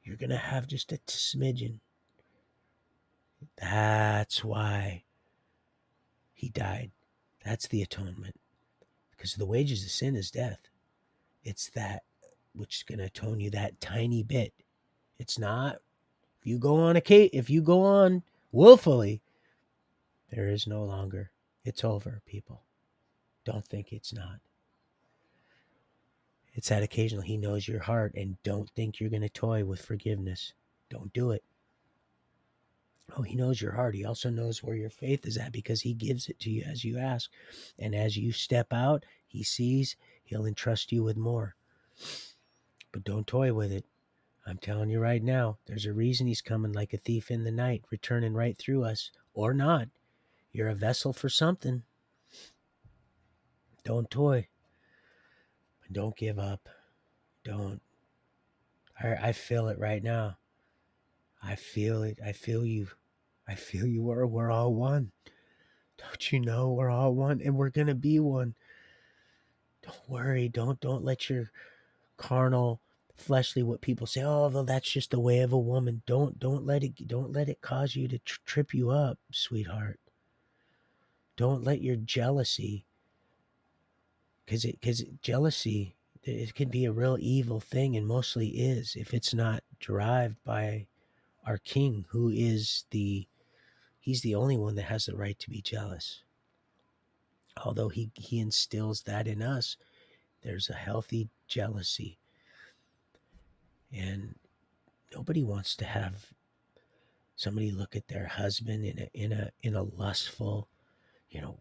you're going to have just a smidgen. That's why he died. That's the atonement. Because the wages of sin is death. It's that which is going to atone you that tiny bit. It's not if you go on willfully, there is no longer. It's over, people. Don't think it's not. It's that occasional. He knows your heart, and don't think you're going to toy with forgiveness. Don't do it. Oh, he knows your heart. He also knows where your faith is at because he gives it to you as you ask. And as you step out, he sees, he'll entrust you with more. But don't toy with it. I'm telling you right now, there's a reason he's coming like a thief in the night, returning right through us, or not. You're a vessel for something. Don't toy. Don't give up. Don't. I feel it right now. I feel it. I feel you. I feel you. We're all one. Don't you know we're all one, and we're gonna be one. Don't worry. Don't let your carnal, fleshly, what people say. Oh, well, that's just the way of a woman. Don't let it cause you to trip you up, sweetheart. Don't let your jealousy, because jealousy, it can be a real evil thing, and mostly is if it's not derived by our King, who is he's the only one that has the right to be jealous. Although he instills that in us, there's a healthy jealousy, and nobody wants to have somebody look at their husband in a lustful,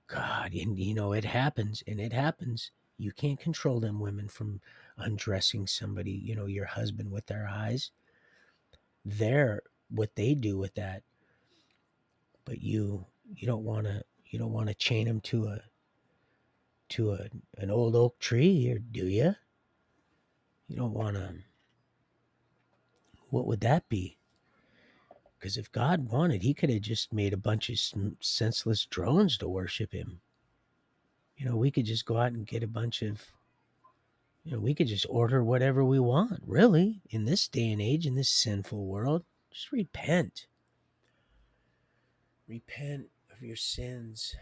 God, and it happens, and it happens. You can't control them women from undressing somebody, your husband, with their eyes. They're what they do with that, but you don't want to chain them to an old oak tree, or do you? You don't want to. What would that be? Because if God wanted, he could have just made a bunch of senseless drones to worship him. We could just go out and get a bunch of, we could just order whatever we want, really, in this day and age, in this sinful world. Just repent. Repent of your sins.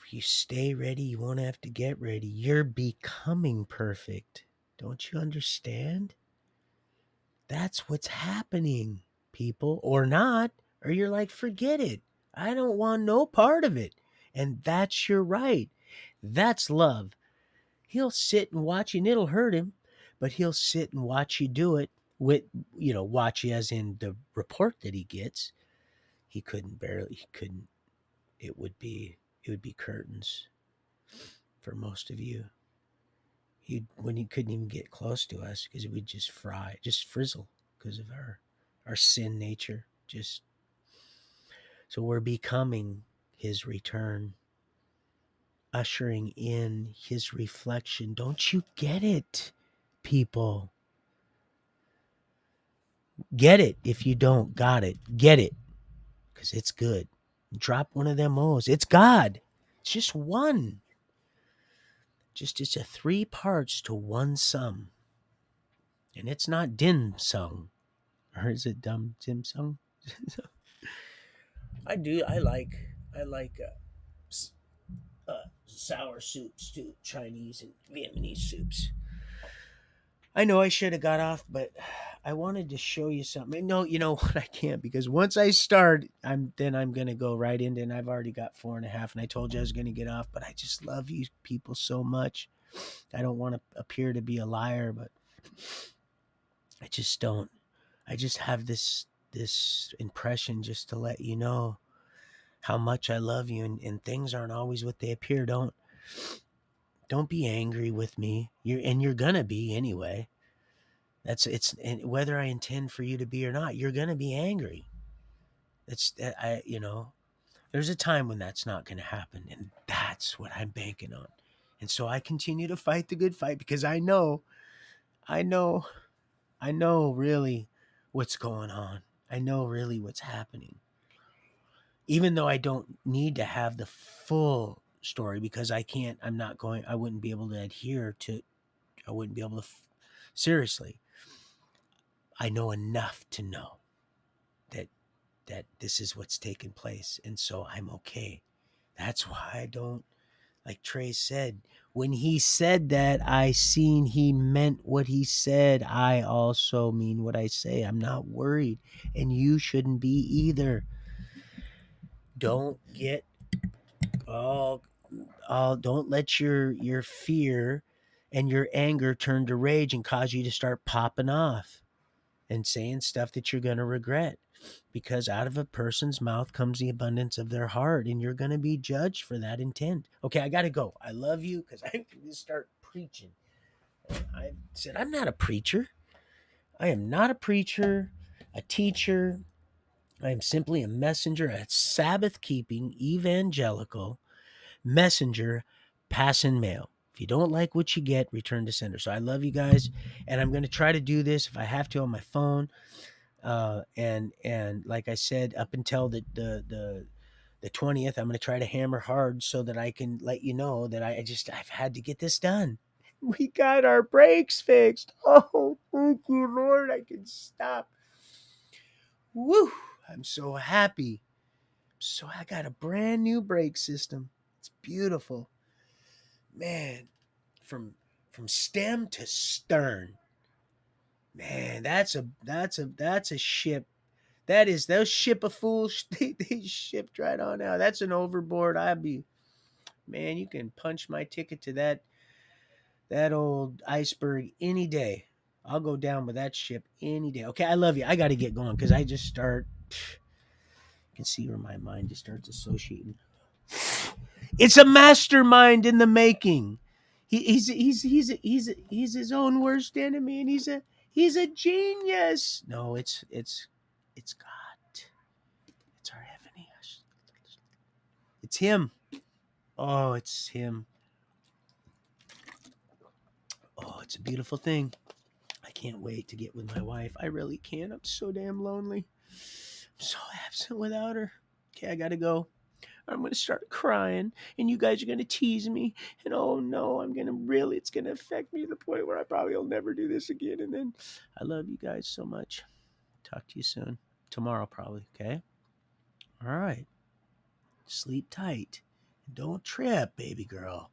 If you stay ready, you won't have to get ready. You're becoming perfect. Don't you understand? That's what's happening, people, or not. Or you're like, forget it. I don't want no part of it. And that's your right. That's love. He'll sit and watch you, and it'll hurt him, but he'll sit and watch you do it with, watch you as in the report that he gets. He couldn't, it would be curtains for most of you. When he couldn't even get close to us because it would just just frizzle because of our sin nature. So we're becoming his return, ushering in his reflection. Don't you get it, people? Get it. If you don't got it, get it, because it's good. Drop one of them O's. It's God. It's just one. It's a three parts to one sum. And it's not dim sum. Or is it dumb dim sum? I like sour soups too, Chinese and Vietnamese soups. I know I should have got off, but I wanted to show you something. No, you know what? I can't, because once I start, I'm gonna go right into, and I've already got 4.5, and I told you I was gonna get off, but I just love you people so much. I don't want to appear to be a liar, but I just don't. I just have this impression just to let you know how much I love you, and things aren't always what they appear. Don't be angry with me. You're gonna be anyway. And whether I intend for you to be or not, you're gonna be angry. It's I there's a time when that's not gonna happen, and that's what I'm banking on. And so I continue to fight the good fight because I know I know really what's going on. I know really what's happening. Even though I don't need to have the full story because I'm not going, I wouldn't be able to adhere to, I wouldn't be able to, seriously, I know enough to know that this is what's taking place, and so I'm okay. That's why I don't, like Trey said, when he said that, I seen he meant what he said. I also mean what I say. I'm not worried, and you shouldn't be either. Don't get all, don't let your fear and your anger turn to rage and cause you to start popping off and saying stuff that you're going to regret, because out of a person's mouth comes the abundance of their heart, and you're going to be judged for that intent. Okay, I got to go. I love you because I can just start preaching. I said, I'm not a preacher. I am not a preacher, a teacher. I am simply a messenger, a Sabbath keeping evangelical messenger passing mail. If you don't like what you get, return to sender. So I love you guys, and I'm going to try to do this if I have to on my phone. And like I said, up until the 20th, I'm going to try to hammer hard so that I can let you know that I've had to get this done. We got our brakes fixed. Oh, thank you, Lord. I can stop. Woo! I'm so happy. So I got a brand new brake system. It's beautiful, man. From stem to stern, man. That's a ship. That is those ship of fools. They shipped right on out. That's an overboard. I'd be, man. You can punch my ticket to that old iceberg any day. I'll go down with that ship any day. Okay, I love you. I got to get going because I just start. You can see where my mind just starts associating. It's a mastermind in the making. He's his own worst enemy, and he's a genius. No, it's God. It's our heavenly. It's him. Oh, it's him. Oh, it's a beautiful thing. I can't wait to get with my wife. I really can't. I'm so damn lonely. I'm so absent without her. Okay, I gotta go. I'm going to start crying, and you guys are going to tease me. And oh no, it's going to affect me to the point where I probably will never do this again. And then I love you guys so much. Talk to you soon. Tomorrow, probably. Okay. All right. Sleep tight. Don't trip, baby girl.